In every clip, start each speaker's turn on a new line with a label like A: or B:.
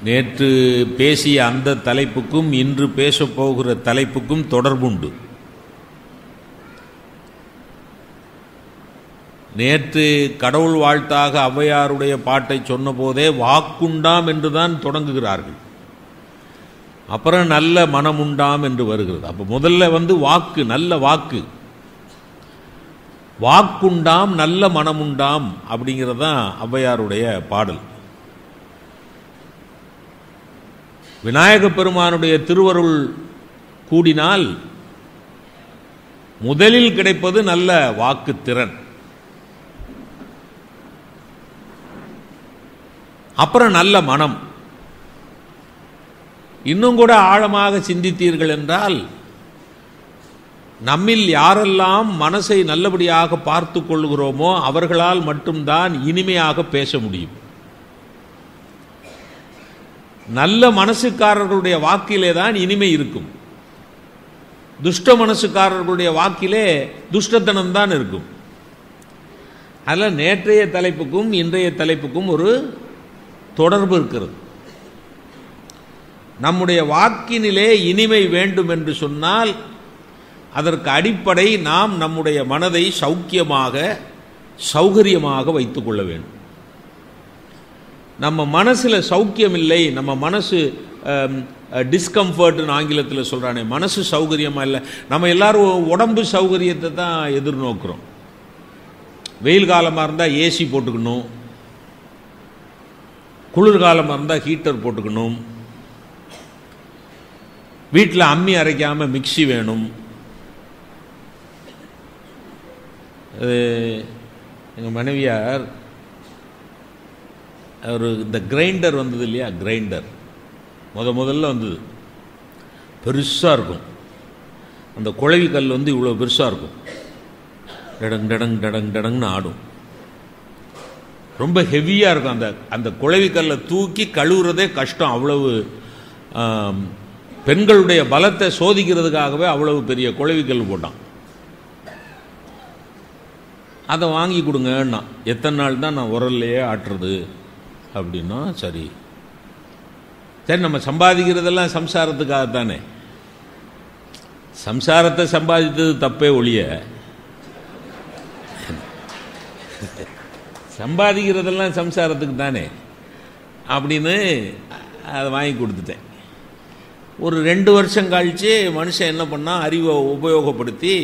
A: நேற்று பேசிய அந்த தலைப்புக்கும் இன்று பேசப்போகிற தலைப்புக்கும் தொடர்புண்டு. நேற்று கடவுள் வாழ்த்தாக ஔவையாருடைய பாட்டை சொன்னபோதே வாக்குண்டாம் என்றுதான் தொடங்குகிறார்கள். அப்புறம் நல்ல மனமுண்டாம் என்று வருகிறது. அப்போ முதல்ல வாக்கு, நல்ல வாக்கு, வாக்குண்டாம் நல்ல மனமுண்டாம் அப்படிங்கிறது தான் ஔவையாருடைய பாடல். விநாயக பெருமானுடைய திருவருள் கூடினால் முதலில் கிடைப்பது நல்ல வாக்கு திறன். அப்புறம் நல்ல மனம். இன்னும் கூட ஆழமாக சிந்தித்தீர்கள் என்றால், நம்மில் யாரெல்லாம் மனசை நல்லபடியாக பார்த்து கொள்கிறோமோ அவர்களால் மட்டும்தான் இனிமையாக பேச முடியும். நல்ல மனசுக்காரர்களுடைய வாக்கிலே தான் இனிமை இருக்கும். துஷ்ட மனசுக்காரர்களுடைய வாக்கிலே துஷ்டத்தனம் தான் இருக்கும். அதில் நேற்றைய தலைப்புக்கும் இன்றைய தலைப்புக்கும் ஒரு தொடர்பு இருக்கிறது. நம்முடைய வாக்கினிலே இனிமை வேண்டும் என்று சொன்னால் அதற்கு அடிப்படை நாம் நம்முடைய மனதை சௌக்கியமாக சௌகரியமாக வைத்துக் கொள்ள வேண்டும். நம்ம மனசில் சௌக்கியம் இல்லை, நம்ம மனசு டிஸ்கம்ஃபர்ட்னு ஆங்கிலத்தில் சொல்கிறானே, மனசு சௌகரியமாக இல்லை. நம்ம எல்லாரும் உடம்பு சௌகரியத்தை தான் எதிர்நோக்கிறோம். வெயில் காலமாக இருந்தால் ஏசி போட்டுக்கணும், குளிர்காலமாக இருந்தால் ஹீட்டர் போட்டுக்கணும், வீட்டில் அம்மி அரைக்காமல் மிக்சி வேணும். எங்கள் மனைவியார் ஒரு இந்த கிரைண்டர் வந்தது இல்லையா, கிரைண்டர் முதல்ல வந்தது, பெருசாக இருக்கும். அந்த குழவி கல் இவ்வளோ பெருசாக இருக்கும், டடங் டடங் டடங் டடங்னு ஆடும். ரொம்ப ஹெவியாக இருக்கும். அந்த குழவி கல்லை தூக்கி கழுவுறதே கஷ்டம். அவ்வளவு பெண்களுடைய பலத்தை சோதிக்கிறதுக்காகவே அவ்வளவு பெரிய குழவி கல் போட்டான். அதை வாங்கி கொடுங்கன்னா, எத்தனை நாள் தான் நான் உரல்லையே ஆட்டுறது அப்படின்னா, சரி நம்ம சம்பாதிக்கிறதெல்லாம் சம்சாரத்துக்காகத்தானே. சம்சாரத்தை சம்பாதித்தது தப்பே ஒழிய, சம்பாதிக்கிறதெல்லாம் சம்சாரத்துக்கு தானே அப்படின்னு அதை வாங்கி கொடுத்துட்டேன். ஒரு 2 வருஷம் கழிச்சு மனுஷன் என்ன பண்ணா, அறிவை உபயோகப்படுத்தி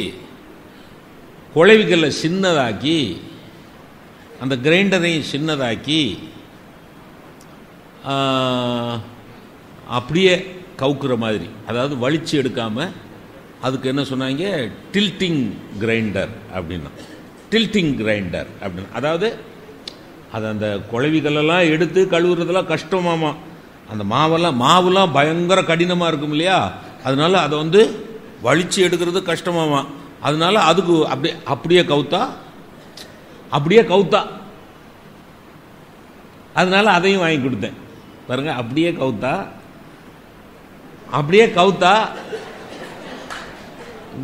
A: குழவிக்கல்லை சின்னதாக்கி அந்த கிரைண்டரையும் சின்னதாக்கி அப்படியே கவுக்குற மாதிரி, அதாவது வலிச்சு எடுக்காமல், அதுக்கு என்ன சொன்னாங்க, டில்ட்டிங் கிரைண்டர் அப்படின்னா. டில்ட்டிங் கிரைண்டர் அப்படின்னா அதாவது அது அந்த குழவிகளெல்லாம் எடுத்து கழுவுறதெல்லாம் கஷ்டமாமா. அந்த மாவுலாம் பயங்கர கடினமாக இருக்கும் இல்லையா, அதனால அதை வலிச்சு எடுக்கிறது கஷ்டமாமா. அதனால அதுக்கு அப்படியே கவுத்தா அதனால அதையும் வாங்கி கொடுத்தேன். பாருங்க, அப்படியே கவுத்தா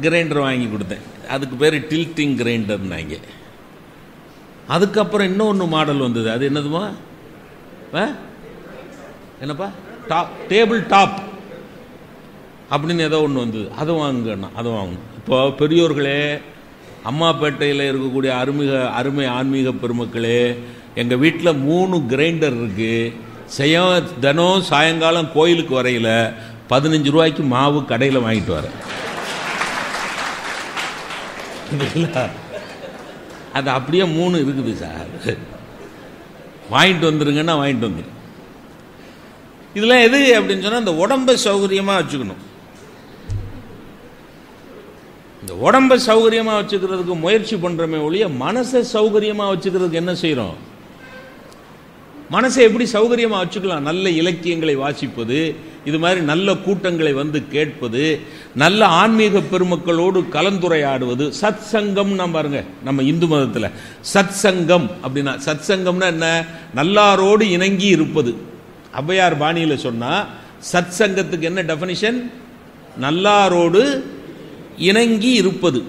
A: கிரைண்டர் வாங்கி கொடுத்தேன். அதுக்கு பேர் டில்ட்டிங் கிரைண்டர்னாங்க. அதுக்கப்புறம் இன்னொன்று மாடல் வந்தது. அது என்னதுமா, என்னப்பா, டேபிள் டாப் அப்படின்னு ஏதோ ஒன்று வந்தது. அது வாங்கண்ணா, அது வாங்கணும். இப்போ பெரியோர்களே, அம்மாப்பேட்டையில் இருக்கக்கூடிய அருமை ஆன்மீக பெருமக்களே, எங்கள் வீட்டில் 3 கிரைண்டர் இருக்கு. தினம் சாயங்காலம் கோயிலுக்கு வரையில் 15 ரூபாய்க்கு மாவு கடையில் வாங்கிட்டு வரேன். அது அப்படியே 3 இருக்குது சார், வாங்கிட்டு வந்துருங்கன்னா வாங்கிட்டு வந்துரு. இதெல்லாம் எது அப்படின்னு சொன்னால், இந்த உடம்பை சௌகரியமாக வச்சுக்கணும். இந்த உடம்பை சௌகரியமாக வச்சுக்கிறதுக்கு முயற்சி பண்ணுறோமே ஒழிய, மனசை சௌகரியமாக வச்சுக்கிறதுக்கு என்ன செய்கிறோம்? மனசை எப்படி சௌகரியமாக வச்சுக்கலாம்? நல்ல இலக்கியங்களை வாசிப்பது, இது மாதிரி நல்ல கூட்டங்களை கேட்பது, நல்ல ஆன்மீக பெருமக்களோடு கலந்துரையாடுவது. சத் சங்கம் பாருங்க, நம்ம இந்து மதத்தில் சத் சங்கம் அப்படின்னா, சத் சங்கம்னா என்ன? நல்லாரோடு இணங்கி இருப்பது. ஔவையார் பாணியில் சொன்னா சத் சங்கத்துக்கு என்ன டெஃபினிஷன்? நல்லாரோடு இணங்கி இருப்பது.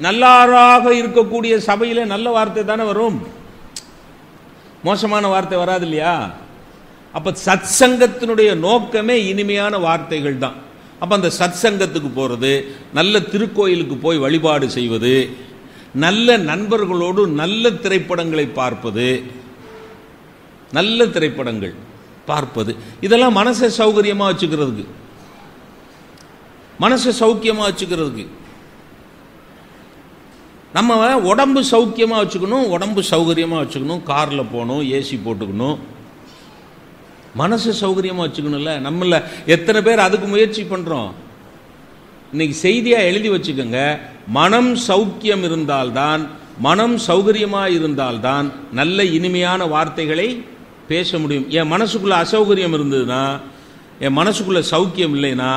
A: நல்லாராக இருக்கக்கூடிய சபையில் நல்ல வார்த்தை தானே வரும், மோசமான வார்த்தை வராது இல்லையா? அப்ப சத் சங்கத்தினுடைய நோக்கமே இனிமையான வார்த்தைகள் தான். அப்ப அந்த சத் சங்கத்துக்கு போறது, நல்ல திருக்கோயிலுக்கு போய் வழிபாடு செய்வது, நல்ல நண்பர்களோடு நல்ல திரைப்படங்களை பார்ப்பது, நல்ல திரைப்படங்கள் பார்ப்பது, இதெல்லாம் மனசை சௌகரியமா வச்சுக்கிறதுக்கு, மனசை சௌக்கியமா வச்சுக்கிறதுக்கு. நம்ம உடம்பு சௌக்கியமா வச்சுக்கணும், உடம்பு சௌகரியமா வச்சுக்கணும், கார்ல போகணும், ஏசி போட்டுக்கணும், மனசு சௌகரியமா வச்சுக்கணும்ல. நம்மள எத்தனை பேர் அதுக்கு முயற்சி பண்றோம்? இன்னைக்கு செய்தியா எழுதி வச்சுக்கோங்க, மனம் சௌக்கியம் இருந்தால்தான், மனம் சௌகரியமா இருந்தால்தான் நல்ல இனிமையான வார்த்தைகளை பேச முடியும். என் மனசுக்குள்ள அசௌகரியம் இருந்ததுன்னா, என் மனசுக்குள்ள சௌக்கியம் இல்லைன்னா,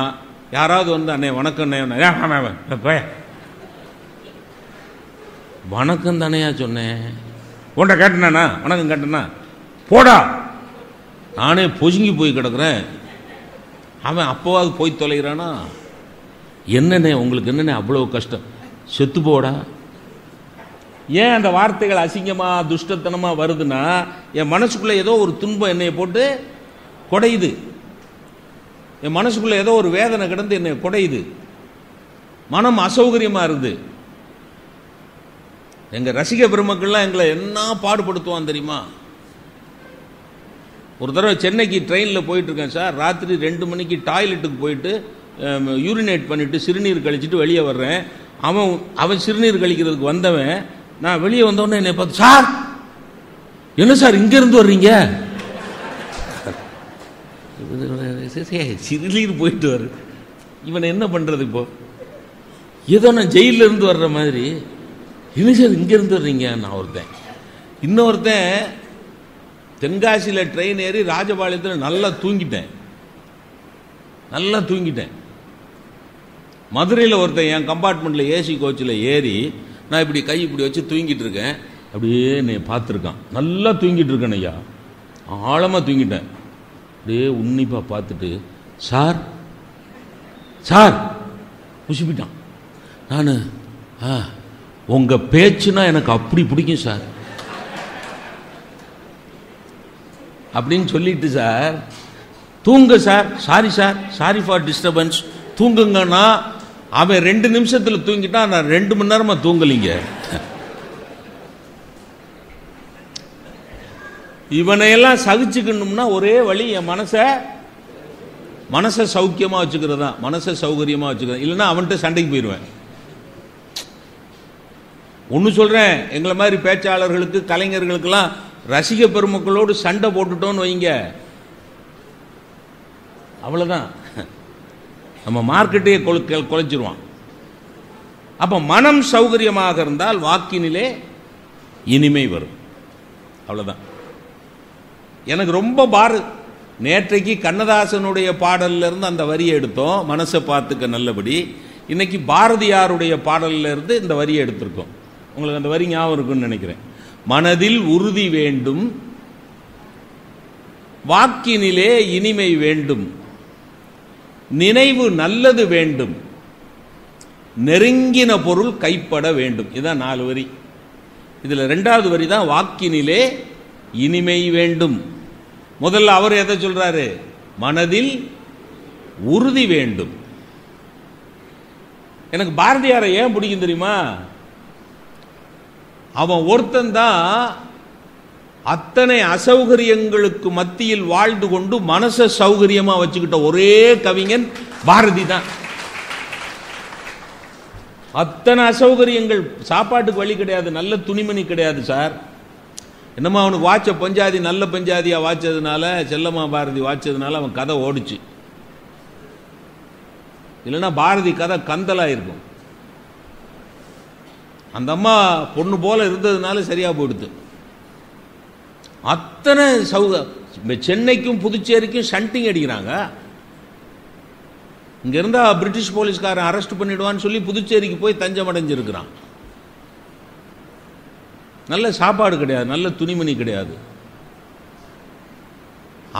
A: யாராவது வந்து அண்ணே வணக்கம், வணக்கம் தானேயா சொன்னேன், உன்ட கேட்டனா வணக்கம் கேட்டனா, போடா நானே பொசுங்கி போய் கிடக்குறேன், அவன் அப்போவாது போய் தொலைகிறானா, என்னண்ணே உங்களுக்கு என்னண்ணே அவ்வளவு கஷ்டம், செத்து போடா. ஏன் அந்த வார்த்தைகள் அசிங்கமா துஷ்டத்தனமா வருதுன்னா, என் மனசுக்குள்ள ஏதோ ஒரு துன்பம் என்னை போட்டு கொடையுது, என் மனசுக்குள்ள ஏதோ ஒரு வேதனை கிடந்து என்னை கொடையுது, மனம் அசௌகரியமா இருக்குது. எங்க ரசிக பெருமக்கள்லாம் எங்களை என்ன பாடுபடுத்துவான் தெரியுமா? ஒரு தடவை சென்னைக்கு ட்ரெயினில் போயிட்டு இருக்கேன் சார், ராத்திரி 2 மணிக்கு டாய்லெட்டுக்கு போயிட்டு யூரினேட் பண்ணிட்டு சிறுநீர் கழிச்சிட்டு வெளியே வர்றேன். அவன் சிறுநீர் கழிக்கிறதுக்கு வந்தவன், நான் வெளியே வந்தோடனே என்னை பார்த்து, சார் என்ன சார் இங்க இருந்து வர்றீங்க? சிறுநீர் போயிட்டு வர்ற இவனை என்ன பண்றது? இப்போ ஏதோ நான் ஜெயில இருந்து வர்ற மாதிரி, என்ன சார் இங்க இருந்து வர்றீங்க? நான் ஒருத்தன், இன்னொருத்தன் தென்காசியில் ட்ரெயின் ஏறி ராஜபாளையத்தில் நல்லா தூங்கிட்டேன். மதுரையில் ஒருத்தன் என் கம்பார்ட்மெண்ட்டில் ஏசி கோச்சில் ஏறி நான் இப்படி கை இப்படி வச்சு தூங்கிட்டு இருக்கேன். அப்படியே என்னை பார்த்துருக்கான். நல்லா தூங்கிட்டு இருக்கேன் ஐயா, ஆழமாக தூங்கிட்டேன். அப்படியே உன்னிப்பாக பார்த்துட்டு, சார் சார் உசுப்பிட்டான். நான் உங்கள் பேச்சுனா எனக்கு அப்படி பிடிக்கும் சார் அப்படின்னு சொல்லிட்டு, சார் தூங்க sir, sorry sir, sorry for disturbance, தூங்குங்கன்னா அவன் 2 நிமிஷத்தில் தூங்கிட்டான், நான் 2 மணி நேரமா தூங்கலிங்க. இவனையெல்லாம் சகிச்சுக்கணும்னா ஒரே வழி, என் மனசை சௌக்கியமா வச்சுக்கிறது தான், மனசை சௌகரியமா வச்சுக்கிறது. இல்லைன்னா அவன்கிட்ட சண்டைக்கு போயிடுவேன். ஒன்று சொல்றேன், எங்களை மாதிரி பேச்சாளர்களுக்கு கலைஞர்களுக்கெல்லாம் ரசிக பெருமக்களோடு சண்டை போட்டுட்டோன்னு வைங்க, அவ்வளவுதான், நம்ம மார்க்கெட்டையே குலைச்சிருவான். அப்ப மனம் சௌகரியமாக இருந்தால் வாக்கினிலே இனிமை வரும். அவ்வளவுதான். எனக்கு ரொம்ப நேற்றைக்கு கண்ணதாசனுடைய பாடல்ல இருந்து அந்த வரியை எடுத்தோம், மனசை பார்த்துக்க நல்லபடி. இன்னைக்கு பாரதியாருடைய பாடல்ல இருந்து இந்த வரியை எடுத்திருக்கோம். உங்களுக்கு அந்த வரி ஞாபகம் இருக்குன்னு நினைக்கிறேன். மனதில் உறுதி வேண்டும், வாக்கினிலே இனிமை வேண்டும், நினைவு நல்லது வேண்டும், நெருங்கின பொருள் கைப்பட வேண்டும். இதுதான் 4 வரி. இதுல 2வது வரி தான் வாக்கினிலே இனிமை வேண்டும். முதல்ல அவர் எதை சொல்றாரு? மனதில் உறுதி வேண்டும். எனக்கு பாரதியாரை ஏன் பிடிக்கும் தெரியுமா? அவன் ஒருத்தன் தான் அத்தனை அசௌகரியங்களுக்கு மத்தியில் வாழ்ந்து கொண்டு மனசை சௌகரியமா வச்சுக்கிட்ட ஒரே கவிஞன் பாரதி தான். அத்தனை அசௌகரியங்கள், சாப்பாட்டுக்கு வழி கிடையாது, நல்ல துணிமணி கிடையாது சார். என்னமா அவனுக்கு வாட்ச பஞ்சாதி நல்ல பஞ்சாதியா வாச்சதுனால, செல்லம்மா பாரதி வாச்சதுனால அவன் கதை ஓடிச்சு. இல்லைன்னா பாரதி கதை கந்தலா இருக்கும். அந்த அம்மா பொண்ணு போல இருந்ததுனால சரியா போயிடுது. அத்தனை சென்னைக்கும் புதுச்சேரிக்கும் ஷண்டிங் அடிக்கிறாங்க. இங்க இருந்தா பிரிட்டிஷ் போலீஸ்காரன் அரெஸ்ட் பண்ணிடுவான்னு சொல்லி புதுச்சேரிக்கு போய் தஞ்சம் அடைஞ்சிருக்கிறான். நல்ல சாப்பாடு கிடையாது, நல்ல துணிமணி கிடையாது.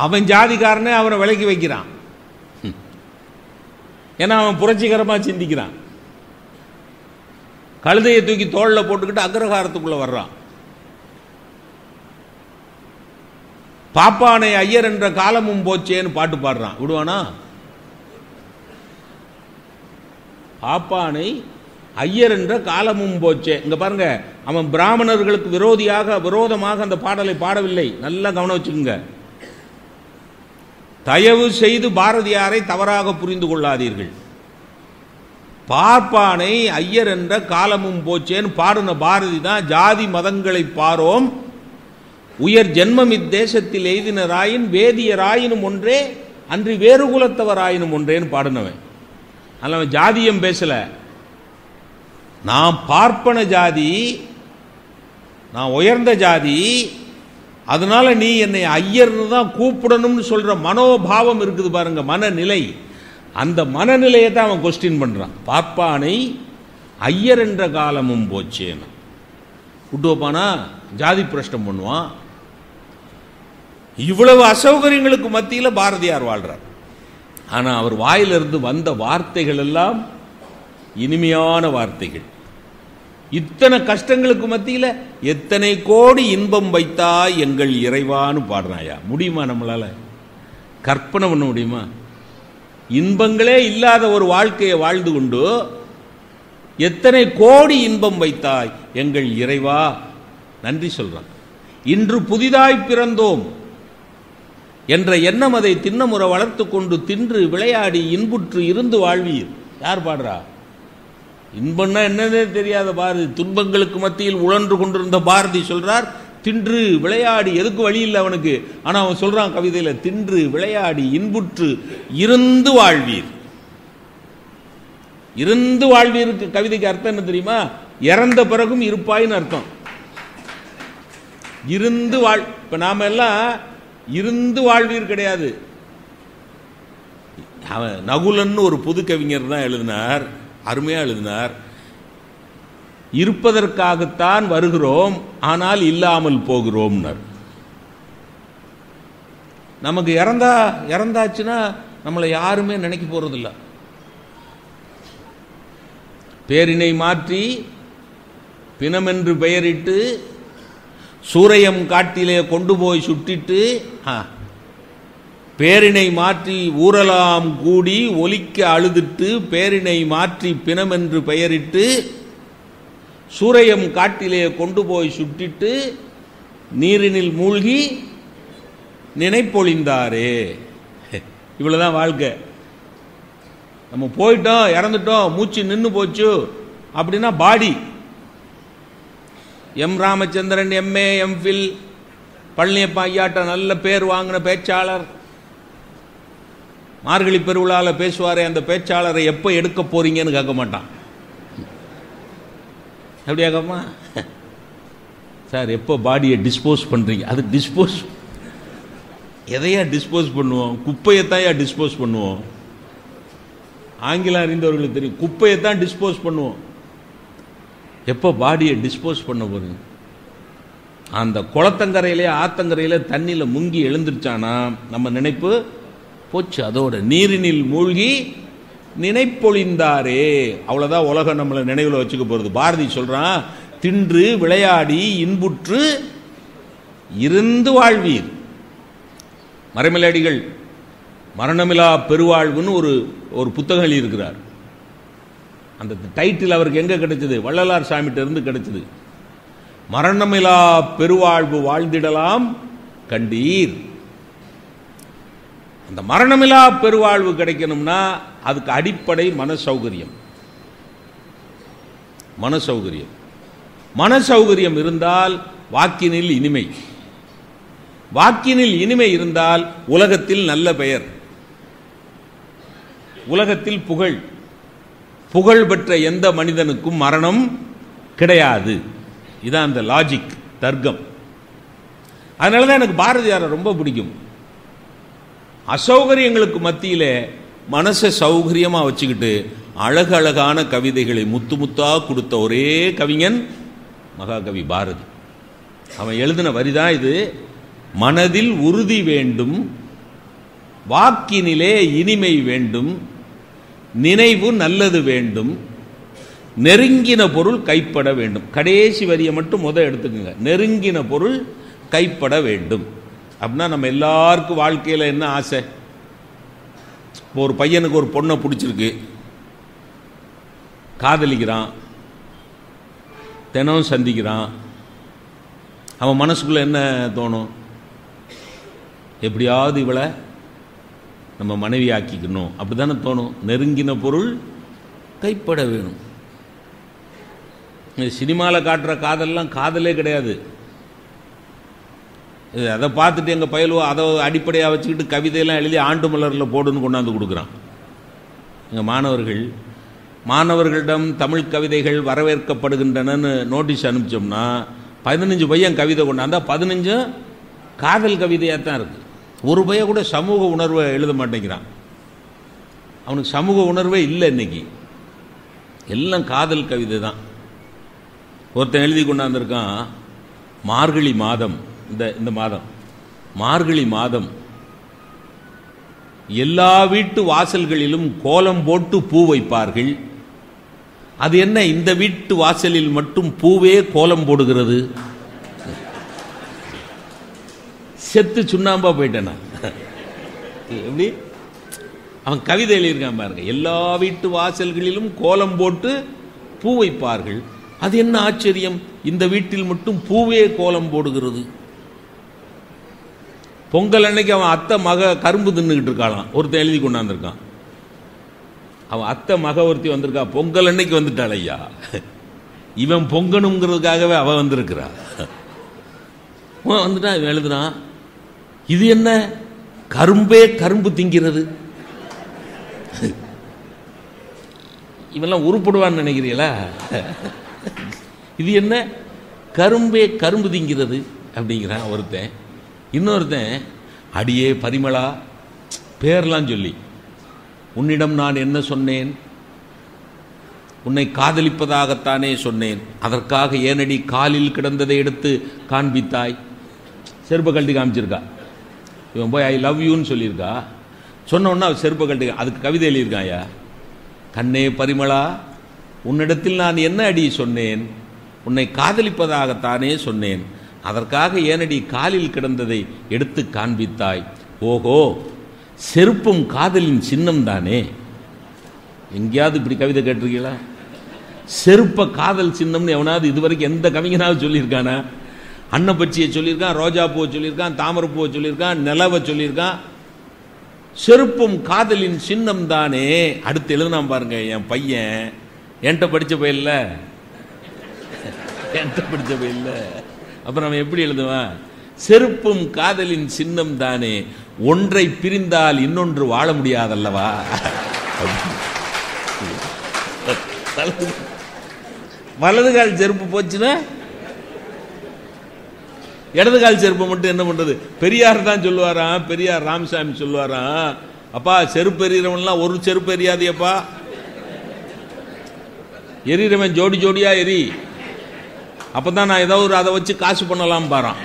A: அவன் ஜாதிக்காரனே அவனை விலைக்கு வைக்கிறான். ஏன்னா அவன் புரட்சிகரமா சிந்திக்கிறான். கழுதையை தூக்கி தோளில் போட்டுக்கிட்டு அக்ரஹாரத்துக்குள்ள வர்றான். பாப்பானை ஐயர் என்ற காலமும் போச்சேன்னு பாட்டு பாடுறான், விடுவானா? பாப்பானை ஐயர் என்ற காலமும் போச்சே. இங்க பாருங்க, அவன் பிராமணர்களுக்கு விரோதமாக அந்த பாடலை பாடவில்லை. நல்லா கவனம் வச்சுக்கோங்க. தயவு செய்து பாரதியாரை தவறாக புரிந்து கொள்ளாதீர்கள். பார்ப்பானை ஐயர் என்ற காலமும் போச்சேன்னு பாடின பாரதி தான் ஜாதி மதங்களை பாரோம் உயர் ஜென்மம் இத்தேசத்தில் எய்தினராயின் வேதியராயினும் ஒன்றே அன்றி வேறு குலத்தவராயினும் ஒன்றேன்னு பாடினவன். அதனால அவன் ஜாதியம் பேசல. நான் பார்ப்பன ஜாதி, நான் உயர்ந்த ஜாதி, அதனால நீ என்னை ஐயர்னு தான் கூப்பிடணும்னு சொல்ற மனோபாவம் இருக்குது பாருங்க, மனநிலை. அந்த மனநிலையை தான் அவன் கொஸ்டின் பண்றான். பார்ப்பானை ஐயர் என்ற காலமும் போச்சேன்னு விட்டு வைப்பானா? ஜாதி பிரஷ்டம் பண்ணுவான். இவ்வளவு அசௌகரியங்களுக்கு மத்தியில் பாரதியார் வாழ்றார். ஆனா அவர் வாயிலிருந்து வந்த வார்த்தைகள் எல்லாம் இனிமையான வார்த்தைகள். இத்தனை கஷ்டங்களுக்கு மத்தியில் எத்தனை கோடி இன்பம் வைத்தாய் எங்கள் இறைவான்னு பாடுறாயா. முடியுமா? நம்மளால கற்பனை பண்ண முடியுமா? இன்பங்களே இல்லாத ஒரு வாழ்க்கையை வாழ்ந்து கொண்டு எத்தனை கோடி இன்பம் வைத்தாய் எங்கள் இறைவா, நன்றி சொல்றான். இன்று புதிதாய் பிறந்தோம் என்ற எண்ணம் அதை திண்ணமுறை வளர்த்து கொண்டு தின்று விளையாடி இன்புற்று இருந்து வாழ்வீர். யார் பாடுறா? இன்பம்னா என்னன்னே தெரியாத பாரதி, துன்பங்களுக்கு மத்தியில் உழன்று கொண்டிருந்த பாரதி சொல்றார் தின்று விளையாடி. எதுக்கு வழி இல்லை அவனுக்கு, ஆனா அவன் சொல்றான் கவிதையில, தின்று விளையாடி இன்புற்று இருந்து வாழ்வீர். இருந்து வாழ்வீருக்கு கவிதைக்கு அர்த்தம் என்ன தெரியுமா? இறந்த பிறகும் இருப்பாயின்னு அர்த்தம். இருந்து வாழ். இப்ப நாம எல்லாம் இருந்து வாழ்வீர் கிடையாது. நகுலன்னு ஒரு புது கவிஞர் தான் எழுதினார், அருமையா எழுதினார். இருப்பதற்காகத்தான் வருகிறோம், ஆனால் இல்லாமல் போகிறோம். நமக்கு இறந்தாச்சுன்னா நம்மளை யாருமே நினைக்க போறதில்லை. பேரினை மாற்றி பிணமென்று பெயரிட்டு சூரையம் காட்டிலே கொண்டு போய் சுட்டிட்டு, பேரினை மாற்றி ஊரலாம் கூடி ஒலிக்க அழுதிட்டு பேரினை மாற்றி பிணமென்று பெயரிட்டு சூரையம் காட்டிலே கொண்டு போய் சுட்டிட்டு நீரினில் மூழ்கி நினைப்பொழிந்தாரே. இவ்வளவுதான் வாழ்க்கை. நம்ம போயிட்டோம், இறந்துட்டோம், மூச்சு நின்று போச்சு அப்படின்னா body. M Ramachandran MA MPhil Palaniappa ஐயாட்ட நல்ல பேர் வாங்கின பேச்சாளர். மார்கழி பெருவிழால பேசுவாரே, அந்த பேச்சாளரை எப்ப எடுக்க போறீங்கன்னு கேட்க மாட்டான். அப்படியா கேட்பா? சார் எப்போ பாடியை டிஸ்போஸ் பண்றீங்க? அது டிஸ்போஸ் எதையா டிஸ்போஸ் பண்ணுவோம்? குப்பையத்தான் டிஸ்போஸ் பண்ணுவோம். ஆங்கிலம் அறிந்தவர்களுக்கு தெரியும், குப்பையத்தான் டிஸ்போஸ் பண்ணுவோம். எப்போ பாடியை டிஸ்போஸ் பண்ண போறீங்க? அந்த குளத்தங்கரையிலே ஆத்தங்கரையில தண்ணியில முங்கி எழுந்திருச்சானா நம்ம நினைப்பு போச்சு. அதோட நீரினில் மூழ்கி நினைப்பொழிந்தாரே. அவ்வளவுதான் உலகம் நம்மளை நினைவுல வச்சுக்க போறது. பாரதி சொல்றான், தின்று விளையாடி இன்புற்று இருந்து வாழ்வீர். மறைமலையடிகள் மரணமிலா பெருவாழ்வுன்னு ஒரு புத்தகம் எழுதியிருக்கிறார். அந்த டைட்டில் அவருக்கு எங்க கிடைச்சது? வள்ளலார் சாமிகிட்ட இருந்து கிடைச்சது. மரணமிலா பெருவாழ்வு வாழ்ந்திடலாம் கண்டீர். அந்த மரணமிலா பெருவாழ்வு கிடைக்கணும்னா அதுக்கு அடிப்படை மனசௌகரியம். மனசௌகரியம் மனசௌகரியம் இருந்தால் வாக்கினில் இனிமை, வாக்கினில் இனிமை இருந்தால் உலகத்தில் நல்ல பெயர், உலகத்தில் புகழ். புகழ் பெற்ற எந்த மனிதனுக்கும் மரணம் கிடையாது. இதான் அந்த லாஜிக், தர்க்கம். அதனாலதான் எனக்கு பாரதியாரை ரொம்ப பிடிக்கும். அசௌகரியங்களுக்கு மத்தியிலே மனசை சௌகரியமா வச்சுக்கிட்டு அழகழகான கவிதைகளை முத்து முத்தா கொடுத்த ஒரே கவிஞன் மகாகவி பாரதி. அவன் எழுதின வரிதான் இது. மனதில் உறுதி வேண்டும், வாக்கினிலே இனிமை வேண்டும், நினைவு நல்லது வேண்டும், நெருங்கின பொருள் கைப்பட வேண்டும். கடைசி வரியை மட்டும் எடுத்துக்கங்க. நெருங்கின பொருள் கைப்பட வேண்டும். அப்படின்னா நம்ம எல்லாருக்கும் வாழ்க்கையில் என்ன ஆசை? இப்போ ஒரு பையனுக்கு ஒரு பொண்ணை பிடிச்சிருக்கு, காதலிக்கிறான், தினம் சந்திக்கிறான். அவன் மனசுக்குள்ள என்ன தோணும்? எப்படியாவது இவளை நம்ம மனைவி ஆக்கிக்கணும், அப்படித்தானே தோணும். நெருங்கின பொருள் கைப்பட வேணும். சினிமாவில் காட்டுற காதல்லாம் காதலே கிடையாது. அதை பார்த்துட்டு எங்கள் பயலுவோ அதை அடிப்படையாக வச்சுக்கிட்டு கவிதையெல்லாம் எழுதி ஆண்டு மலரில் போடுன்னு கொண்டாந்து கொடுக்குறான். எங்கள் மாணவர்களிடம் தமிழ் கவிதைகள் வரவேற்கப்படுகின்றனன்னு நோட்டீஸ் அனுப்பிச்சோம்னா 15 பையன் கவிதை கொண்டாந்தா 15 காதல் கவிதையாக தான் இருக்குது. ஒரு பையன் கூட சமூக உணர்வை எழுத மாட்டேங்கிறான். அவனுக்கு சமூக உணர்வே இல்லை. இன்னைக்கு எல்லாம் காதல் கவிதை தான். ஒருத்தன் எழுதி கொண்டாந்துருக்கான், மார்கழி மாதம், இந்த மாதம் மார்கழி மாதம் எல்லா வீட்டு வாசல்களிலும் கோலம் போட்டு பூ வைப்பார்கள். அது என்ன, இந்த வீட்டு வாசலில் மட்டும் பூவே கோலம் போடுகிறது? செத்து சுண்ணாம்பா போயிட்டேன். எப்படி அவன் கவிதை எழுதியிருக்கான் பாருங்க. எல்லா வீட்டு வாசல்களிலும் கோலம் போட்டு பூ வைப்பார்கள். அது என்ன ஆச்சரியம், இந்த வீட்டில் மட்டும் பூவே கோலம் போடுகிறது. பொங்கல் அன்னைக்கு அவன் அத்தை மக கரும்பு தின்னுக்கிட்டு இருக்காளாம். ஒருத்தன் எழுதி கொண்டாந்துருக்கான். அவன் அத்தை மக ஒருத்தி வந்திருக்கா, பொங்கல் அன்னைக்கு வந்துட்டாள் ஐயா. இவன் பொங்கணுங்கிறதுக்காகவே அவன் வந்திருக்கிறா. வந்துட்டான். இவன் எழுதுறான், இது என்ன, கரும்பே கரும்பு திங்கிறது. இவெல்லாம் உருப்படுவான்னு நினைக்கிறீங்களா? இது என்ன, கரும்பே கரும்பு திங்கிறது அப்படிங்கிறான் ஒருத்தன். இன்னொருத்தன், அடியே பரிமளா, பேர்லாம் சொல்லி, உன்னிடம் நான் என்ன சொன்னேன்? உன்னை காதலிப்பதாகத்தானே சொன்னேன். அதற்காக ஏனடி காலில் கிடந்ததை எடுத்து காண்பித்தாய்? செருப்பை கழட்டி காமிச்சிருக்கா. இவன் போய் ஐ லவ் யூன்னு சொல்லியிருக்கா. சொன்ன உடனே அவன் செருப்பை கழட்டி, அதுக்கு கவிதை எழுதியிருக்காயா, கண்ணே பரிமளா, உன்னிடத்தில் நான் என்ன அடி சொன்னேன்? உன்னை காதலிப்பதாகத்தானே சொன்னேன். அதற்காக ஏனடி காலில் கிடந்ததை எடுத்து காண்பித்தாய்? ஓஹோ, செருப்பும் காதலின் சின்னம் தானே. எங்கேயாவது இப்படி கவிதை கேட்டிருக்கீங்களா? செருப்ப காதல் சின்னம்னு எவனாவது இதுவரைக்கும் எந்த கவிஞனாவது சொல்லியிருக்கானா? அன்னப்பச்சியை சொல்லியிருக்கான், ரோஜா பூவை சொல்லியிருக்கான், தாமரை பூவை சொல்லியிருக்கான், நிலவை சொல்லியிருக்கான். செருப்பும் காதலின் சின்னம் தானே. அடுத்து எழுதுனா பாருங்க, என் பையன் என்கிட்ட படிச்ச பையன்ல, என்கிட்ட படிச்ச பையன்ல. அப்புறம் அவன் எப்படி எழுதுவான்? செருப்பும் காதலின் சின்னம் தானே, ஒன்றை பிரிந்தால் இன்னொன்று வாழ முடியாதல்லவா. வலது கால் செருப்பு போச்சுன்னா இடது கால் செருப்பை மட்டும் என்ன பண்றது? பெரியார் தான் சொல்லுவாராம், பெரியார் ராமசாமி சொல்லுவாராம், அப்பா செருப்பு எறிகிறவன்லாம் ஒரு செருப்பு எரியாதியப்பா, எரிகிறவன் ஜோடி ஜோடியா எரி, அப்பதான் நான் ஏதாவது அதை வச்சு காசு பண்ணலாம் பாறான்.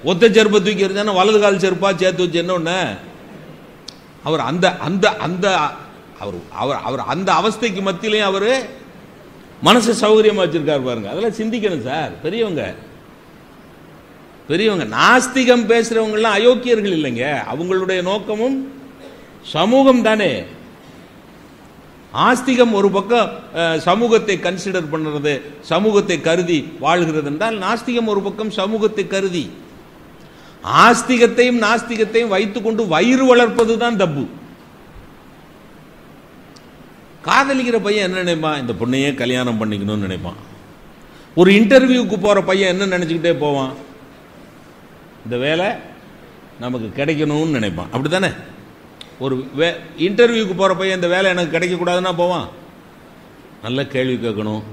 A: ஒத்த செருப்பை தூக்கி எறிஞ்சானா வலது கால் செருப்பா சேர்த்து வச்சு என்ன ஒண்ணு? அவர் அந்த அந்த அந்த அவர் அவர் அவர் அந்த அவஸ்தைக்கு மத்தியிலையும் அவரு மனசு சௌகரியமா வச்சிருக்காரு பாருங்க. அதெல்லாம் சிந்திக்கணும் சார். பெரியவங்க நாஸ்திகம் பேசுறவங்க எல்லாம் அயோக்கியர்கள் இல்லைங்க. அவங்களுடைய நோக்கமும் சமூகம் தானே. ஆஸ்திகம் ஒரு பக்கம் சமூகத்தை கன்சிடர் பண்ணுறது, சமூகத்தை கருதி வாழ்கிறது என்றால், நாஸ்திகம் ஒரு பக்கம் சமூகத்தை கருதி, ஆஸ்திகத்தையும் நாஸ்திகத்தையும் வைத்துக்கொண்டு வயிறு வளர்ப்பது தான் தப்பு. காதலிக்கிற பையன் என்ன நினைப்பான்? இந்த பொண்ணையே கல்யாணம் பண்ணிக்கணும்னு நினைப்பான். ஒரு இன்டர்வியூக்கு போற பையன் என்ன நினைச்சுக்கிட்டே போவான்? இந்த வேலை நமக்கு கிடைக்கணும்னு நினைப்பான். அப்படித்தானே? ஒரு இன்டர்வியூக்கு போற பையன் இந்த வேலை எனக்கு கிடைக்கக்கூடாதுன்னா போவான். நல்ல கேள்வி கேட்கணும்,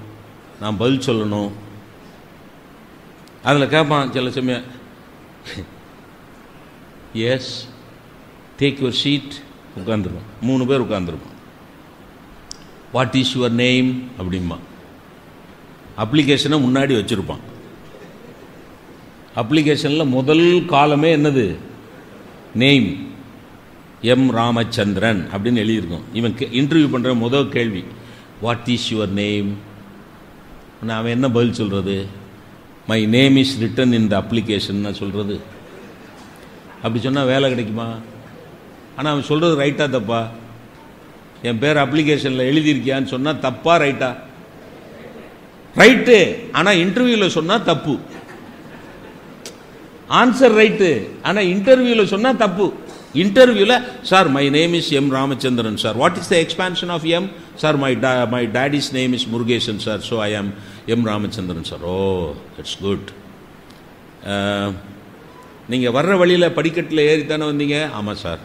A: நான் பதில் சொல்லணும். அதில் கேட்பான் சில சமயம், எஸ் டேக் யுவர் சீட், உட்காந்துருப்பான். 3 பேர் உட்காந்துருப்பான். வாட் இஸ் யுவர் நேம் அப்படிம்பா. அப்ளிகேஷனை முன்னாடி வச்சிருப்பான். அப்ளிகேஷனில் முதல் காலமே என்னது? நேம். எம் ராமச்சந்திரன் அப்படின்னு எழுதியிருக்கோம். இவன் இன்டர்வியூ பண்ணுற முதல் கேள்வி, வாட் இஸ் யுவர் நேம். அவன் என்ன பதில் சொல்கிறது? My name is written in the application சொல்கிறது. அப்படி சொன்னால் வேலை கிடைக்குமா? ஆனால் அவன் சொல்கிறது ரைட்டா தப்பா? என் பேர் அப்ளிகேஷனில் எழுதியிருக்கியான்னு சொன்னால் தப்பா ரைட்டா? ரைட்டு. ஆனால் இன்டர்வியூவில் சொன்னால் தப்பு. ஆன்சர் ரைட்டு, ஆனால் இன்டர்வியூவில் சொன்னால் தப்பு. இன்டர்வியூவில், sir my name is M Ramachandran sir, what is the expansion of M sir, my daddy's name is Murugesan sir, so I am M Ramachandran sir. Oh, it's good. நீங்கள் வர்ற வழியில் படிக்கட்டில் ஏறித்தானே வந்தீங்க? ஆமாம் சார்.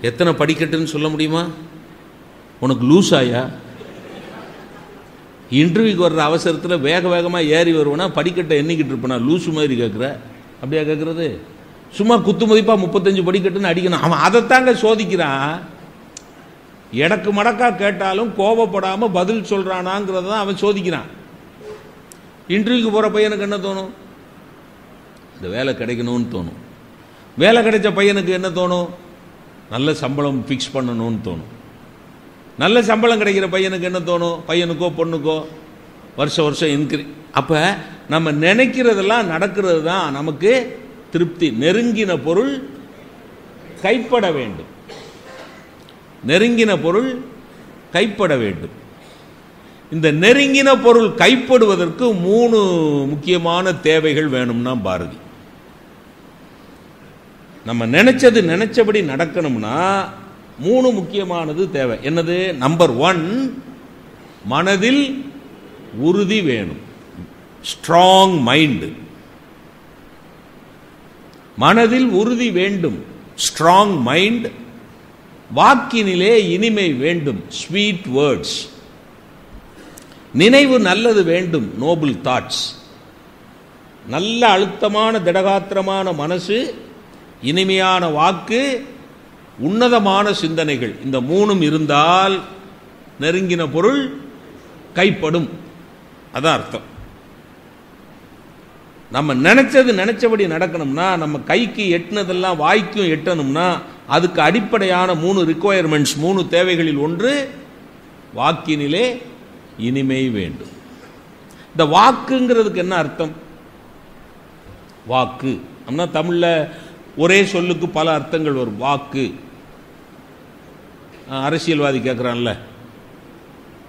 A: எத்தனை படிக்கட்டுன்னு சொல்ல முடியுமா? உனக்கு லூஸ் ஆயா? இன்டர்வியூக்கு வர்ற அவசரத்தில் வேக வேகமாக ஏறி வருவேன்னா படிக்கட்டை எண்ணிக்கிட்டு இருப்பேனா? லூஸு மாதிரி கேட்குற? அப்படியா கேட்குறது? சும்மா குத்து மதிப்பாக 35 படிக்கட்டுன்னு அடிக்கணும். அவன் அதைத்தாங்க சோதிக்கிறான். எடக்கு மடக்கா கேட்டாலும் கோபப்படாமல் பதில் சொல்கிறானாங்கிறத தான் அவன் சோதிக்கிறான். இன்டர்வியூக்கு போகிற பையனுக்கு என்ன தோணும்? இந்த வேலை கிடைக்கணும்னு தோணும். வேலை கிடைச்ச பையனுக்கு என்ன தோணும்? நல்ல சம்பளம் ஃபிக்ஸ் பண்ணணும்னு தோணும். நல்ல சம்பளம் கிடைக்கிற பையனுக்கு என்ன தோணும்? பையனுக்கோ பொண்ணுக்கோ வருஷம் இன்க்ரீ. அப்போ நம்ம நினைக்கிறதெல்லாம் நடக்கிறது தான் நமக்கு திருப்தி. நெருங்கின பொருள் கைப்பட வேண்டும். நெருங்கின பொருள் கைப்பட வேண்டும். இந்த நெருங்கின பொருள் கைப்படுவதற்கு 3 முக்கியமான தேவைகள் வேணும்னா பாரதி. நம்ம நினைச்சபடி நடக்கணும்னா 3 முக்கியமானது தேவை. என்னது? நம்பர் 1, மனதில் உறுதி வேணும். Strong mind. மனதில் உறுதி வேண்டும், ஸ்ட்ராங் மைண்ட். வாக்கினிலே இனிமை வேண்டும், ஸ்வீட் வேர்ட்ஸ். நினைவு நல்லது வேண்டும், நோபல் தாட்ஸ். நல்ல அழுத்தமான திடகாத்திரமான மனசு, இனிமையான வாக்கு, உன்னதமான சிந்தனைகள். இந்த 3 இருந்தால் நெருங்கின பொருள் கைப்படும். அதான் அர்த்தம். நம்ம நினைச்சபடி நடக்கணும்னா, நம்ம கைக்கு எட்டினதெல்லாம் வாய்க்கும் எட்டணும்னா, அதுக்கு அடிப்படையான 3 ரிக்குவயர்மெண்ட்ஸ், 3 தேவைகளில் ஒன்று வாக்கினிலே இனிமை வேண்டும். இந்த வாக்குங்கிறதுக்கு என்ன அர்த்தம்? வாக்கு அப்படின்னா தமிழில் ஒரே சொல்லுக்கு பல அர்த்தங்கள் வரும். வாக்கு. அரசியல்வாதி கேட்குறான்ல,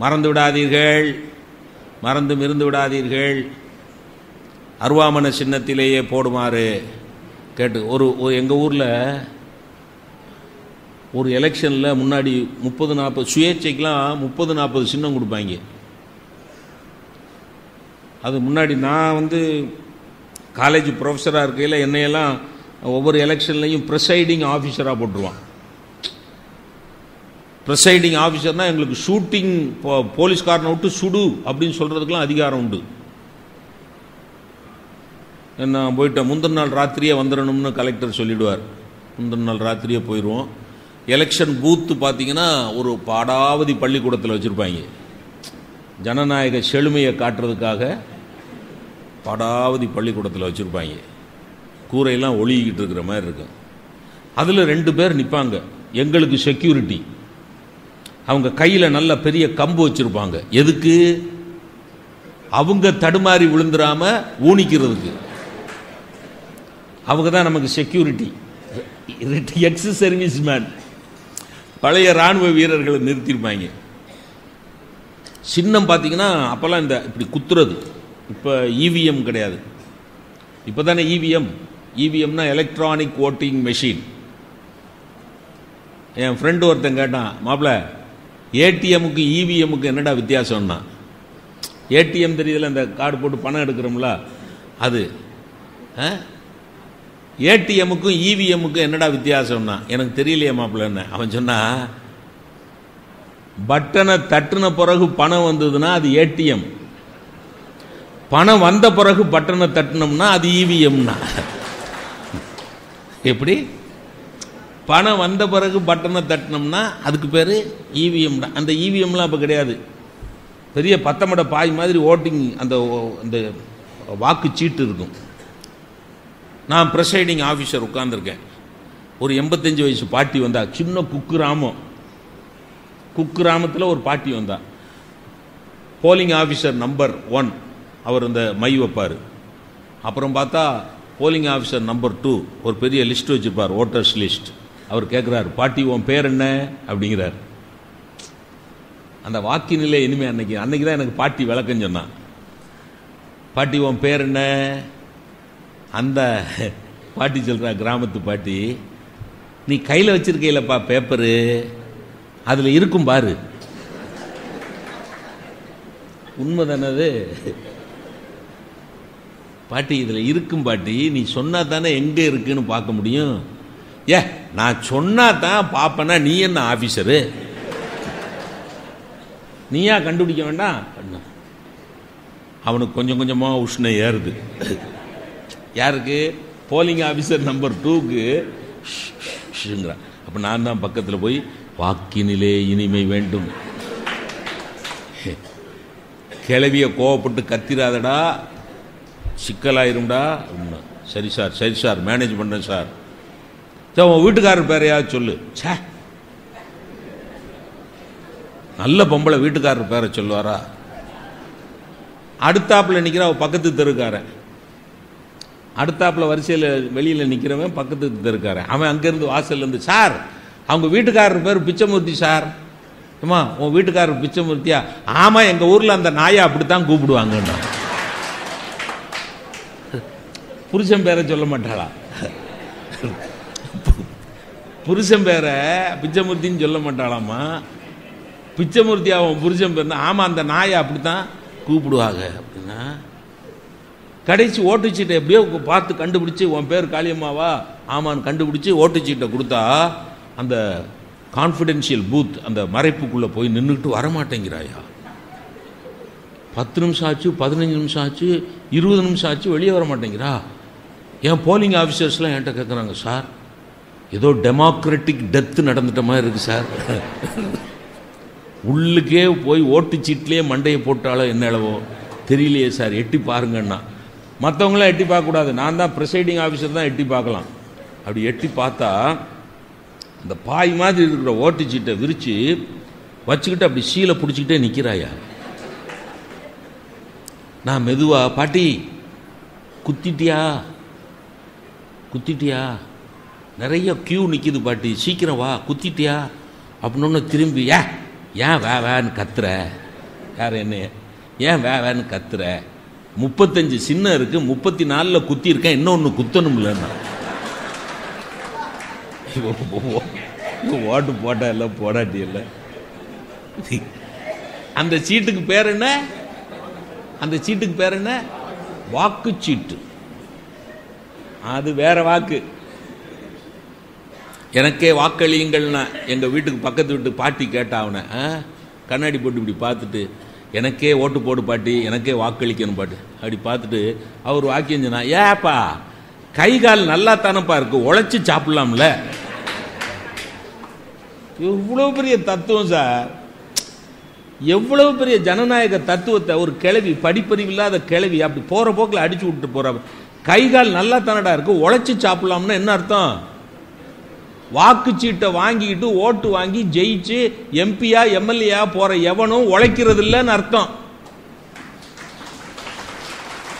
A: மறந்து விடாதீர்கள், மறந்தும் இருந்து விடாதீர்கள், அருவாமன சின்னத்திலேயே போடுமாறு கேட்டு. எங்கள் ஊரில் ஒரு எலெக்ஷனில் முன்னாடி 30-40 சுயேட்சைக்கெலாம் 30-40 சின்னம் கொடுப்பாங்க. அது முன்னாடி நான் காலேஜ் ப்ரொஃபஸராக இருக்கையில் என்னையெல்லாம் ஒவ்வொரு எலெக்ஷன்லையும் ப்ரிசைடிங் ஆஃபீஸராக போட்டுருவான். ப்ரிசைடிங் ஆஃபீஸர்னால் எங்களுக்கு ஷூட்டிங், போலீஸ்காரனை விட்டு சுடு அப்படின்னு சொல்கிறதுக்கெலாம் அதிகாரம் உண்டு. நான் போயிட்டேன், முந்தின நாள் ராத்திரியே வந்துடணும்னு கலெக்டர் சொல்லிவிடுவார். முந்தின நாள் ராத்திரியே போயிடுவோம். எலெக்ஷன் பூத்து பார்த்தீங்கன்னா ஒரு பாடாவதி பள்ளிக்கூடத்தில் வச்சுருப்பாங்க. ஜனநாயக செழுமையை காட்டுறதுக்காக பாடாவதி பள்ளிக்கூடத்தில் வச்சுருப்பாங்க. கூரையெல்லாம் ஒளிக்கிட்டு இருக்கிற மாதிரி இருக்கும். அதில் 2 பேர் நிற்பாங்க, எங்களுக்கு செக்யூரிட்டி. அவங்க கையில் நல்ல பெரிய கம்பு வச்சுருப்பாங்க. எதுக்கு? அவங்க தடுமாறி விழுந்துடாம ஊனிக்கிறதுக்கு. அவங்க தான் நமக்கு செக்யூரிட்டி. எக்ஸ் சர்வீஸ் மேன், பழைய இராணுவ வீரர்களை நிறுத்தியிருப்பாங்க. சின்னம் பார்த்தீங்கன்னா அப்போல்லாம் இந்த இப்படி குத்துறது. இப்போ இவிஎம் கிடையாது. இப்போ தானே இவிஎம்னா எலக்ட்ரானிக் ஓட்டிங் மெஷின். என் ஃப்ரெண்டு ஒருத்தன் கேட்டான், மாப்பிள்ள ஏடிஎம்முக்கு இவிஎம்முக்கு என்னடா வித்தியாசம்னா, ஏடிஎம் தெரியுதுல, இந்த கார்டு போட்டு பணம் எடுக்கிறோம்ல, அது ஏடிஎம்முக்கும் இவிஎம்முக்கும் என்னடா வித்தியாசம்னா, எனக்கு தெரியலையே மாப்பிள்ளன்னு. அவன் சொன்னா, பட்டனை தட்டுன பிறகு பணம் வந்ததுன்னா அது ஏடிஎம், பணம் வந்த பிறகு பட்டனை தட்டினோம்னா அது இவிஎம்னா. எப்படி? பணம் வந்த பிறகு பட்டனை தட்டினோம்னா அதுக்கு பேர் இவிஎம். அந்த இவிஎம்லாம் இப்போ கிடையாது. பெரிய பத்தமட பாய் மாதிரி ஓட்டிங் அந்த வாக்கு சீட்டு இருக்கும். நான் ப்ரிசைடிங் ஆஃபீஸர் உட்கார்ந்துருக்கேன். ஒரு 85 வயசு பாட்டி வந்தா, சின்ன குக்கிராமத்தில் ஒரு பாட்டி வந்தா. போலிங் ஆஃபீஸர் நம்பர் 1 அவர் இந்த மை வைப்பார். அப்புறம் பார்த்தா போலிங் ஆஃபீஸர் நம்பர் 2 ஒரு பெரிய லிஸ்ட் வச்சுருப்பார், ஓட்டர்ஸ் லிஸ்ட். அவர் கேட்குறாரு, பாட்டி உன் பேர் என்ன அப்படிங்கிறார். அந்த வாக்கினிலே இனிமே அன்னைக்கு தான் எனக்கு பாட்டி விளக்கம் சொன்னான். பாட்டி உன் பேர் என்ன? அந்த பாட்டி சொல்கிறா, கிராமத்து பாட்டி, நீ கையில் வச்சிருக்கீங்களப்பா பேப்பரு, அதில் இருக்கும் பாரு. உண்மை தானது பாட்டி, இதில் இருக்கும் பாட்டி, நீ சொன்னா தானே எங்கே இருக்குன்னு பார்க்க முடியும். நான் சொன்னா தான் பார்ப்பேனா, நீ என்ன ஆஃபீஸரு, நீயா கண்டுபிடிக்க வேண்டாம். அவனுக்கு கொஞ்சம் கொஞ்சமாக உஷ்ணம் ஏறுது. யாருக்கு? போலிங் ஆஃபீஸர் நம்பர் 2க்கு. அப்போ நான் தான் பக்கத்தில் போய், வாக்கினிலே இனிமை வேண்டும், கிளவிய கோவப்பட்டு கத்திராதடா, சிக்கலாயிரும்டா. சரி சார், சரி சார், மேனேஜ் பண்ணுறேன் சார். உன் வீட்டுக்காரர் பேரையாவது சொல்லு. சே, நல்ல பொம்பளை வீட்டுக்காரர் பேரை சொல்லுவாரா? அடுத்தாப்புல நிற்கிற பக்கத்து தெருக்காரன், அடுத்தாப்புல வரிசையில் வெளியில் நிற்கிறவன் பக்கத்து தெருக்காரன். அவன் அங்கேருந்து வாசல்லேருந்து, சார் அவங்க வீட்டுக்காரர் பேர் பிச்சைமூர்த்தி சார். அம்மா உன் வீட்டுக்காரர் பிச்சைமூர்த்தியா? ஆமாம், எங்கள் ஊரில் அந்த நாயை அப்படித்தான் கூப்பிடுவாங்கன்னு. புருஷன் பேரை சொல்ல மாட்டாளா? புருஷன் பேரை பிச்சைமூர்த்தின்னு சொல்ல மாட்டாளாமா. பிச்சைமூர்த்தி அவன் புருஷன் பேர். ஆமாம், அந்த நாயை அப்படித்தான் கூப்பிடுவாங்க அப்படின்னா. கடைசி ஓட்டுச்சீட்டை எப்படியோ பார்த்து கண்டுபிடிச்சி, உன் பேர் காளியம்மாவா? ஆமான்னு கண்டுபிடிச்சி ஓட்டுச்சீட்டை கொடுத்தா, அந்த கான்ஃபிடென்ஷியல் பூத், அந்த மறைப்புக்குள்ளே போய் நின்றுட்டு வரமாட்டேங்கிறாயா. 10 நிமிஷம் ஆச்சு, 15 நிமிஷம் ஆச்சு, 20 நிமிஷம் ஆச்சு, வெளியே வர மாட்டேங்கிறா. என் போலிங் ஆஃபீஸர்ஸ்லாம் என்கிட்ட கேட்குறாங்க, சார் ஏதோ டெமோக்ராட்டிக் டெத்து நடந்துட்ட மாதிரி இருக்குது சார், உள்ளுக்கே போய் ஓட்டுச்சீட்லேயே மண்டையை போட்டாலோ என்னளவோ தெரியலையே சார், எட்டி பாருங்கன்னா. மற்றவங்களாம் எட்டி பார்க்கக்கூடாது, நான் தான் ப்ரிசைடிங் ஆஃபீஸர் தான் எட்டி பார்க்கலாம். அப்படி எட்டி பார்த்தா அந்த பாய் மாதிரி இருக்கிற ஓட்டுச்சீட்டை விரித்து வச்சுக்கிட்டு அப்படி சீலை பிடிச்சிக்கிட்டே நிற்கிறாயா. நான் மெதுவா, பாட்டி குத்திட்டியா குத்திட்டியா, நிறைய கியூ நிற்கிது பாட்டி, சீக்கிரம் வா, குத்திட்டியா அப்படின்னு திரும்பி, ஏன் வேன்னு கத்துற? யார் என்ன? ஏன் வேன்னு கத்துற? 35 சின்ன இருக்கு, 34 குத்தி இருக்கேன், இன்னொன்று குத்தணும்லன்னா. ஓட்டு போட்டா இல்லை, போடாட்டி இல்லை. அந்த சீட்டுக்கு பேர் என்ன? அந்த சீட்டுக்கு பேர் என்ன? வாக்குச்சீட்டு. அது வேற வாக்கு. எனக்கே வாக்களியுங்கள்னா எங்கள் வீட்டுக்கு பக்கத்து வீட்டு பாட்டி கேட்டா, அவனை கண்ணாடி போட்டு இப்படி பார்த்துட்டு, எனக்கே ஓட்டு போடு பாட்டி, எனக்கே வாக்களிக்கணும் பாட்டு. அப்படி பார்த்துட்டு அவர் வாக்கியம் சொன்னா, ஏப்பா கை கால் நல்லா தானப்பா இருக்கு, உழைச்சி சாப்பிடலாம்ல. எவ்வளவு பெரிய தத்துவம் சார், எவ்வளவு பெரிய ஜனநாயக தத்துவத்தை ஒரு கிளவி, படிப்பறிவு இல்லாத கிளவி அப்படி போற போக்கில் அடிச்சு விட்டு போற. கை கால் நல்லா தானடா இருக்கு, உழைச்சி சாப்பிடலாம்னா என்ன அர்த்தம்? வாக்குச்சீட்டை வாங்கிட்டு ஓட்டு வாங்கி ஜெயிச்சு எம்பியா எம்எல்ஏயா போற எவனும் உழைக்கிறது இல்லைன்னு அர்த்தம்.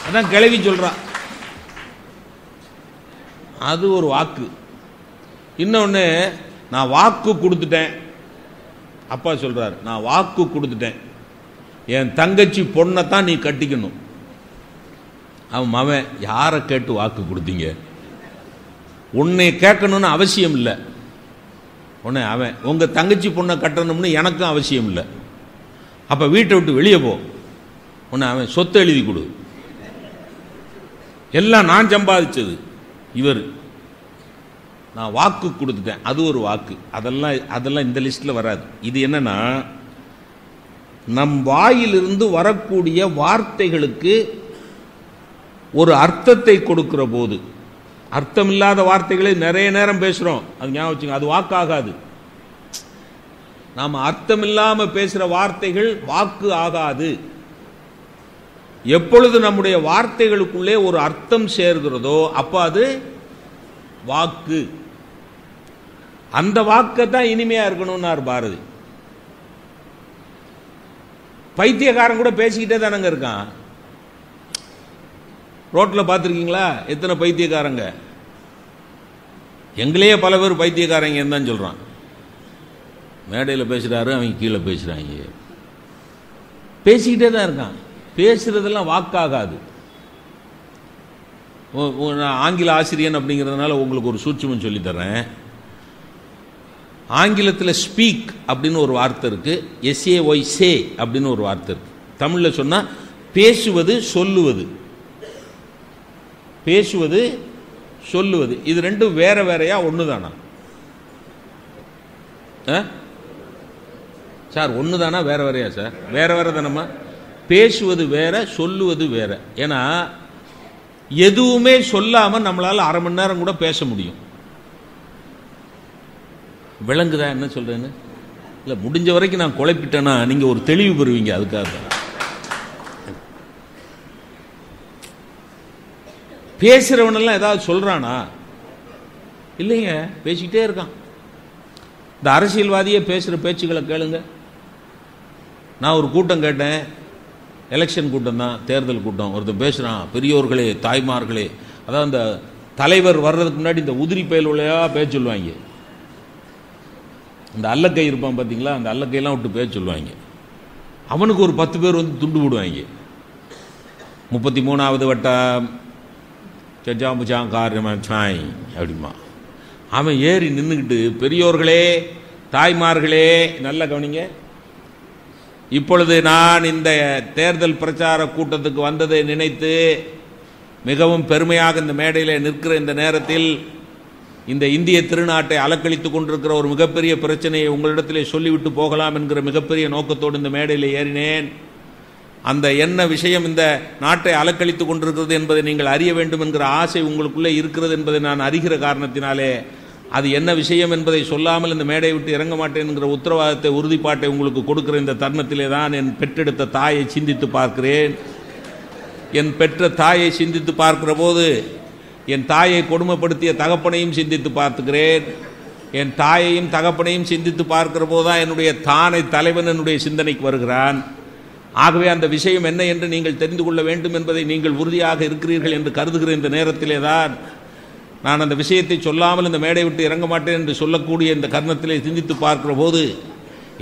A: அதான் கிளவி சொல்றா. அது ஒரு வாக்கு. இன்னொன்னு, நான் வாக்கு கொடுத்துட்டேன். அப்பா சொல்றாரு, நான் வாக்கு கொடுத்துட்டேன், என் தங்கச்சி பொண்ணை தான் நீ கட்டிக்கணும். அவன் மவன், யாரை கேட்டு வாக்கு கொடுத்தீங்க? உன்னை கேட்கணும்னு அவசியம் இல்லை. உன்னை அவன், உங்க தங்கச்சி பொண்ணை கட்டணும்னு எனக்கும் அவசியம் இல்லை. அப்ப வீட்டை விட்டு வெளியே போ. உன்னை அவன் சொத்தை எழுதி கொடு, எல்லாம் நான் சம்பாதிச்சது. இவர், நான் வாக்கு கொடுத்துட்டேன், அது ஒரு வாக்கு. அதெல்லாம் இந்த லிஸ்ட்ல வராது. இது என்னன்னா, நம் வாயிலிருந்து வரக்கூடிய வார்த்தைகளுக்கு ஒரு அர்த்தத்தை கொடுக்கிற போது, அர்த்தமில்லாத வார்த்தைகளை நிறைய நேரம் பேசுறோம், அது ஞாபகம் வச்சுங்க, அது வாக்காகாது. நாம அர்த்தமில்லாம பேசுற வார்த்தைகள் வாக்கு ஆகாது. எப்பொழுது நம்முடைய வார்த்தைகளுக்குள்ளே ஒரு அர்த்தம் சேர்கிறதோ அப்ப அது வாக்கு. அந்த வாக்கை தான் இனிமையா இருக்கணும்னார் பாரதி. பைத்தியக்காரன் கூட பேசிக்கிட்டே தானங்க இருக்கான். ரோட்டில் பார்த்துருக்கீங்களா எத்தனை பைத்தியக்காரங்க? எங்களையே பல பேர் பைத்தியக்காரங்க தான் சொல்கிறான். மேடையில் பேசுகிறாரு, அவங்க கீழே பேசுகிறாங்க, பேசிக்கிட்டே தான் இருக்கான். பேசுறதெல்லாம் வாக்காகாது. நான் ஆங்கில ஆசிரியன் அப்படிங்கிறதுனால உங்களுக்கு ஒரு சூட்சுமம் சொல்லித்தரேன். ஆங்கிலத்தில் ஸ்பீக் அப்படின்னு ஒரு வார்த்தை இருக்கு, SAY சே அப்படின்னு ஒரு வார்த்தை இருக்கு. தமிழில் சொன்னால் பேசுவது சொல்லுவது, பேசுவது சொல்லுவது, இது ரெண்டும் வேற வேறையா ஒன்று தானா சார்? ஒன்று தானா வேற வேறையா சார்? வேற வேற தானம்மா. பேசுவது வேற, சொல்லுவது வேற. ஏன்னா எதுவுமே சொல்லாம நம்மளால அரை மணி நேரம் கூட பேச முடியும். விளங்குதா என்ன சொல்றேன்னு? இல்ல, முடிஞ்ச வரைக்கும் நான் குழப்பிட்டேன்னா நீங்க ஒரு தெளிவு பெறுவீங்க, அதுக்காக தான். பேசுறவனெல்லாம் ஏதாவது சொல்றானா? இல்லைங்க, பேசிக்கிட்டே இருக்கான். இந்த அரசியல்வாதியே பேசுற பேச்சுக்களை கேளுங்க. நான் ஒரு கூட்டம் கேட்டேன், எலெக்ஷன் கூட்டம் தான், தேர்தல் கூட்டம். ஒருத்தன் பேசுறான், பெரியோர்களே தாய்மார்களே, அதாவது அந்த தலைவர் வர்றதுக்கு முன்னாடி இந்த உதிரி பயலுலையா பேச சொல்லுவாங்க. இந்த அல்லக்கை இருப்பான் பார்த்தீங்களா, அந்த அல்லக்கையெல்லாம் விட்டு பேச சொல்லுவாங்க. அவனுக்கு ஒரு 10 பேர் வந்து துண்டு போடுவாங்க. 33வது வட்டம் காரியமாய் அப்படிமா. அவன் ஏறி நின்றுக்கிட்டு, பெரியோர்களே தாய்மார்களே, நல்ல கவனிங்க, இப்பொழுது நான் இந்த தேர்தல் பிரச்சார கூட்டத்துக்கு வந்ததை நினைத்து மிகவும் பெருமையாக இந்த மேடையில் நிற்கிற இந்த நேரத்தில் இந்த இந்திய திருநாட்டை அலக்களித்துக் கொண்டிருக்கிற ஒரு மிகப்பெரிய பிரச்சனையை உங்களிடத்திலே சொல்லிவிட்டு போகலாம் என்கிற மிகப்பெரிய நோக்கத்தோடு இந்த மேடையில் ஏறினேன். அந்த என்ன விஷயம் இந்த நாட்டை அலக்களித்துக் கொண்டிருக்கிறது என்பதை நீங்கள் அறிய வேண்டும் என்கிற ஆசை உங்களுக்குள்ளே இருக்கிறது என்பதை நான் அறிகிற காரணத்தினாலே அது என்ன விஷயம் என்பதை சொல்லாமல் இந்த மேடையை விட்டு இறங்க மாட்டேன் என்கிற உத்தரவாதத்தை, உறுதிப்பாட்டை உங்களுக்கு கொடுக்கிற இந்த தருணத்திலே தான் என் பெற்றெடுத்த தாயை சிந்தித்து பார்க்கிறேன். என் பெற்ற தாயை சிந்தித்து பார்க்கிற போது என் தாயை கொடுமைப்படுத்திய தகப்பனையும் சிந்தித்து பார்த்துக்கிறேன். என் தாயையும் தகப்பனையும் சிந்தித்து பார்க்கிற போதுதான் என்னுடைய தானை தலைவன் என்னுடைய சிந்தனைக்கு வருகிறான். ஆகவே அந்த விஷயம் என்ன என்று நீங்கள் தெரிந்து கொள்ள வேண்டும் என்பதை நீங்கள் உறுதியாக இருக்கிறீர்கள் என்று கருதுகிற இந்த நேரத்திலே தான் நான் அந்த விஷயத்தை சொல்லாமல் இந்த மேடை விட்டு இறங்க மாட்டேன் என்று சொல்லக்கூடிய இந்த கர்ணத்திலே சிந்தித்து பார்க்கிற போது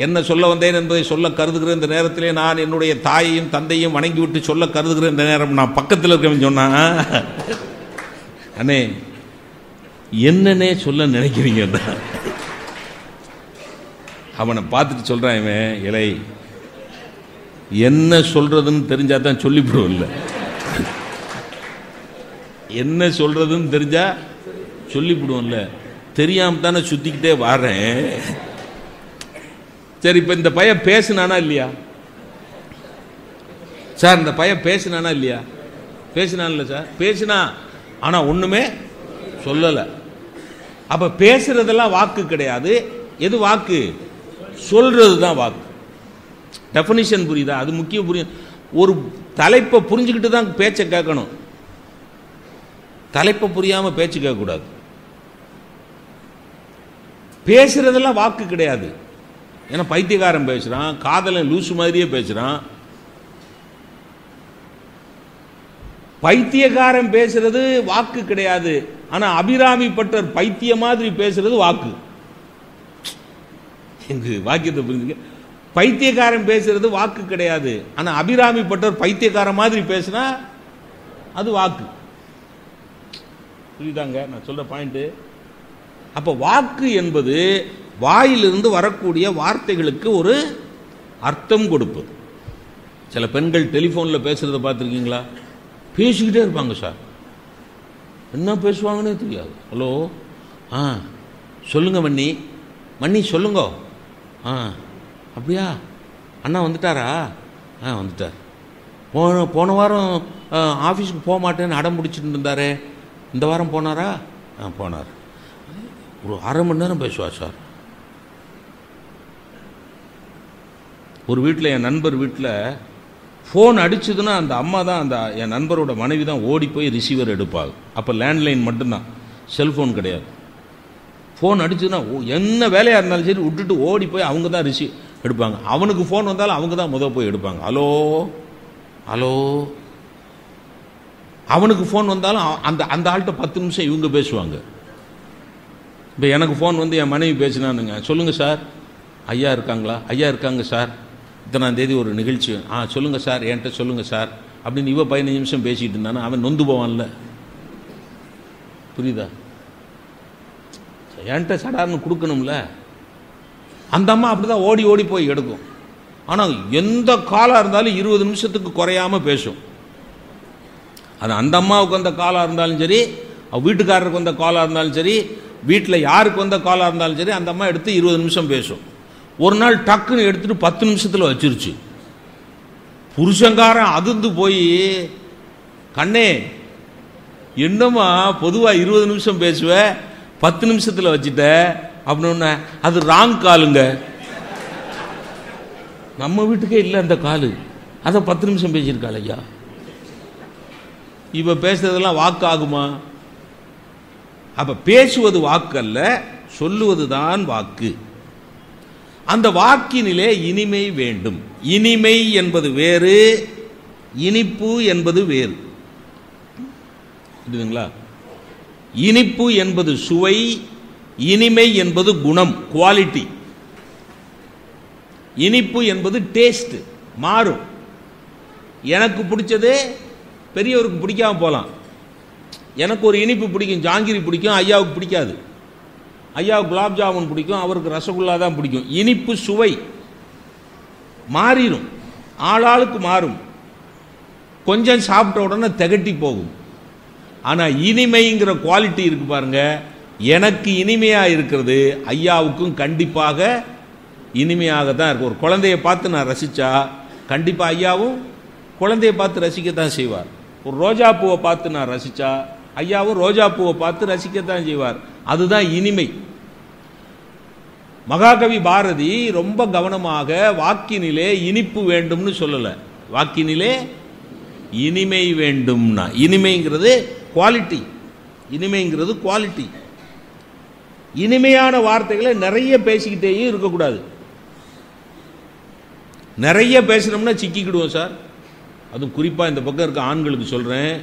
A: என்ன சொல்ல வந்தேன் என்பதை சொல்ல கருதுகிற இந்த நேரத்திலே நான் என்னுடைய தாயையும் தந்தையும் வணங்கிவிட்டு சொல்ல கருதுகிற இந்த நேரம் நான் பக்கத்தில் இருக்கவன் சொன்னா, அண்ணே என்னன்னே சொல்ல நினைக்கிறீங்க? அவனை பார்த்துட்டு சொல்றான், இவன் இலை என்ன சொல்றதுன்னு தெரிஞ்சா தான் சொல்லிவிடுவோம். இல்லை, என்ன சொல்றதுன்னு தெரிஞ்சா சொல்லிவிடுவோம்ல, தெரியாம தானே சுத்திக்கிட்டே வர்றேன். சரி, இப்ப இந்த பையன் பேசினானா இல்லையா சார்? இந்த பையன் பேசினானா இல்லையா? பேசினான்ல சார், பேசினா, ஆனா ஒண்ணுமே சொல்லல. அப்ப பேசுறதெல்லாம் வாக்கு கிடையாது. எது வாக்கு? சொல்றது தான் வாக்கு. டெஃபினிஷன் புரியுதா? அது முக்கியம். புரியும். ஒரு தலைப்பை புரிஞ்சுக்கிட்டு தான் பேச்சை கேட்கணும். தலைப்பை புரியாம பேச்சு கேட்கக்கூடாது. பேசுறதெல்லாம் வாக்கு கிடையாது. ஏன்னா பைத்தியக்காரன் பேசுறான், காதலன் லூசு மாதிரியே பேசுறான். பைத்தியக்காரன் பேசுறது வாக்கு கிடையாது. ஆனா அபிராமி பட்டர் பைத்திய மாதிரி பேசுறது வாக்கு. எங்க வாக்கியத்தை புரிஞ்சுக்க. பைத்தியக்காரன் பேசுறது வாக்கு கிடையாது. ஆனா அபிராமி பட்டர் பைத்தியக்காரன் மாதிரி பேசினா அது வாக்கு. புரியுதாங்க நான் சொல்ற பாயிண்ட்? அப்ப வாக்கு என்பது வாயிலிருந்து வரக்கூடிய வார்த்தைகளுக்கு ஒரு அர்த்தம் கொடுப்பது. சில பெண்கள் டெலிஃபோன்ல பேசுறத பார்த்துருக்கீங்களா? பேசிக்கிட்டே இருப்பாங்க சார், என்ன பேசுவாங்கன்னே தெரியாது. ஹலோ, சொல்லுங்க மன்னி, மன்னி சொல்லுங்க. அப்படியா, அண்ணா வந்துட்டாரா? வந்துட்டார். போன வாரம் ஆஃபீஸுக்கு போக மாட்டேன்னு அடம் பிடிச்சிட்டு இருந்தாரு, இந்த வாரம் போனாரா? போனார். ஒரு அரை மணி நேரம் பேசுவார் சார். ஒரு வீட்டில், என் நண்பர் வீட்டில் ஃபோன் அடிச்சதுன்னா அந்த அம்மா தான், அந்த என் நண்பரோட மனைவி தான் ஓடி போய் ரிசீவர் எடுப்பாங்க. அப்போ லேண்ட்லைன் மட்டும்தான், செல்ஃபோன் கிடையாது. ஃபோன் அடிச்சதுன்னா என்ன வேலையாக இருந்தாலும் சரி விட்டுட்டு ஓடி போய் அவங்க தான் ரிசீவ் எடுப்பாங்க. அவனுக்கு ஃபோன் வந்தாலும் அவங்க தான் முதல் போய் எடுப்பாங்க. ஹலோ ஹலோ, அவனுக்கு ஃபோன் வந்தாலும் அந்த அந்த ஆள்கிட்ட 10 நிமிஷம் இவங்க பேசுவாங்க. இப்போ எனக்கு ஃபோன் வந்து என் மனைவி பேசினானுங்க, சொல்லுங்கள் சார் ஐயா இருக்காங்களா, ஐயா இருக்காங்க சார், இத்தனாம் தேதி ஒரு நிகழ்ச்சி, சொல்லுங்கள் சார் என்கிட்ட சொல்லுங்கள் சார் அப்படின்னு இவ 15 நிமிஷம் பேசிகிட்டு இருந்தானா அவன் நொந்து போவான்ல, புரியுதா? என்கிட்ட சடார்னு கொடுக்கணும்ல. அந்த அம்மா அப்படி தான் ஓடி ஓடி போய் எடுக்கும். ஆனால் எந்த காலாக இருந்தாலும் 20 நிமிஷத்துக்கு குறையாமல் பேசும். அது அந்த அம்மாவுக்கு வந்த காலாக இருந்தாலும் சரி, வீட்டுக்காரருக்கு வந்த காலாக இருந்தாலும் சரி, வீட்டில் யாருக்கு வந்த காலாக இருந்தாலும் சரி, அந்த அம்மா எடுத்து 20 நிமிஷம் பேசும். ஒரு நாள் டக்குன்னு எடுத்துட்டு 10 நிமிஷத்தில் வச்சிருச்சு. புருஷங்காரன் அதிர்ந்து போய், கண்ணே என்னம்மா பொதுவாக 20 நிமிஷம் பேசுவ 10 நிமிஷத்தில் வச்சுட்ட அப்படின்னு. அது ராங் காலுங்க, நம்ம வீட்டுக்கே இல்லை அந்த காலு, அதை 10 நிமிஷம் பேசியிருக்காள் ஐயா. இவ பேசுறதெல்லாம் வாக்கு ஆகுமா? அப்ப பேசுவது வாக்கு அல்ல, சொல்லுவது தான் வாக்கு. அந்த வாக்கினிலே இனிமை வேண்டும். இனிமை என்பது வேறு, இனிப்பு என்பது வேறு. புரியுதுங்களா? இனிப்பு என்பது சுவை, இனிமை என்பது குணம், குவாலிட்டி. இனிப்பு என்பது டேஸ்ட், மாறும். எனக்கு பிடிச்சது பெரியவருக்கு பிடிக்காம போகலாம். எனக்கு ஒரு இனிப்பு பிடிக்கும், ஜாங்கிரி பிடிக்கும், ஐயாவுக்கு பிடிக்காது. ஐயாவுக்கு குலாப் ஜாமுன் பிடிக்கும், அவருக்கு ரசகுல்லா தான் பிடிக்கும். இனிப்பு சுவை மாறிடும், ஆளாளுக்கு மாறும். கொஞ்சம் சாப்பிட்ட உடனே திகட்டி போகும். ஆனால் இனிமைங்கிற குவாலிட்டி இருக்கு பாருங்க, எனக்கு இனிமையாக இருக்கிறது ஐயாவுக்கும் கண்டிப்பாக இனிமையாக தான் இருக்கும். ஒரு குழந்தையை பார்த்து நான் ரசித்தா கண்டிப்பாக ஐயாவும் குழந்தையை பார்த்து ரசிக்கத்தான் செய்வார். ஒரு ரோஜா பூவை பார்த்து நான் ரசித்தா ஐயாவும் ரோஜா பூவை பார்த்து ரசிக்கத்தான் செய்வார். அதுதான் இனிமை. மகாகவி பாரதி ரொம்ப கவனமாக வாக்கினிலே இனிப்பு வேண்டும்னு சொல்லலை, வாக்கினிலே இனிமை வேண்டும்னா. இனிமைங்கிறது குவாலிட்டி, இனிமைங்கிறது குவாலிட்டி. இனிமையான வார்த்தைகளை நிறைய பேசிக்கிட்டேயும் இருக்கக்கூடாது. நிறைய பேசணும்னா சிக்கிக்கிடுவோம் சார். அதுவும் குறிப்பாக இந்த பக்கம் இருக்க ஆண்களுக்கு சொல்கிறேன்,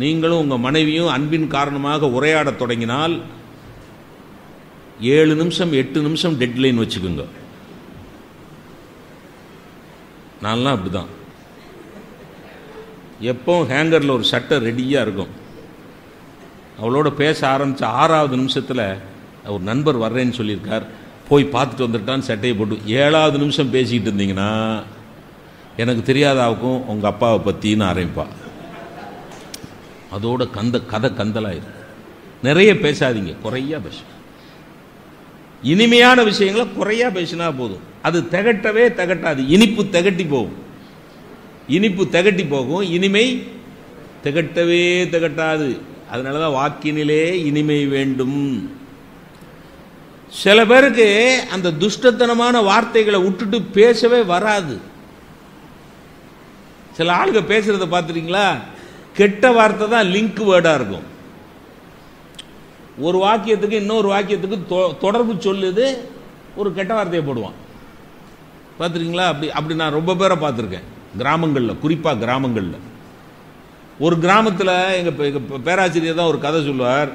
A: நீங்களும் உங்கள் மனைவியும் அன்பின் காரணமாக உரையாட தொடங்கினால் 7 நிமிஷம் 8 நிமிஷம் டெட்லைன் வச்சுக்கோங்க. நான்லாம் அப்படி தான். எப்பவும் ஹேங்கரில் ஒரு சட்டை ரெடியாக இருக்கும். அவளோட பேச ஆரம்பித்த 6வது நிமிஷத்தில் ஒரு நண்பர் வர்றேன்னு சொல்லியிருக்கார், போய் பார்த்துட்டு வந்துட்டான்னு சட்டையை போட்டு 7வது நிமிஷம் பேசிக்கிட்டு இருந்தீங்கன்னா எனக்கு தெரியாதாவுக்கும் உங்கள் அப்பாவை பற்றின்னு ஆரம்பிப்பா. அதோட கதை கந்தலாயிரும். நிறைய பேசாதீங்க, குறையா பேச. இனிமையான விஷயங்களை குறையா பேசினா போதும். அது திகட்டவே திகட்டாது. இனிப்பு திகட்டி போகும், இனிப்பு திகட்டி போகும், இனிமை திகட்டவே திகட்டாது. அதனால தான் வாக்கினிலே இனிமை வேண்டும். சில பேருக்கு அந்த துஷ்டத்தனமான வார்த்தைகளை விட்டுட்டு பேசவே வராது. சில ஆளுங்க பேசுறத பார்த்துருக்கீங்களா? கெட்ட வார்த்தை தான் லிங்க் வேர்டாக இருக்கும். ஒரு வாக்கியத்துக்கு இன்னொரு வாக்கியத்துக்கு தொடர்பு சொல்லுது, ஒரு கெட்ட வார்த்தையை போடுவான். பார்த்துருக்கீங்களா? அப்படி நான் ரொம்ப பேரை பார்த்துருக்கேன் கிராமங்களில், குறிப்பாக கிராமங்களில். ஒரு கிராமத்தில் எங்கள் பேராசிரியர் தான் ஒரு கதை சொல்லுவார்.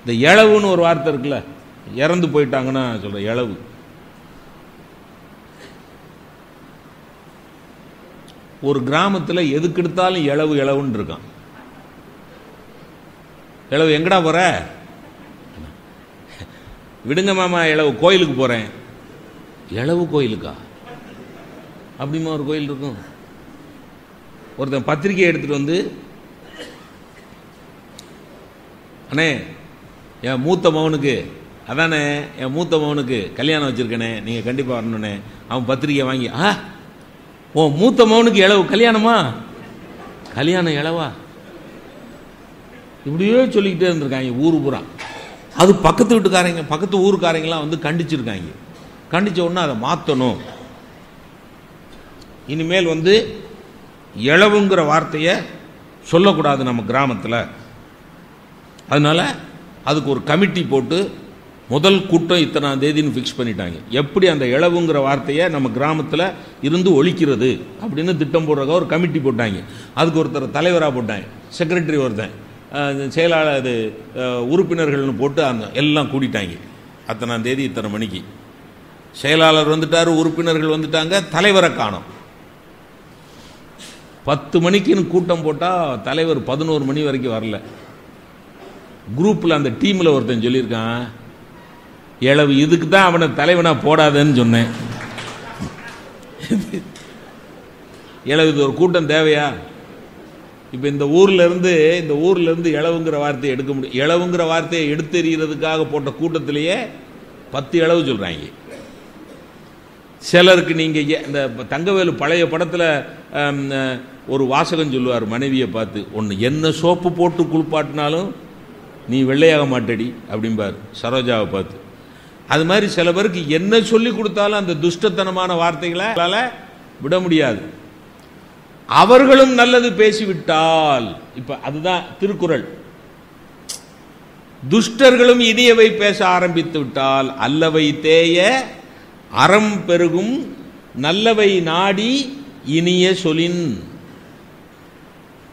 A: இந்த இளவுன்னு ஒரு வார்த்தை இருக்குல்ல, இறந்து போயிட்டாங்கன்னா சொல்ற இளவு. ஒரு கிராமத்தில் எதுக்கு எடுத்தாலும் இளவு இளவுன்னு இருக்கான். இளவு எங்கடா போற? விடுங்க மாமா, இளவு கோயிலுக்கு போறேன். இளவு கோயிலுக்கா? அப்படிமா ஒரு கோயில் இருக்கும். ஒருத்தன் பத்திரிக்கை எடுத்துட்டு வந்து, அண்ணே என் மூத்த மகனுக்கு, அதானே என் மூத்த மகனுக்கு கல்யாணம் வச்சிருக்கேனே, நீங்க கண்டிப்பா வரணுண்ணே. அவன் பத்திரிக்கை வாங்கி, ஓ மூத்த மகனுக்கு இளவு கல்யாணமா? கல்யாணம் இளவா? இப்படியே சொல்லிக்கிட்டே இருந்திருக்காங்க ஊரு பூரா. அது பக்கத்து வீட்டுக்காரங்க, பக்கத்து ஊருக்காரங்களாம் வந்து கண்டிச்சிருக்காங்க. கண்டிச்ச உடனே அதை மாற்றணும். இனிமேல் வந்து இளவுங்கிற வார்த்தையை சொல்லக்கூடாது நம்ம கிராமத்தில். அதனால அதுக்கு ஒரு கமிட்டி போட்டு முதல் கூட்டம் இத்தனாம் தேதின்னு ஃபிக்ஸ் பண்ணிட்டாங்க. எப்படி அந்த இளவுங்கிற வார்த்தையை நம்ம கிராமத்தில் இருந்து ஒழிக்கிறது அப்படின்னு திட்டம் போடுறதுக்காக ஒரு கமிட்டி போட்டாங்க. அதுக்கு ஒருத்தர் தலைவராக போட்டாங்க, செக்ரட்டரி ஒருத்தன், செயலாளர், அது உறுப்பினர்கள்னு போட்டு அந்த எல்லாம் கூட்டிட்டாங்க. அத்தனாம் தேதி இத்தனை மணிக்கு செயலாளர் வந்துட்டார், உறுப்பினர்கள் வந்துட்டாங்க, தலைவரை காணோம். 10 மணிக்குன்னு கூட்டம் போட்டால் தலைவர் 11 மணி வரைக்கும் வரல. குரூப்பில் அந்த டீமில் ஒருத்தன் சொல்லியிருக்கான், இளவு இதுக்கு தான் அவனை தலைவனா போடாதன்னு சொன்னேன். இளவு இது ஒரு கூட்டம் தேவையா? இப்போ இந்த ஊர்ல இருந்து இளவுங்கிற வார்த்தையை எடுக்க முடியும். இளவுங்கிற வார்த்தையை எடுத்தெறிகிறதுக்காக போட்ட கூட்டத்திலேயே 10 இளவு சொல்றாங்க. சிலருக்கு நீங்க இந்த தங்கவேலு பழைய படத்தில் ஒரு வாசகம் சொல்லுவார் மனைவியை பார்த்து, ஒன்று என்ன சோப்பு போட்டு குளிப்பாட்டினாலும் நீ வெள்ளையாக மாட்டடி அப்படிம்பார் சரோஜாவை பார்த்து. அது மாதிரி சில பேருக்கு என்ன சொல்லி கொடுத்தாலும் அந்த துஷ்டத்தனமான வார்த்தைகளை விட முடியாது. அவர்களும் நல்லது பேசிவிட்டால், இப்ப அதுதான் திருக்குறள், துஷ்டர்களும் இனியவை பேச ஆரம்பித்து விட்டால் அல்லவை தேய அறம் பெருகும் நல்லவை நாடி இனிய சொலின்.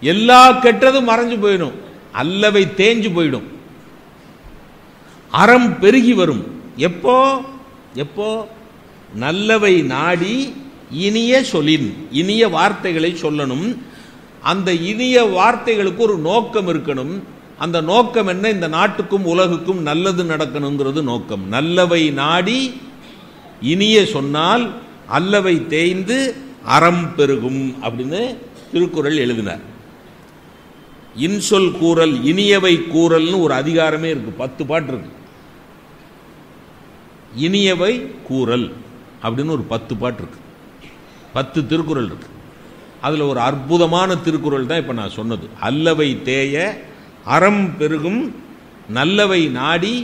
A: எல்லா கெட்டதும் மறைஞ்சு போயிடும், அல்லவை தேஞ்சு போயிடும், அறம் பெருகி வரும். எப்போ எப்போ நல்லவை நாடி இனிய சொலின், இனிய வார்த்தைகளை சொல்லணும். அந்த இனிய வார்த்தைகளுக்கு ஒரு நோக்கம் இருக்கணும். அந்த நோக்கம் என்ன? இந்த நாட்டுக்கும் உலகுக்கும் நல்லது நடக்கணுங்கிறது நோக்கம். நல்லவை நாடி இனிய சொன்னால் அல்லவை தேய்ந்து அறம் பெருகும் அப்படின்னு திருக்குறள் எழுதினார். இன்சொல் கூறல் இனியவை கூறல்னு ஒரு அதிகாரமே இருக்கு, 10 பாட்டு இருக்கு. இனியவை கூறல் அப்படின்னு ஒரு 10 பாட்டு இருக்கு, 10 திருக்குறள் இருக்கு. அதுல ஒரு அற்புதமான திருக்குறள் தான் இப்ப நான் சொன்னது. அல்லவை தேய அறம் பெருகும் நல்லவை நாடி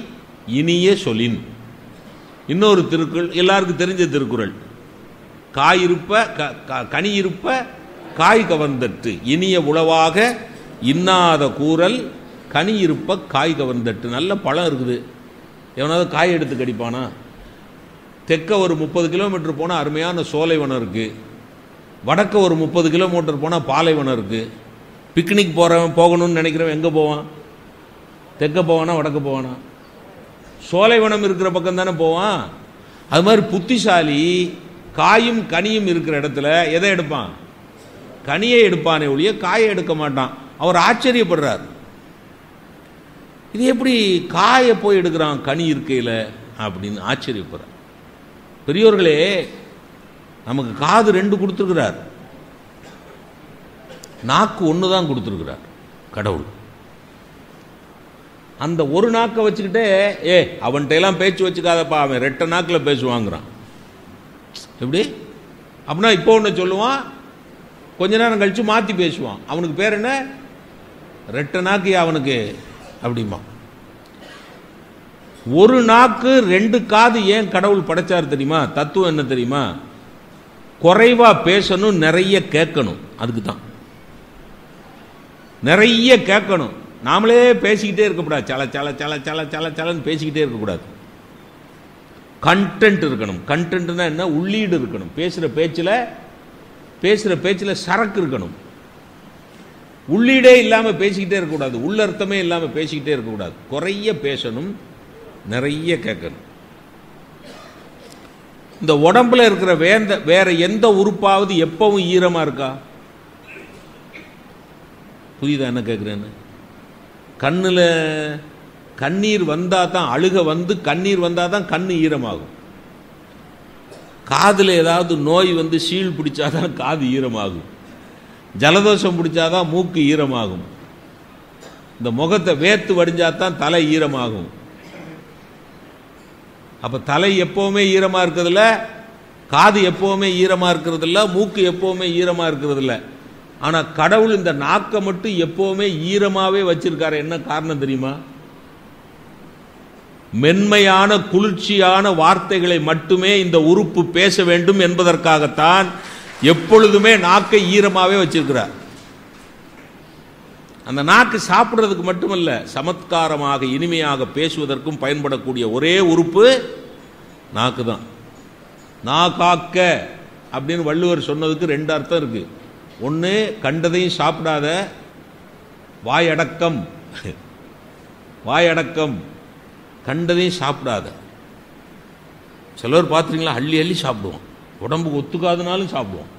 A: இனிய சொலின். இன்னொரு திருக்குறள் எல்லாருக்கும் தெரிஞ்ச திருக்குறள், காயிருப்ப கனி இருப்ப காய் கவர்ந்தட்டு இனிய உளவாக இன்னாத கூறல் கனி இருப்ப காய் கவர்ந்தட்டு. நல்ல பழம் இருக்குது, எவனாவது காய் எடுத்து கடிப்பானா? தெற்க ஒரு 30 கிலோமீட்டர் போனால் அருமையான சோலைவனம் இருக்கு, வடக்க ஒரு 30 கிலோமீட்டர் போனால் பாலைவனம் இருக்கு. பிக்னிக் போகணும்னு நினைக்கிறவன் எங்கே போவான்? தெற்க போவானா வடக்க போவானா? சோலைவனம் இருக்கிற பக்கம் தானே போவான். அது மாதிரி புத்திசாலி காயும் கனியும் இருக்கிற இடத்துல எதை எடுப்பான்? கனியை எடுப்பானே ஒழிய காயை எடுக்க மாட்டான். அவர் ஆச்சரியப்படுறார், இது எப்படி காயை போய் எடுக்கிறான் கனி இருக்கையில் அப்படின்னு ஆச்சரியப்படுறார். பெரியோர்களே, நமக்கு காது 2 கொடுத்துருக்கிறார், நாக்கு 1 தான் கொடுத்துருக்கிறார் கடவுள். அந்த ஒரு நாக்கை வச்சுக்கிட்டே அவன்கிட்ட எல்லாம் பேச்சு வச்சுக்காதப்பா, அவன் 2 நாக்கில் பேசுவாங்கிறான். எப்படி அப்படின்னா இப்போ ஒன்று சொல்லுவான், கொஞ்ச நேரம் கழிச்சு மாற்றி பேசுவான். அவனுக்கு பேர் என்ன? 2 நாக்கு அவனுக்கு அப்படிமா. ஒரு நாக்கு 2 காது ஏன் கடவுள் படைச்சார் தெரியுமா? தத்துவம் என்ன தெரியுமா? குறைவா பேசணும், நிறைய கேட்கணும். அதுக்கு தான் நிறைய கேட்கணும். நாமளே பேசிக்கிட்டே இருக்கக்கூடாது, சல சல சல சல சல சலன்னு பேசிக்கிட்டே இருக்கக்கூடாது. கண்டென்ட் இருக்கணும். கண்டென்ட்னா என்ன? உள்ளீடு இருக்கணும். பேசுகிற பேச்சில் சரக்கு இருக்கணும். உள்ளீடே இல்லாமல் பேசிக்கிட்டே இருக்கக்கூடாது, உள்ளர்த்தமே இல்லாமல் பேசிக்கிட்டே இருக்கக்கூடாது. குறைய பேசணும், நிறைய கேட்கணும். இந்த உடம்புல இருக்கிற வேற எந்த உறுப்பாவது எப்பவும் ஈரமா இருக்கா? புரியுதா என்ன கேட்குறேன்னு? கண்ணில் கண்ணீர் வந்தா தான், அழுக வந்து கண்ணீர் வந்தா தான் கண்ணு ஈரமாகும். காதில் ஏதாவது நோய் வந்து சீழ் பிடிச்சாதான் காது ஈரமாகும். ஜலதோஷம் பிடிச்சாதான் மூக்கு ஈரமாகும். இந்த முகத்தை வேர்த்து வடிஞ்சாதான் தலை ஈரமாகும். அப்ப தலை எப்பவுமே ஈரமா இருக்கிறதுல, காது எப்பவுமே ஈரமா இருக்கிறதில்ல, மூக்கு எப்பவுமே ஈரமா இருக்கிறதில்ல. ஆனா கடவுள் இந்த நாக்கை மட்டும் எப்பவுமே ஈரமாவே வச்சிருக்காரு. என்ன காரணம் தெரியுமா? மென்மையான குளிர்ச்சியான வார்த்தைகளை மட்டுமே இந்த உறுப்பு பேச வேண்டும் என்பதற்காகத்தான் எப்பொழுதுமே நாக்கை ஈரமாவே வச்சிருக்கிறார். அந்த நாக்கு சாப்பிட்றதுக்கு மட்டுமல்ல, சமத்காரமாக இனிமையாக பேசுவதற்கும் பயன்படக்கூடிய ஒரே உறுப்பு நாக்கு தான். நாக்காக்க அப்படின்னு வள்ளுவர் சொன்னதுக்கு ரெண்டு அர்த்தம் இருக்கு. ஒன்று, கண்டதையும் சாப்பிடாத, வாயடக்கம். வாயடக்கம், கண்டதையும் சாப்பிடாத. சிலர் பார்த்துருங்களா, அள்ளி அள்ளி சாப்பிடுவோம், உடம்புக்கு ஒத்துக்காதனாலும் சாப்பிடுவோம்.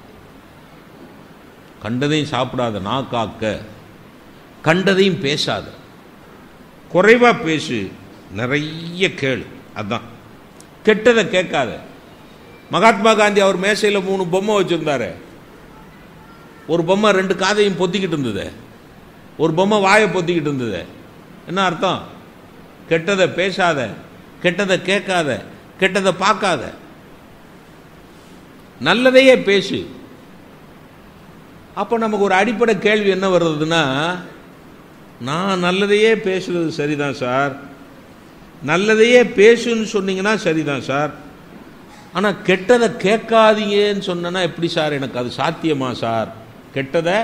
A: கண்டதையும் சாப்பிடாத நாக்காக்க. கண்டதையும் பேசாத, குறைவா பேசு, நிறைய கேளு, அதுதான். கெட்டதை கேட்காத. மகாத்மா காந்தி அவர் மேசையில் 3 பொம்மை வச்சிருந்தாரு. ஒரு பொம்மை 2 காதையும் பொத்திக்கிட்டு இருந்தது, ஒரு பொம்மை வாயை பொத்திக்கிட்டு இருந்தது. என்ன அர்த்தம்? கெட்டதை பேசாத, கெட்டதை கேட்காத, கெட்டதை பார்க்காத, நல்லதையே பேசு. அப்போ நமக்கு ஒரு அடிப்படை கேள்வி என்ன வருதுன்னா, நான் நல்லதையே பேசுறது சரிதான் சார், நல்லதையே பேசுன்னு சொன்னீங்கன்னா சரிதான் சார், ஆனால் கெட்டதை கேட்காதீங்கன்னு சொன்னா எப்படி சார்? எனக்கு அது சாத்தியமா சார்? கெட்டதை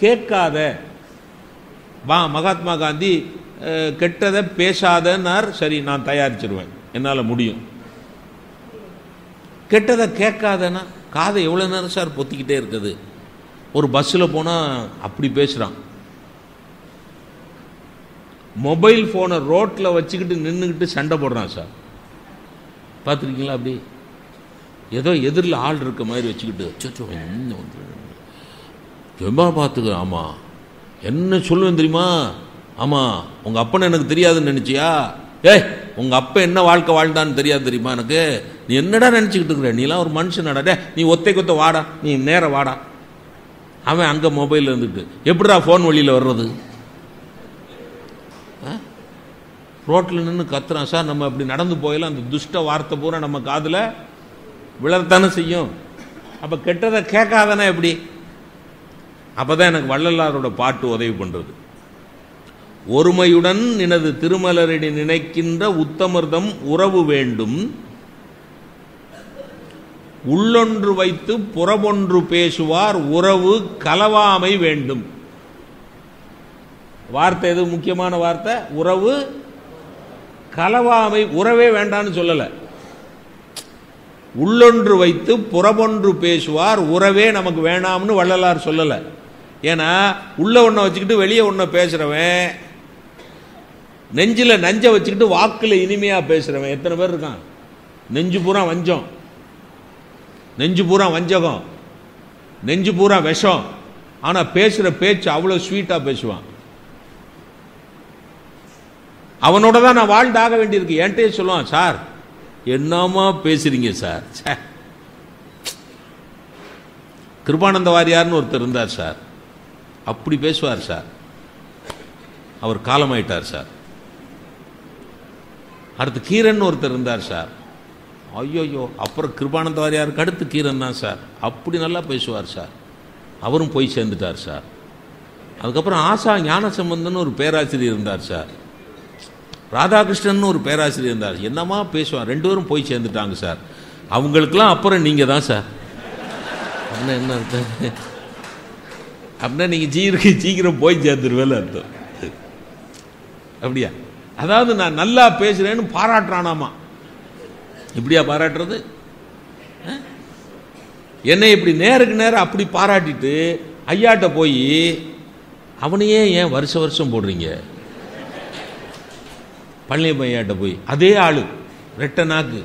A: கேட்காத. மகாத்மா காந்தி கெட்டதை பேசாதன்னார். சரி, நான் தயாரிச்சிருவேன், என்னால் முடியும். கெட்டதை கேட்காதன்னா காதை எவ்வளோ நேரம் சார் பொத்திக்கிட்டே இருக்குது? ஒரு பஸ்ஸில் போனால் அப்படி பேசுகிறான். மொபைல் ஃபோனை ரோட்டில் வச்சுக்கிட்டு நின்றுக்கிட்டு சண்டை போடுறான் சார். பார்த்துருக்கீங்களா? அப்படி ஏதோ எதிரில் ஆள் இருக்க மாதிரி வச்சுக்கிட்டு ரொம்ப பார்த்துக்க. ஆமாம், என்ன சொல்லுவேன் தெரியுமா? ஆமாம், உங்கள் அப்பனை எனக்கு தெரியாதுன்னு நினச்சியா? ஏய், உங்கள் அப்பா என்ன வாழ்க்கை வாழ்ந்தான்னு தெரியாது தெரியுமா எனக்கு? நீ என்னடா நினச்சிக்கிட்டு இருக்கிற? நீலாம் ஒரு மனுஷனாடா? டே, நீ ஒத்தை கொத்த வாடா, நீ நேரம் வாடா. அவன் அங்கே மொபைலில் இருந்துட்டு எப்படிடா ஃபோன் வழியில் வர்றது? ரோட்டில் நின்று கத்துறான் சார். நம்ம அப்படி நடந்து போயலாம், அந்த துஷ்ட வார்த்தை பூரா நம்ம காதில் விழத்தானே செய்யும். அப்போ கெட்டதை கேட்காதானே எப்படி? அப்போ தான் எனக்கு வள்ளலாரோட பாட்டு உதவி பண்ணுறது. ஒருமையுடன் நினது திருமலரடி நினைக்கின்ற உத்தமர்தம் உறவு வேண்டும், உள்ளொன்று வைத்து புறமொன்று பேசுவார் உறவு கலவாமை வேண்டும். வார்த்தை எது முக்கியமான வார்த்தை? உறவு கலவாமை. உறவே வேண்டான்னு சொல்லல, உள்ளொன்று வைத்து புறமொன்று பேசுவார் உறவே நமக்கு வேணாம்னு வள்ளலார் சொல்லல. ஏன்னா உள்ள ஒன்றை வச்சுக்கிட்டு வெளியே ஒன்றை பேசுறவன், நெஞ்சில் நஞ்ச வச்சுக்கிட்டு வாக்குல இனிமையா பேசுறவன் எத்தனை பேர் இருக்கான்? நெஞ்சு பூரா வஞ்சம், நெஞ்சு பூரா வஞ்சகம், நெஞ்சு பூரா விஷம். ஆனா பேசுற பேச்சு அவ்வளவு ஸ்வீட்டா பேசுவான். அவனோட தான் நான் வாழ்ந்தாக வேண்டியிருக்கு. என்கிட்டயே சொல்லுவான், சார் என்னமா பேசுறீங்க சார். கிருபானந்த வாரியார்னு ஒருத்தர் இருந்தார் சார், அப்படி பேசுவார் சார். அவர் காலமாயிட்டார் சார். அடுத்து கீரன் ஒருத்தர் இருந்தார் சார். ஐயோயோ, அப்புறம் கிருபானந்த வாரியாருக்கு அடுத்து கீரன் தான் சார். அப்படி நல்லா பேசுவார் சார். அவரும் போய் சேர்ந்துட்டார் சார். அதுக்கப்புறம் ஆசா ஞான சம்பந்தன் ஒரு பேராசிரியர் இருந்தார் சார். ராதாகிருஷ்ணன் ஒரு பேராசிரியர் இருந்தார். என்னமா பேசுவார். 2 பேரும் போய் சேர்ந்துட்டாங்க சார். அவங்களுக்கெல்லாம் அப்புறம் நீங்க தான் சார். அப்படின்னா என்ன அர்த்தம்? அப்படின்னா நீங்க சீக்கிரம் போய் சேர்ந்துருவேன்னு அர்த்தம். அப்படியா? அதாவது நான் நல்லா பேசுறேன்னு பாராட்டுறானாமா. இப்படியா பாராட்டுறது? என்னை இப்படி நேருக்கு நேரம் அப்படி பாராட்டிட்டு ஐயாட்ட போய் அவனையே ஏன் வருஷம் போடுறீங்க? பழனியப்ப ஐயாட்ட போய் அதே ஆளு ரெட்ட நாக்கு,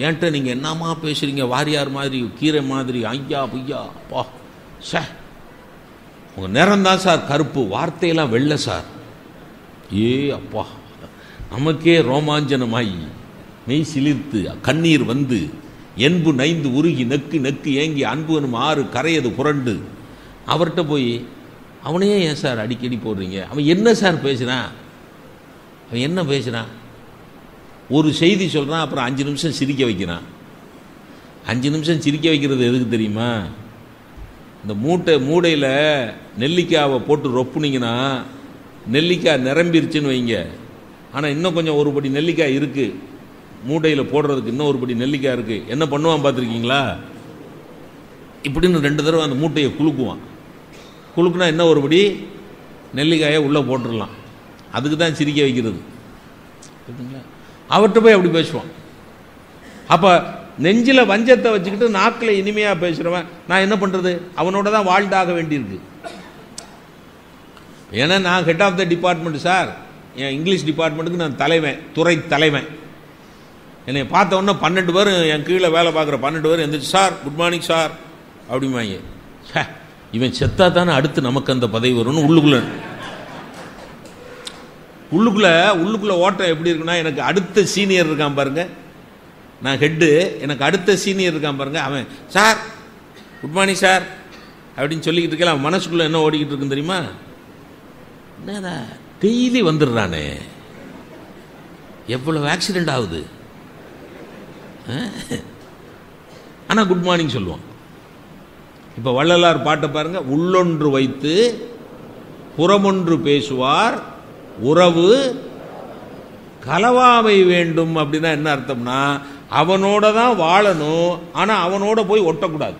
A: ஏன்ட்ட நீங்க என்னமா பேசுறீங்க? வாரியார் மாதிரி, கீரை மாதிரி, ஐயா பொய்யா அப்பா சே, உங்க நேரம் தான் சார் கருப்பு, வார்த்தையெல்லாம் வெள்ளை சார். ஏ அப்பா, நமக்கே ரோமாஞ்சனமாய் மெய் சிலிர்த்து கண்ணீர் வந்து என்பு நைந்து உருகி நெக்கு நெக்கு ஏங்கி அன்புனும் ஆறு கரையது புரண்டு. அவர்கிட்ட போய் அவனையே ஏன் சார் அடிக்கடி போடுறீங்க? அவன் என்ன சார் பேசுகிறான்? அவன் என்ன பேசுகிறான்? ஒரு செய்தி சொல்கிறான், அப்புறம் 5 நிமிஷம் சிரிக்க வைக்கிறான். 5 நிமிஷம் சிரிக்க வைக்கிறது எதுக்கு தெரியுமா? இந்த மூடையில் நெல்லிக்காவை போட்டு ரொப்புனீங்கன்னா நெல்லிக்காய் நிரம்பிருச்சுன்னு வைங்க. ஆனால் இன்னும் கொஞ்சம் ஒரு படி நெல்லிக்காய் இருக்குது, மூடையில் போடுறதுக்கு இன்னும் ஒரு படி நெல்லிக்காய் இருக்குது. என்ன பண்ணுவான் பார்த்துருக்கீங்களா? இப்படின்னு 2 தடவை அந்த மூட்டையை குலுக்குவான். குலுக்குனா என்ன ஒரு படி நெல்லிக்காயை உள்ளே போட்டுடலாம். அதுக்கு தான் சிரிக்க வைக்கிறது. அவர்கிட்ட போய் அப்படி பேசுவான். அப்போ நெஞ்சில் வஞ்சத்தை வச்சுக்கிட்டு நாக்கில் இனிமையாக பேசுகிறவன் நான் என்ன பண்ணுறது? அவனோட தான் வாழ்ந்தாக வேண்டியிருக்கு. ஏன்னா நான் head of the department sir, என் இங்கிலீஷ் டிபார்ட்மெண்ட்டுக்கு நான் தலைவன், துறை தலைவன். என்னை பார்த்த உடனே 12 பேர் என் கீழே வேலை பார்க்குற 12 பேர் எந்திரிச்சு சார் குட் மார்னிங் சார் அப்படிமாங்க. இவன் செத்தா தானே அடுத்து நமக்கு அந்த பதவி வரும்னு உள்ளுக்குள்ள ஓட்டம் எப்படி இருக்குன்னா, எனக்கு அடுத்த சீனியர் இருக்கான் பாருங்க, நான் ஹெட்டு, எனக்கு அடுத்த சீனியர் இருக்கான் பாருங்க, அவன் சார் குட் மார்னிங் சார் அப்படின்னு சொல்லிக்கிட்டு இருக்கல, அவன் மனசுக்குள்ள என்ன ஓடிக்கிட்டு இருக்குன்னு தெரியுமா? என்னடா டெய்லி வந்துடுறானே, எவ்வளவு ஆக்சிடென்ட் ஆகுது, ஆனால் குட் மார்னிங் சொல்லுவான். இப்போ வள்ளலார் பாட்டை பாருங்க, உள்ளொன்று வைத்து புறமொன்று பேசுவார் உறவு கலவாமை வேண்டும். அப்படின்னா என்ன அர்த்தம்னா, அவனோட தான் வாழணும், ஆனால் அவனோட போய் ஒட்டக்கூடாது.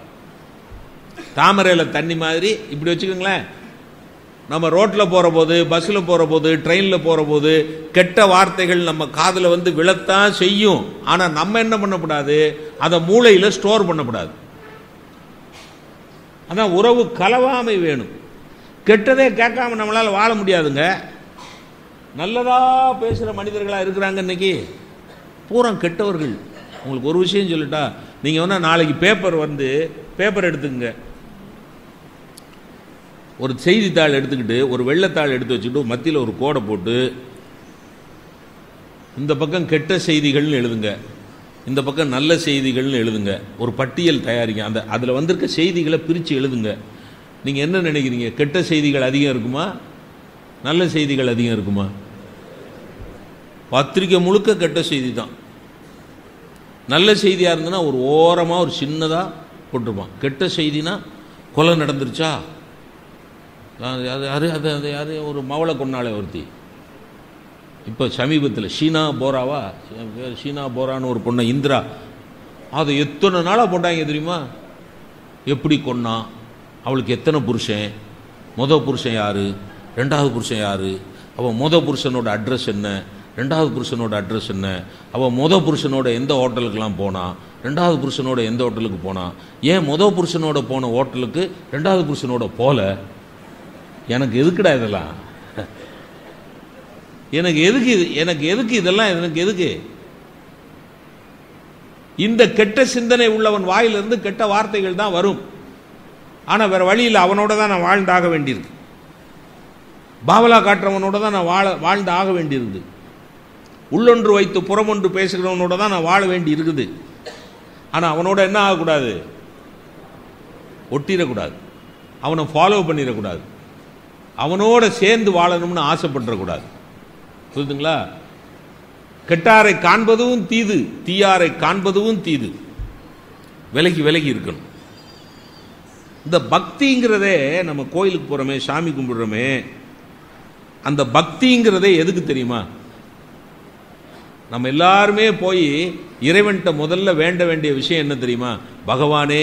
A: தாமரையில் தண்ணி மாதிரி இப்படி வச்சுக்கோங்களேன். நம்ம ரோட்டில் போகிற போது, பஸ்ஸில் போகிற போது, ட்ரெயினில் போகிற போது கெட்ட வார்த்தைகள் நம்ம காதில் வந்து விழத்தான் செய்யும். ஆனால் நம்ம என்ன பண்ணக்கூடாது, அதை மூளையில் ஸ்டோர் பண்ணக்கூடாது. அதான் உறவு கலவாமை வேணும். கெட்டதே கேட்காம நம்மளால் வாழ முடியாதுங்க. நல்லதா பேசுகிற மனிதர்களாக இருக்கிறாங்க இன்னைக்கு, பூரா கெட்டவர்கள். உங்களுக்கு ஒரு விஷயம் சொல்லிட்டா, நீங்கள் வேணா நாளைக்கு பேப்பர் எடுத்துக்கங்க, ஒரு செய்தித்தாள் எடுத்துக்கிட்டு ஒரு வெள்ளைத்தாள் எடுத்து வச்சுக்கிட்டு மத்தியில் ஒரு கோடை போட்டு இந்த பக்கம் கெட்ட செய்திகள்னு எழுதுங்க, இந்த பக்கம் நல்ல செய்திகள்னு எழுதுங்க, ஒரு பட்டியல் தயாரிங்க. அதில் வந்திருக்க செய்திகளை பிரித்து எழுதுங்க. நீங்கள் என்ன நினைக்கிறீங்க, கெட்ட செய்திகள் அதிகம் இருக்குமா, நல்ல செய்திகள் அதிகம் இருக்குமா? பத்திரிக்கை முழுக்க கெட்ட செய்தி தான். நல்ல செய்தியாக இருந்ததுன்னா ஒரு ஓரமாக ஒரு சின்னதாக போட்டிருப்பான். கெட்ட செய்தினா கொலை நடந்துருச்சா, அது யாரு ஒரு மவளை கொண்டாளே ஒருத்தி, இப்போ சமீபத்தில் ஷீனா போரான்னு ஒரு பொண்ணை, இந்திரா, அதை எத்தனை நாளாக போட்டாங்க தெரியுமா? எப்படி கொன்னா, அவளுக்கு எத்தனை புருஷன், முதல் புருஷன் யாரு, ரெண்டாவது புருஷன் யாரு, அவள் முதல் புருஷனோட அட்ரஸ் என்ன, ரெண்டாவது புருஷனோட அட்ரஸ் என்ன, அவள் முதல் புருஷனோட எந்த ஹோட்டலுக்கெல்லாம் போனான், ரெண்டாவது புருஷனோட எந்த ஹோட்டலுக்கு போனான், ஏன் முதல் புருஷனோட போன ஹோட்டலுக்கு ரெண்டாவது புருஷனோட போல. எனக்கு எதுக்குடா இதெல்லாம், எனக்கு எதுக்கு இதெல்லாம், எனக்கு எதுக்கு? இந்த கெட்ட சிந்தனை உள்ளவன் வாயிலிருந்து கெட்ட வார்த்தைகள் தான் வரும். ஆனா வேற வழியில் அவனோட தான் நான் வாழ்ந்தாக வேண்டியிருக்கு. பாவலா காட்டுறவனோட தான் நான் வாழ்ந்து ஆக வேண்டியிருக்கு. உள்ளொன்று வைத்து புறமொன்று பேசுகிறவனோட தான் நான் வாழ வேண்டி இருக்குது. ஆனா அவனோட என்ன ஆகக்கூடாது, ஒட்டிடக்கூடாது, அவனை ஃபாலோ பண்ணிடக்கூடாது, அவனோட சேர்ந்து வாழணும்னு ஆசைப்பட்டுறக்கூடாது. புரியுதுங்களா? கெட்டாரை காண்பதும் தீது, தீயாரை காண்பதும் தீது. விலகி விலகி இருக்கணும். இந்த பக்திங்கிறதே, நம்ம கோயிலுக்கு போறோமே, சாமி கும்பிடுறோமே, அந்த பக்திங்கிறதே எதுக்கு தெரியுமா? நம்ம எல்லாருமே போய் இறைவன்கிட்ட முதல்ல வேண்ட வேண்டிய விஷயம் என்ன தெரியுமா? பகவானே,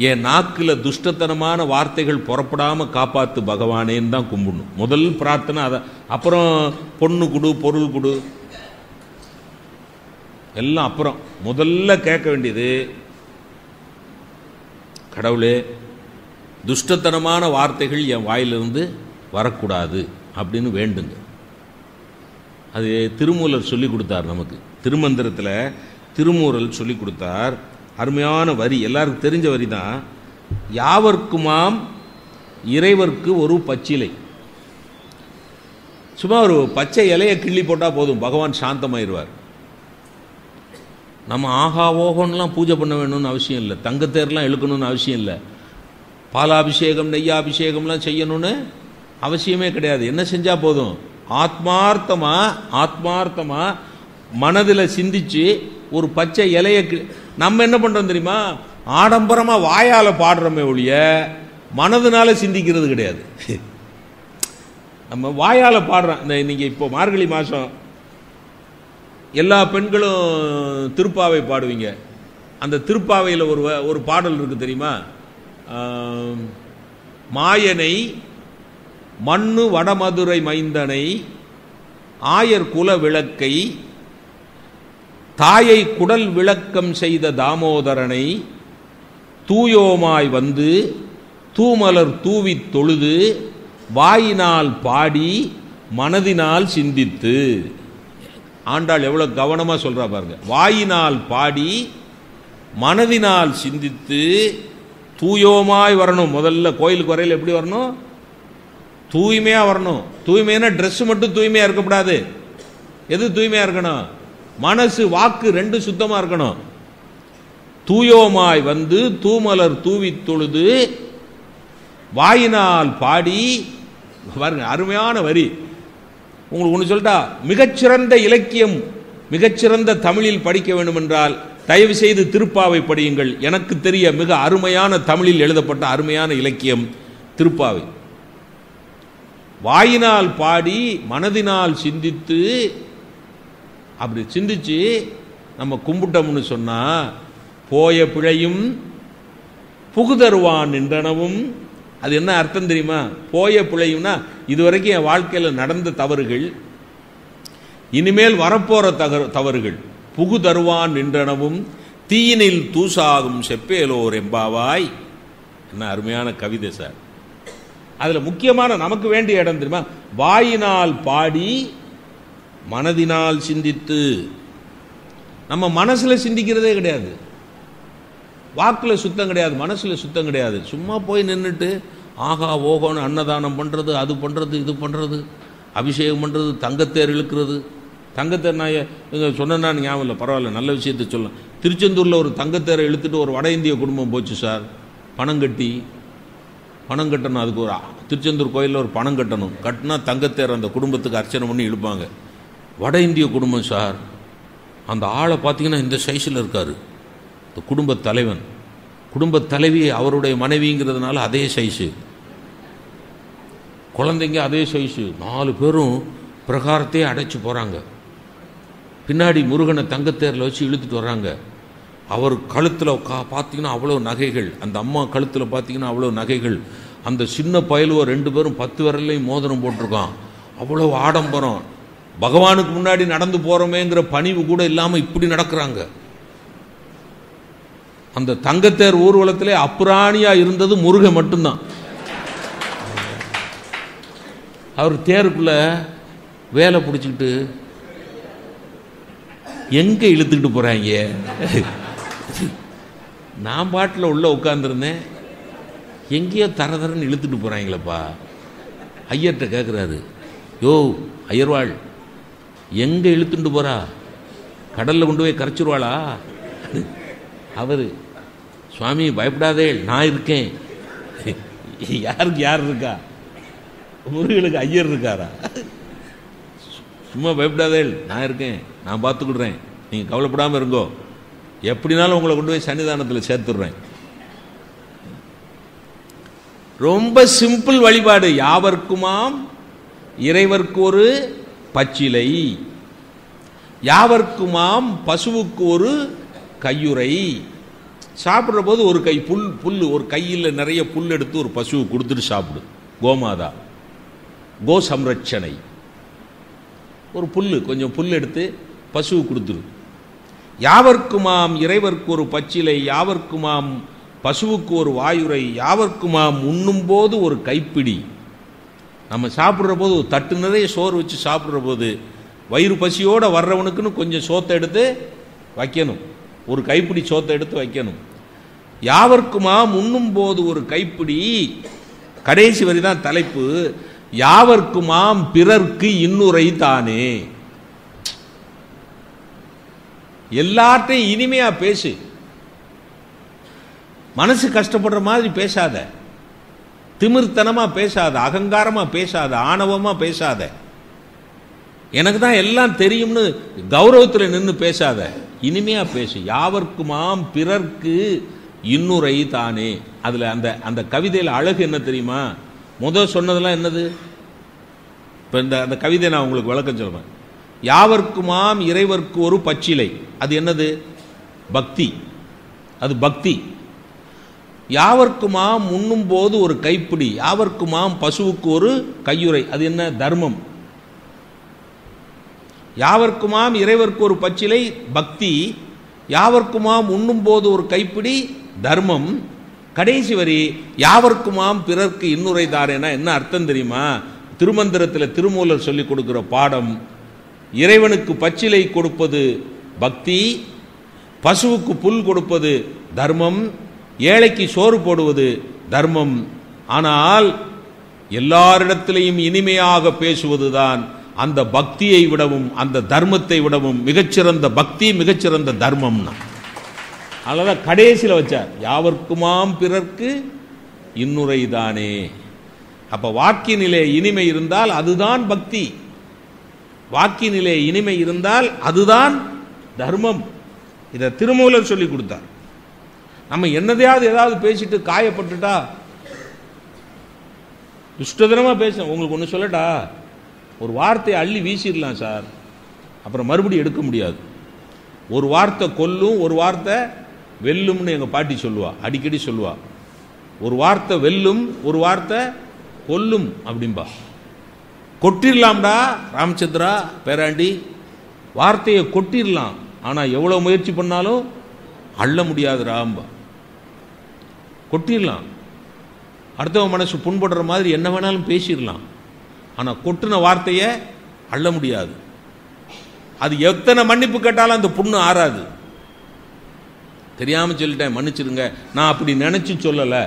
A: என் நாக்கில் துஷ்டத்தனமான வார்த்தைகள் புறப்படாம காப்பாத்து பகவானேன்னு தான் கும்பிடணும். முதல் பிரார்த்தனை அதை. அப்புறம் பொண்ணு கொடு, பொருள் கொடு, எல்லாம் அப்புறம். முதல்ல கேட்க வேண்டியது, கடவுளே, துஷ்டத்தனமான வார்த்தைகள் என் வாயிலிருந்து வரக்கூடாது அப்படின்னு வேண்டுங்க. அது திருமூலர் சொல்லி கொடுத்தார் நமக்கு. திருமந்திரத்தில் திருமூலர் சொல்லி கொடுத்தார். அருமையான வரி, எல்லாருக்கும் தெரிஞ்ச வரி தான். யாவர்க்குமாம் இறைவர்க்கு ஒரு பச்சிலை. சும்மா ஒரு பச்சை இலையை கிள்ளி போட்டால் போதும், பகவான் சாந்தமாயிருவார். நம்ம ஆகா ஓகோன்னெலாம் பூஜை பண்ண வேணும்னு அவசியம் இல்லை, தங்கத்தேர்லாம் இழுக்கணும்னு அவசியம் இல்லை, பாலாபிஷேகம் நெய்யாபிஷேகம்லாம் செய்யணும்னு அவசியமே கிடையாது. என்ன செஞ்சால் போதும், ஆத்மார்த்தமா மனதில் சிந்திச்சு ஒரு பச்சை இலைய. நம்ம என்ன பண்றோம் தெரியுமா? ஆடம்பரமா வாயால பாடுறோமே ஒழிய மனதுனால சிந்திக்கிறது கிடையாது. நம்ம வாயால பாடுறோம். நீங்க இப்போ மார்கழி மாசம் எல்லா பெண்களும் திருப்பாவை பாடுவீங்க. அந்த திருப்பாவையில் ஒரு பாடல் இருக்கு தெரியுமா? மாயனை மண்ணு வடமதுரை மைந்தனை ஆயர் குல விளக்கை தாயை குடல் விளக்கம் செய்த தாமோதரனை தூயோமாய் வந்து தூமலர் தூவித் தொழுது வாயினால் பாடி மனதினால் சிந்தித்து. ஆண்டாள் எவ்வளவு கவனமா சொல்றா பாருங்க. வாயினால் பாடி மனதினால் சிந்தித்து தூயோமாய் வரணும். முதல்ல கோயிலுக்கு வரையில் எப்படி வரணும்? தூய்மையா வரணும். தூய்மையான ட்ரெஸ் மட்டும் தூய்மையா இருக்கக்கூடாது. எது தூய்மையா இருக்கணும்? மனசு வாக்கு ரெண்டு சுத்தமா இருக்கணும். தூயோமாய் வந்து தூமலர் தூவி தொழுது வாயினால் பாடி. பாருங்க, அருமையான வரி. உங்களுக்கு ஒன்று சொல்லிட்டா, மிகச்சிறந்த இலக்கியம், மிகச்சிறந்த தமிழில் படிக்க வேண்டும் என்றால் தயவு செய்து திருப்பாவை படியுங்கள். எனக்கு தெரிய மிக அருமையான தமிழில் எழுதப்பட்ட அருமையான இலக்கியம் திருப்பாவை. வாயினால் பாடி மனதினால் சிந்தித்து, அப்படி சிந்திச்சு நம்ம கும்பிட்டோம்னு சொன்னா போய பிழையும் புகுதருவான் என்றனவும். அது என்ன அர்த்தம் தெரியுமா? போய பிழையும்னா இதுவரைக்கும் என் வாழ்க்கையில் நடந்த தவறுகள், இனிமேல் வரப்போற தவறுகள். புகு தருவான் என்றனவும் தீயினில் தூசாகும் செப்பேலோர் எம்பாவாய். என்ன அருமையான கவிதை சார். அதுல முக்கியமான நமக்கு வேண்டிய இடம் தெரியுமா? வாயினால் பாடி மனதினால் சிந்தித்து. நம்ம மனசுல சிந்திக்கிறதே கிடையாது, வாக்குல சுத்தம் கிடையாது, மனசுல சுத்தம் கிடையாது. சும்மா போய் நின்றுட்டு ஆகா ஓகோன்னு அன்னதானம் பண்றது, அது பண்றது, இது பண்றது, அபிஷேகம் பண்றது, தங்கத்தேர் இழுக்கிறது. தங்கத்தேர் நான் சொன்னா ஞாபகம் இல்லை, பரவாயில்ல, நல்ல விஷயத்தை சொல்லலாம். திருச்செந்தூர்ல ஒரு தங்கத்தேரை இழுத்துட்டு ஒரு வட இந்திய குடும்பம் போச்சு சார். பணம் கட்டணும். அதுக்கு ஒரு திருச்செந்தூர் கோயிலில் ஒரு பணம் கட்டணும். கட்டினா தங்கத்தேர் அந்த குடும்பத்துக்கு அர்ச்சனை பண்ணி இழுப்பாங்க. வட இந்திய குடும்பம் சார். அந்த ஆளை பார்த்தீங்கன்னா இந்த சைஸில் இருக்காரு. இந்த குடும்ப தலைவன், குடும்ப தலைவி அவருடைய மனைவிங்கிறதுனால அதே சைஸு, குழந்தைங்க அதே சைஸு, 4 பேரும் பிரகாரத்தையே அடைச்சி போகிறாங்க. பின்னாடி முருகனை தங்கத்தேரில் வச்சு இழுத்துட்டு வர்றாங்க. அவர் கழுத்தில் பார்த்தீங்கன்னா அவ்வளோ நகைகள், அந்த அம்மா கழுத்தில் பார்த்தீங்கன்னா அவ்வளோ நகைகள். அந்த சின்ன பயலுவ 2 பேரும் 10 விரல்லையும் மோதிரம் போட்டிருக்கான். அவ்வளோ ஆடம்பரம். பகவானுக்கு முன்னாடி நடந்து போகிறோமேங்கிற பணிவு கூட இல்லாமல் இப்படி நடக்கிறாங்க. அந்த தங்கத்தேர் ஊர்வலத்திலே அப்புராணியா இருந்தது முருகன் மட்டும்தான். அவர் தேருக்குள்ள வேலை பிடிச்சிக்கிட்டு எங்க இழுத்துக்கிட்டு போறாங்க. நான் பாட்டில் உள்ள உட்கார்ந்துருந்தேன், எங்கேயோ தரதரன்னு இழுத்துட்டு போறாங்களப்பா. ஐயர்கிட்ட கேட்குறாரு, யோ ஐயர்வாள், எங்க இழுத்துட்டு போறா? கடல்ல கொண்டு போய் கரைச்சிருவாளா? அவரு, சுவாமி பயப்படாதே, நான் இருக்கேன். யாருக்கு யார் இருக்கா? முருகனுக்கு ஐயர் இருக்காரா? சும்மா பயப்படாதே, நான் இருக்கேன், நான் பார்த்துக்கிடுறேன், நீங்க கவலைப்படாம இருங்கோ, எப்படினாலும் உங்களை கொண்டு போய் சன்னிதானத்தில் சேர்த்துடுறேன். ரொம்ப சிம்பிள் வழிபாடு. யாவர்க்குமாம் இறைவர்க்கு ஒரு பச்சிலை, யாவர்க்குமாம் பசுவுக்கு ஒரு கையுறை. சாப்பிட்ற போது ஒரு கை புல், ஒரு கையில் நிறைய புல் எடுத்து ஒரு பசுவுக்கு கொடுத்துட்டு சாப்பிடு. கோமாதா, கோ சம்ரட்சணை. ஒரு கொஞ்சம் புல் எடுத்து பசுவுக்கு கொடுத்துரு. யாவர்க்குமாம் இறைவர்க்கு ஒரு பச்சிலை, யாவர்க்குமாம் பசுவுக்கு ஒரு வாயுரை, யாவர்க்குமாம் உண்ணும் போது ஒரு கைப்பிடி. நம்ம சாப்பிட்ற போது ஒரு தட்டு நிறைய சோறு வச்சு சாப்பிட்ற போது வயிறு பசியோட வர்றவனுக்குன்னு கொஞ்சம் சோத்தை எடுத்து வைக்கணும், ஒரு கைப்பிடி சோத்தை எடுத்து வைக்கணும். யாவர்க்குமாம் உண்ணும் போது ஒரு கைப்பிடி. கடைசி வரிதான் தலைப்பு. யாவர்க்குமாம் பிறர்க்கு இன்னுரை தானே. எல்லார்ட்டையும் இனிமையா பேசு, மனசு கஷ்டப்படுற மாதிரி பேசாத, திமிர்த்தனமா பேசாத, அகங்காரமா பேசாத, ஆணவமா பேசாத, எனக்கு தான் எல்லாம் தெரியும்னு கௌரவத்தில் நின்று பேசாத, இனிமையா பேசு. யாவர்க்குமாம் பிறர்க்கு இன்னுரை தானே. அதுல அந்த கவிதையில் அழகு என்ன தெரியுமா? முதல் சொன்னதெல்லாம் என்னது? இப்ப அந்த கவிதை நான் உங்களுக்கு விளக்கம் சொல்றேன். யாவர்க்குமாம் இறைவர்க்கு ஒரு பச்சிலை, அது என்னது? பக்தி. அது பக்தி. யாவர்க்குமாம் உண்ணும் போது ஒரு கைப்பிடி, யாவர்க்குமாம் பசுவுக்கு ஒரு கையுறை. அது என்ன? தர்மம். யாவர்க்குமாம் இறைவர்க்கு ஒரு பச்சிலை பக்தி, யாவர்க்குமாம் உண்ணும் போது ஒரு கைப்பிடி தர்மம். கடைசி வரி யாவர்க்குமாம் பிறர்க்கு இன்னுரை தாரேனா என்ன அர்த்தம் தெரியுமா? திருமந்திரத்தில் திருமூலர் சொல்லிக் கொடுக்கிற பாடம், இறைவனுக்கு பச்சிலை கொடுப்பது பக்தி, பசுவுக்கு புல் கொடுப்பது தர்மம், ஏழைக்கு சோறு போடுவது தர்மம். ஆனால் எல்லாரிடத்திலையும் இனிமையாக பேசுவதுதான் அந்த பக்தியை விடவும் அந்த தர்மத்தை விடவும் மிகச்சிறந்த பக்தி, மிகச்சிறந்த தர்மம்னா. அதனால கடைசியில் வச்சார், யாவர்க்குமாம் பிறர்க்கு இன்னுரை தானே. அப்ப வாக்கினிலே இனிமை இருந்தால் அதுதான் பக்தி, வாக்கினிலே இனிமை இருந்தால் அதுதான் தர்மம். இதை திருமூலர் சொல்லி கொடுத்தார். நம்ம என்னதையாவது ஏதாவது பேசிட்டு காயப்பட்டுட்டா துஷ்டதனமா பேச. உங்களுக்கு ஒன்று சொல்லட்டா, ஒரு வார்த்தையை அள்ளி வீசிடலாம் சார், அப்புறம் மறுபடியும் எடுக்க முடியாது. ஒரு வார்த்தை கொல்லும், ஒரு வார்த்தை வெல்லும்னு எங்கள் பாட்டி சொல்லுவா, அடிக்கடி சொல்லுவா. ஒரு வார்த்தை வெல்லும், ஒரு வார்த்தை கொல்லும் அப்படின்பா. கொட்டிடலாம்டா ராமச்சந்திரா பேராண்டி, வார்த்தையை கொட்டிடலாம், ஆனால் எவ்வளோ முயற்சி பண்ணாலும் அள்ள முடியாது ராம்பா. கொட்டிடலாம், அடுத்தவன் மனசு புண்படுற மாதிரி என்ன வேணாலும் பேசிடலாம், ஆனால் கொட்டின வார்த்தையை அள்ள முடியாது. அது எத்தனை மன்னிப்பு கேட்டாலும் அந்த புண்ணு ஆறாது. தெரியாமல் சொல்லிட்டேன் மன்னிச்சிருங்க, நான் அப்படி நினைச்சு சொல்லலை,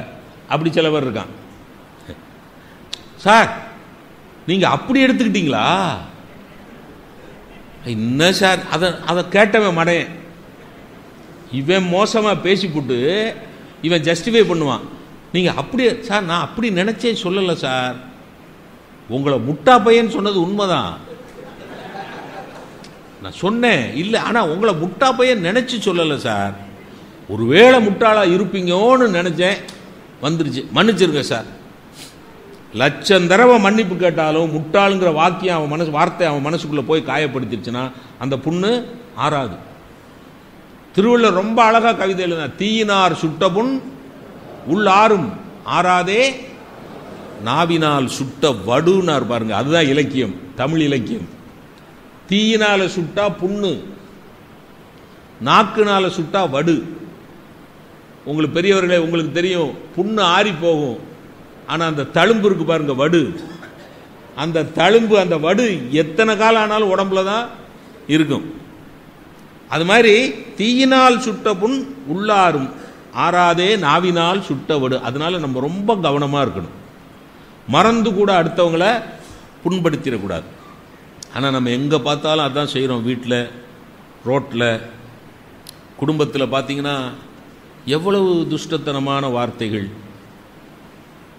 A: அப்படி சில பேர் இருக்கான். சார் நீங்க அப்படி எடுத்துக்கிட்டீங்களா? என்ன சார், அதை கேட்டவன் மடையன், இவன் மோசமா பேசிப்புட்டு இவன் ஜஸ்டிஃபை பண்ணுவான். நீங்க அப்படியே சார், நான் அப்படி நினைச்சே சொல்லலை சார், உங்களை முட்டா பையன் சொன்னது உண்மைதான், நான் சொன்னேன் இல்லை, ஆனா உங்களை முட்டா பையன் நினைச்சு சொல்லலை சார், ஒருவேளை முட்டாளா இருப்பீங்கன்னு நினைச்சேன், வந்துருச்சு, மன்னிச்சிருங்க சார். லட்சம் தடவை மன்னிப்பு கேட்டாலும் முட்டாளுங்கிற வாக்கியம் அவன் மனசு வார்த்தை அவன் மனசுக்குள்ள போய் காயப்படுத்திடுச்சுன்னா அந்த புண்ணு ஆறாது. திருவள்ளுவர் ரொம்ப அழகா கவிதை எழுதினார், தீயினார் சுட்ட புண் உள்ளாரும் ஆறாதே நாவினால் சுட்ட வடுனார். பாருங்க, அதுதான் இலக்கியம், தமிழ் இலக்கியம். தீயினால சுட்டா புண்ணு, நாக்குனால சுட்டா வடு. உங்களுக்கு பெரியவர்களே உங்களுக்கு தெரியும், புண்ணு ஆறி போகும், ஆனா அந்த தழும்பு இருக்கு பாருங்க வடு, அந்த தழும்பு அந்த வடு எத்தனை காலம் ஆனாலும் உடம்புல தான் இருக்கும். அது மாதிரி தீயினால் சுட்ட புண் உள்ளாரும் ஆறாதே நாவினால் சுட்ட வடு. அதனால நம்ம ரொம்ப கவனமா இருக்கணும், மறந்து கூட அடுத்தவங்களை புண்படுத்திடக்கூடாது. ஆனால் நம்ம எங்கே பார்த்தாலும் அதான் செய்கிறோம், வீட்டில், ரோட்டில், குடும்பத்தில் பார்த்தீங்கன்னா எவ்வளவு துஷ்டத்தனமான வார்த்தைகள்.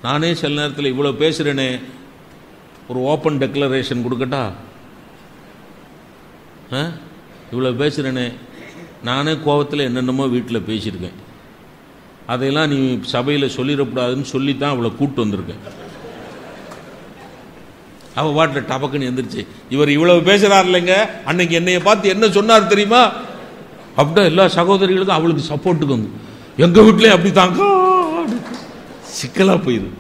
A: நானே சில நேரத்தில் இவ்வளோ பேசுகிறேனே, ஒரு ஓப்பன் டெக்ளரேஷன் கொடுக்கட்டா? இவ்வளோ பேசுகிறேனே, நானே கோபத்தில் என்னென்னமோ வீட்டில் பேசியிருக்கேன், அதையெல்லாம் நீ சபையில் சொல்லிடக்கூடாதுன்னு சொல்லித்தான் அவளை கூப்பிட்டு வந்திருக்கேன். அவள் வாட்டில் டபக்குன்னு எந்திரிச்சு, இவர் இவ்வளவு பேசுகிறார் இல்லைங்க, அன்னைக்கு என்னைய பார்த்து என்ன சொன்னார் தெரியுமா அப்படின்னா எல்லா சகோதரிகளுக்கும் அவளுக்கு சப்போர்ட்டுக்கு வந்து, எங்கள் வீட்டிலையும் அப்படி தாங்க சிக்கலாக போயிடுது,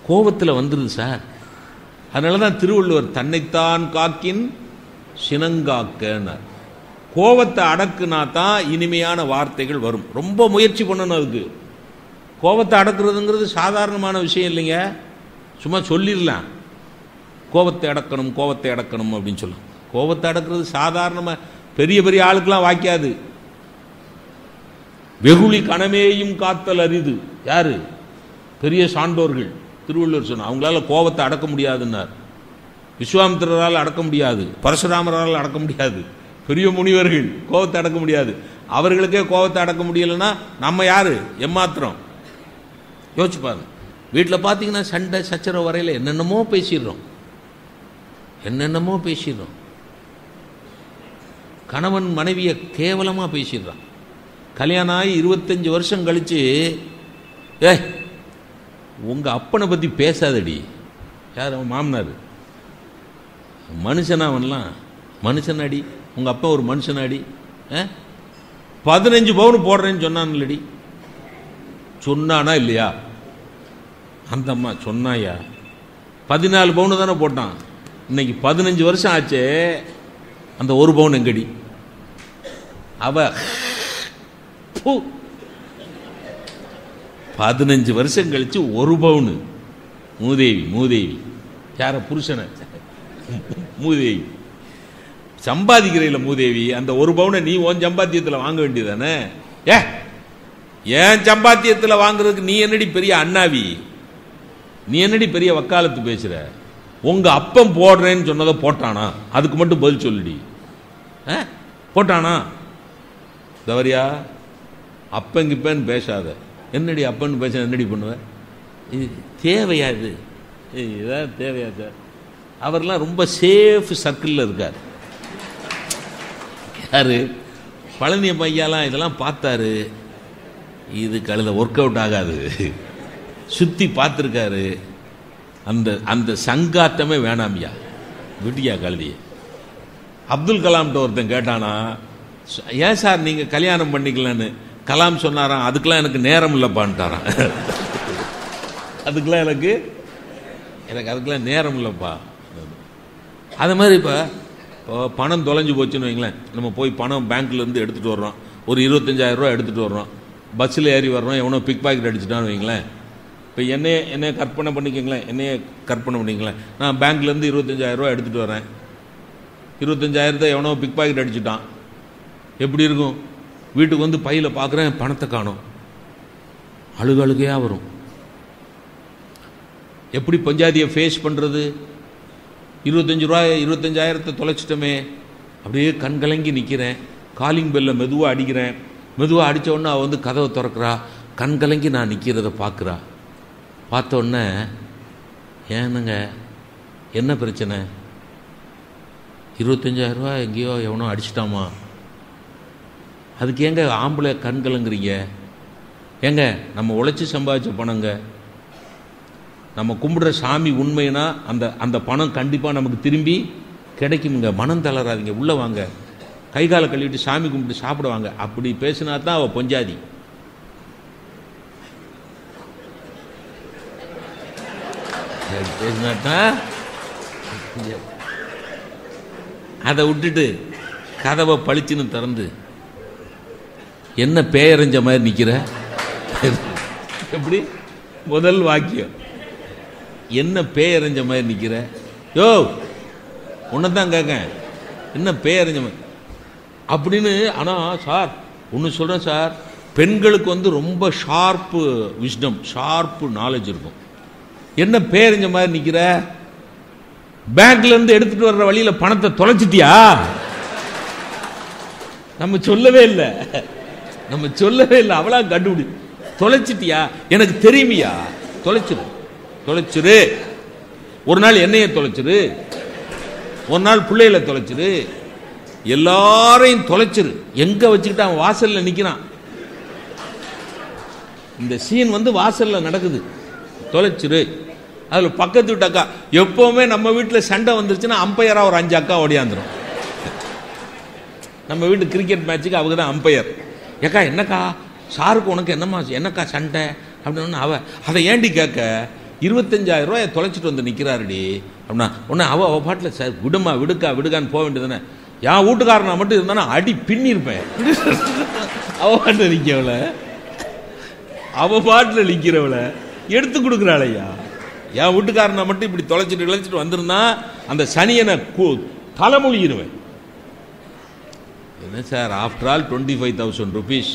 A: கோபத்தில் வந்துடுது சார். அதனால தான் திருவள்ளுவர் தன்னைத்தான் காக்கின் சினங்காக்கன்னார். கோபத்தை அடக்குனா தான் இனிமையான வார்த்தைகள் வரும். ரொம்ப முயற்சி பண்ணணும் அதுக்கு. கோபத்தை அடக்குறதுங்கிறது சாதாரணமான விஷயம் இல்லைங்க, சும்மா சொல்லிடலாம் கோபத்தை அடக்கணும் கோபத்தை அடக்கணும் அப்படின்னு சொல்லலாம். கோபத்தை அடக்குறது சாதாரணமாக பெரிய பெரிய ஆளுக்கெல்லாம் வாய்க்காது. வெகுளி கணமேயும் காத்தல் அரிது. யாரு? பெரிய சான்றோர்கள். திருவள்ளுவர் சொன்னார், அவங்களால கோபத்தை அடக்க முடியாதுன்னார். விஸ்வாமித்திரரால் அடக்க முடியாது, பரசுராமரால் அடக்க முடியாது, பெரிய முனிவர்கள் கோபத்தை அடக்க முடியாது. அவர்களுக்கே கோபத்தை அடக்க முடியலைன்னா நம்ம யாரு? எம்மாத்திரம். யோசிச்சு பாருங்க. வீட்டில் பார்த்தீங்கன்னா சண்டை சச்சரவு வரையில் என்னென்னமோ பேசிடுறோம், என்னென்னமோ பேசிடுறோம். கணவன் மனைவியை கேவலமாக பேசிடுறான். கல்யாணம் ஆகி 25 வருஷம் கழிச்சு, உங்க அப்பனை பற்றி பேசாதடி. யார்? அவன் மாமனார். மனுஷனா அவன்லாம்? மனுஷனாடி, உங்க அப்பா ஒரு மனுஷனாடி? 15 பவுன் போடுறேன்னு சொன்னான் இல்லடி, சொன்னானா இல்லையா? அந்த அம்மா சொன்னாயா? 14 பவுன் தானே போட்டான். இன்னைக்கு 15 வருஷம் ஆச்சு. அந்த 1 பவுன் எங்கடி? அவ 15 வருஷம் கழிச்சு 1 பவுன். மூதேவி யார? புருஷனை மூதேவி. சம்பாதிக்கிறையில மூதேவி. அந்த 1 பவுனை நீ உன் சம்பாத்தியத்தில் வாங்க வேண்டியதானே? ஏன் சம்பாத்தியத்தில் வாங்குறதுக்கு நீ என்னடி பெரிய அண்ணாவி? நீ என்னடி பெரிய வக்காலத்து பேசுற? உங்க அப்பம் போடுறேன்னு சொன்னதை போட்டானா? அதுக்கு மட்டும் பதில் சொல்லுடி. போட்டானா? தவறியா? அப்பங்கிப்பேன்னு பேசாத. என்னடி அப்பன்னு பேச என்னடி பண்ணுவ? இது தேவையா? இதான் தேவையா சார்? அவர்லாம் ரொம்ப சேஃப் சர்க்கிளில் இருக்கார். யாரு? பழனி பையாலாம் இதெல்லாம் பார்த்தாரு. இது கழுத ஒர்க் அவுட் ஆகாது. சுற்றி பார்த்துருக்காரு. அந்த சங்காத்தமே வேணாமியா, விட்டியா கழுதிய. அப்துல் கலாம்கிட்ட ஒருத்தன் கேட்டானா, ஏன் சார் நீங்கள் கல்யாணம் பண்ணிக்கலான்னு? கலாம் சொன்னாராம், அதுக்கெல்லாம் எனக்கு நேரம் இல்லைப்பான்ட்டாரான். அதுக்கெல்லாம் எனக்கு அதுக்கெல்லாம் நேரம் இல்லைப்பா. அது மாதிரி இப்போ பணம் தொலைஞ்சு போச்சுன்னு வைங்களேன். நம்ம போய் பணம் பேங்க்லேருந்து எடுத்துகிட்டு வர்றோம். ஒரு 25,000 ரூபா எடுத்துகிட்டு வர்றோம். பஸ்ஸில் ஏறி வர்றோம். எவனோ பிக் பாக்கெட் அடிச்சுட்டான்னு வைங்களேன். இப்போ என்னையே கற்பனை பண்ணிக்கங்களேன். கற்பனை பண்ணிங்களேன். நான் பேங்க்லேருந்து 25,000 ரூபா எடுத்துகிட்டு வரேன். 25,000 எவனோ பிக் பாக்கெட் அடிச்சுட்டான். எப்படி இருக்கும்? வீட்டுக்கு வந்து பையில் பார்க்குறேன், பணத்தை காணோம். அழுகையாக வரும். எப்படி பஞ்சாதியை ஃபேஸ் பண்ணுறது? 25,000 தொலைச்சிட்டோமே. அப்படியே கண் கலங்கி நிற்கிறேன். காலிங் பெல்ல மெதுவாக அடிக்கிறேன். மெதுவாக அடித்த உடனே அவள் வந்து கதவை திறக்கிறா. கண் கலங்கி நான் நிற்கிறத பார்க்குறா. பார்த்த உடனே, ஏனுங்க என்ன பிரச்சனை? 25,000 ரூபா எங்கேயோ எவனோ அடிச்சிட்டாமா. அதுக்கு ஏங்க ஆம்பளை கண் கலங்குறீங்க? ஏங்க நம்ம உழைச்சி சம்பாதிச்ச பணங்க. நம்ம கும்பிடுற சாமி உண்மைனா அந்த பணம் கண்டிப்பாக நமக்கு திரும்பி கிடைக்குமுங்க. மனம் தளராதிங்க. உள்ளே வாங்க, கை காலை கழுவிட்டு சாமி கும்பிட்டு சாப்பிடுவாங்க. அப்படி பேசினா தான் அவள் பொஞ்சாதி. பேசினாட்டா அதை விட்டுட்டு கதவை பளிச்சுன்னு திறந்து என்ன பேயறிஞ்ச மாதிரி நிற்கிற? எப்படி? முதல் வாக்கியம் என்ன பேயறிஞ்ச மாதிரி நிற்கிற? யோ உன்னதான் கேட்க, என்ன பேயறிஞ்ச மாதிரி அப்படின்னு. ஆனால் சார் ஒன்று சொல்கிறேன் சார், பெண்களுக்கு வந்து ரொம்ப ஷார்ப்பு விஸ்டம், ஷார்ப்பு நாலேஜ் இருக்கும். என்ன பேயறிஞ்ச மாதிரி நிற்கிற? பேங்க்லேருந்து எடுத்துகிட்டு வர்ற வழியில் பணத்தை தொலைச்சிட்டியா? நம்ம சொல்லவே இல்லை. அவளா கண்டுபிடி. தொலைச்சிட்டியா? எனக்கு தெரியுமியா. தொலைச்சிரு. ஒரு நாள் என்னைய தொலைச்சிரு, ஒரு நாள் பிள்ளைகளை தொலைச்சிரு, எல்லாரையும் தொலைச்சிரு. எங்க வச்சுக்கிட்டு அவன் வாசல்ல நிக்கிறான். இந்த சீன் வந்து வாசல்ல நடக்குது. தொலைச்சிரு. அதுல பக்கத்து வீட்டு அக்கா, எப்பவுமே நம்ம வீட்டில் சண்டை வந்துருச்சுன்னா அம்பையரா ஒரு 5 அக்கா ஓடியாந்துரும். நம்ம வீட்டு கிரிக்கெட் மேட்சுக்கு அவங்க தான் அம்பையர். ஏக்கா என்னக்கா சாருக்கு உனக்கு என்னக்கா சண்டை அப்படின்னு. அதை ஏண்டி கேட்க, 25,000 ரூபாய் தொலைச்சிட்டு வந்து நிற்கிறாருடி அப்படின்னா உடனே அவள் பாட்டில் சார் விடுக்கான்னு போக வேண்டியதுதானே. என் வீட்டுக்காரனா மட்டும் இருந்தானா அடி பின்னிருப்பேன். அவள் பாட்டில் நிற்கவளை, அவள் பாட்டில் நிற்கிறவளை எடுத்து கொடுக்குறாளையா. என் வீட்டுக்காரனை மட்டும் இப்படி தொலைச்சிட்டு வந்திருந்தா அந்த சனியனை தலைமொழியிருவேன். என்ன சார், ஆஃப்டர் ஆல் 25,000 rupees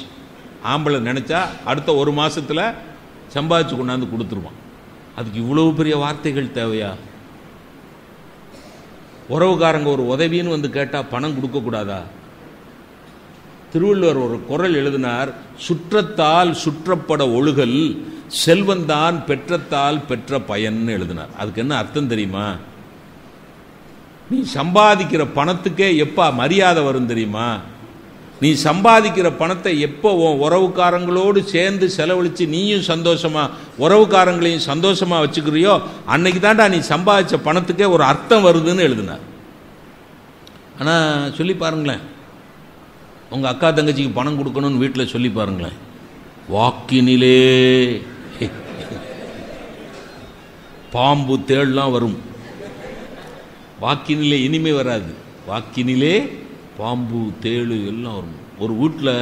A: ஆம்பளை நினைச்சா அடுத்த 1 மாசத்துல சம்பாதிச்சு கொண்டாந்து கொடுத்துருவான். அதுக்கு இவ்வளவு பெரிய வார்த்தைகள் தேவையா? உறவுக்காரங்க ஒரு உதவின்னு வந்து கேட்டா பணம் கொடுக்க கூடாதா? திருவள்ளுவர் ஒரு குறள் எழுதினார், சுற்றத்தால் சுற்றப்பட ஒழுகல் செல்வந்தான் பெற்றத்தால் பெற்ற பயன்னு எழுதினார். அதுக்கு என்ன அர்த்தம் தெரியுமா? நீ சம்பாதிக்கிற பணத்துக்கே எப்ப மரியாதை வரும் தெரியுமா? நீ சம்பாதிக்கிற பணத்தை எப்போ உன் உறவுக்காரங்களோடு சேர்ந்து செலவழித்து நீயும் சந்தோஷமா உறவுக்காரங்களையும் சந்தோஷமா வச்சுக்கிறியோ அன்னைக்கு தாண்டா நீ சம்பாதிச்ச பணத்துக்கே ஒரு அர்த்தம் வருதுன்னு எழுதினார். ஆனால் சொல்லி பாருங்களேன், உங்கள் அக்கா தங்கச்சிக்கு பணம் கொடுக்கணும்னு வீட்டில் சொல்லி பாருங்களேன். வாக்கினிலே பாம்பு தேள்லாம் வரும். வாக்கினிலே இனிமே வராது, வாக்கினிலே பாம்பு தேளு எல்லாம் வரும். ஒரு வீட்டில்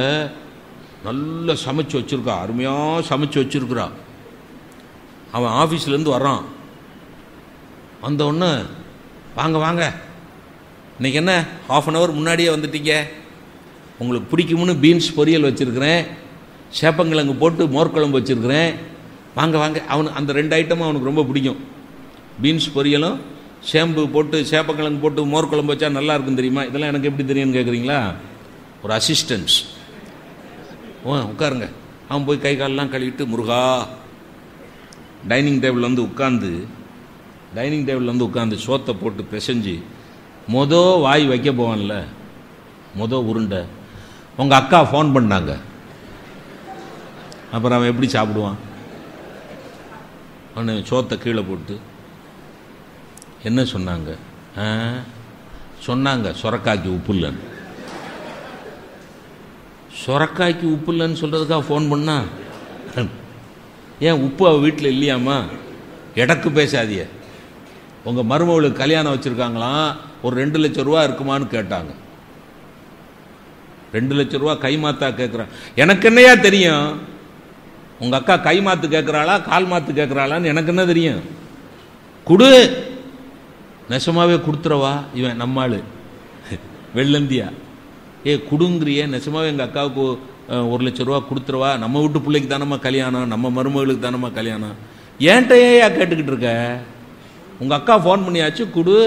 A: நல்லா சமைச்சு வச்சிருக்கா, அருமையாக சமைச்சு வச்சிருக்கிறா. அவன் ஆஃபீஸ்லேருந்து வர்றான். வந்த உடனே வாங்க வாங்க, இன்னைக்கு என்ன ½ hour முன்னாடியே வந்துட்டீங்க, உங்களுக்கு பிடிக்கும்னு பீன்ஸ் பொரியல் வச்சுருக்கிறேன், சேப்பங்கிழங்கு போட்டு மோர்க்குழம்பு வச்சுருக்கிறேன், வாங்க வாங்க. அவனு அந்த 2 ஐட்டமும் அவனுக்கு ரொம்ப பிடிக்கும். பீன்ஸ் பொரியலும் சேம்பு போட்டு சேப்பங்கிழங்கு போட்டு மோர்க்குழம்பு வச்சா நல்லா இருக்கும் தெரியுமா? இதெல்லாம் எனக்கு எப்படி தெரியும்னு கேட்குறீங்களா? ஒரு அசிஸ்டன்ஸ். உட்காருங்க. அவன் போய் கை காலெலாம் கழுவிட்டு முருகா டைனிங் டேபிள் வந்து உட்காந்து சோத்தை போட்டு பிசைஞ்சு வாய் வைக்க போவான்ல, உருண்டை உங்கள் அக்கா ஃபோன் பண்ணாங்க. அப்புறம் அவன் எப்படி சாப்பிடுவான்? அவனை சோத்தை கீழே போட்டு என்ன சொன்னாங்க? சொரக்காய்க்கு உப்பு இல்லைன்னு. சொரக்காய்க்கு உப்பு இல்லைன்னு சொல்கிறதுக்காக ஃபோன் பண்ணா? ஏன் உப்பு அவள் வீட்டில் இல்லையாம்மா? எடக்கு பேசாதிய. உங்கள் மருமகளுக்கு கல்யாணம் வச்சுருக்காங்களாம், ஒரு 2 லட்சம் ரூபா இருக்குமான்னு கேட்டாங்க. 2 லட்சம் ரூபா கைமாத்தா கேட்குறான். எனக்கு என்னையா தெரியும் உங்கள் அக்கா கைமாத்து கேட்குறாளா கால் மாத்து கேட்குறாளான்னு? எனக்கு என்ன தெரியும்? குடு, நெசமாவே கொடுத்துறவா. இவன் நம்மாள் வெள்ளந்தியா. குடுங்கிறிய நெசமாவே எங்கள் அக்காவுக்கு 1 லட்சம் ரூபா கொடுத்துருவா, நம்ம வீட்டு பிள்ளைக்கு தானம்மா கல்யாணம், நம்ம மருமகளுக்கு தானம்மா கல்யாணம், ஏன்ட்டையா கேட்டுக்கிட்டு இருக்க? உங்கள் அக்கா ஃபோன் பண்ணியாச்சு, குடு.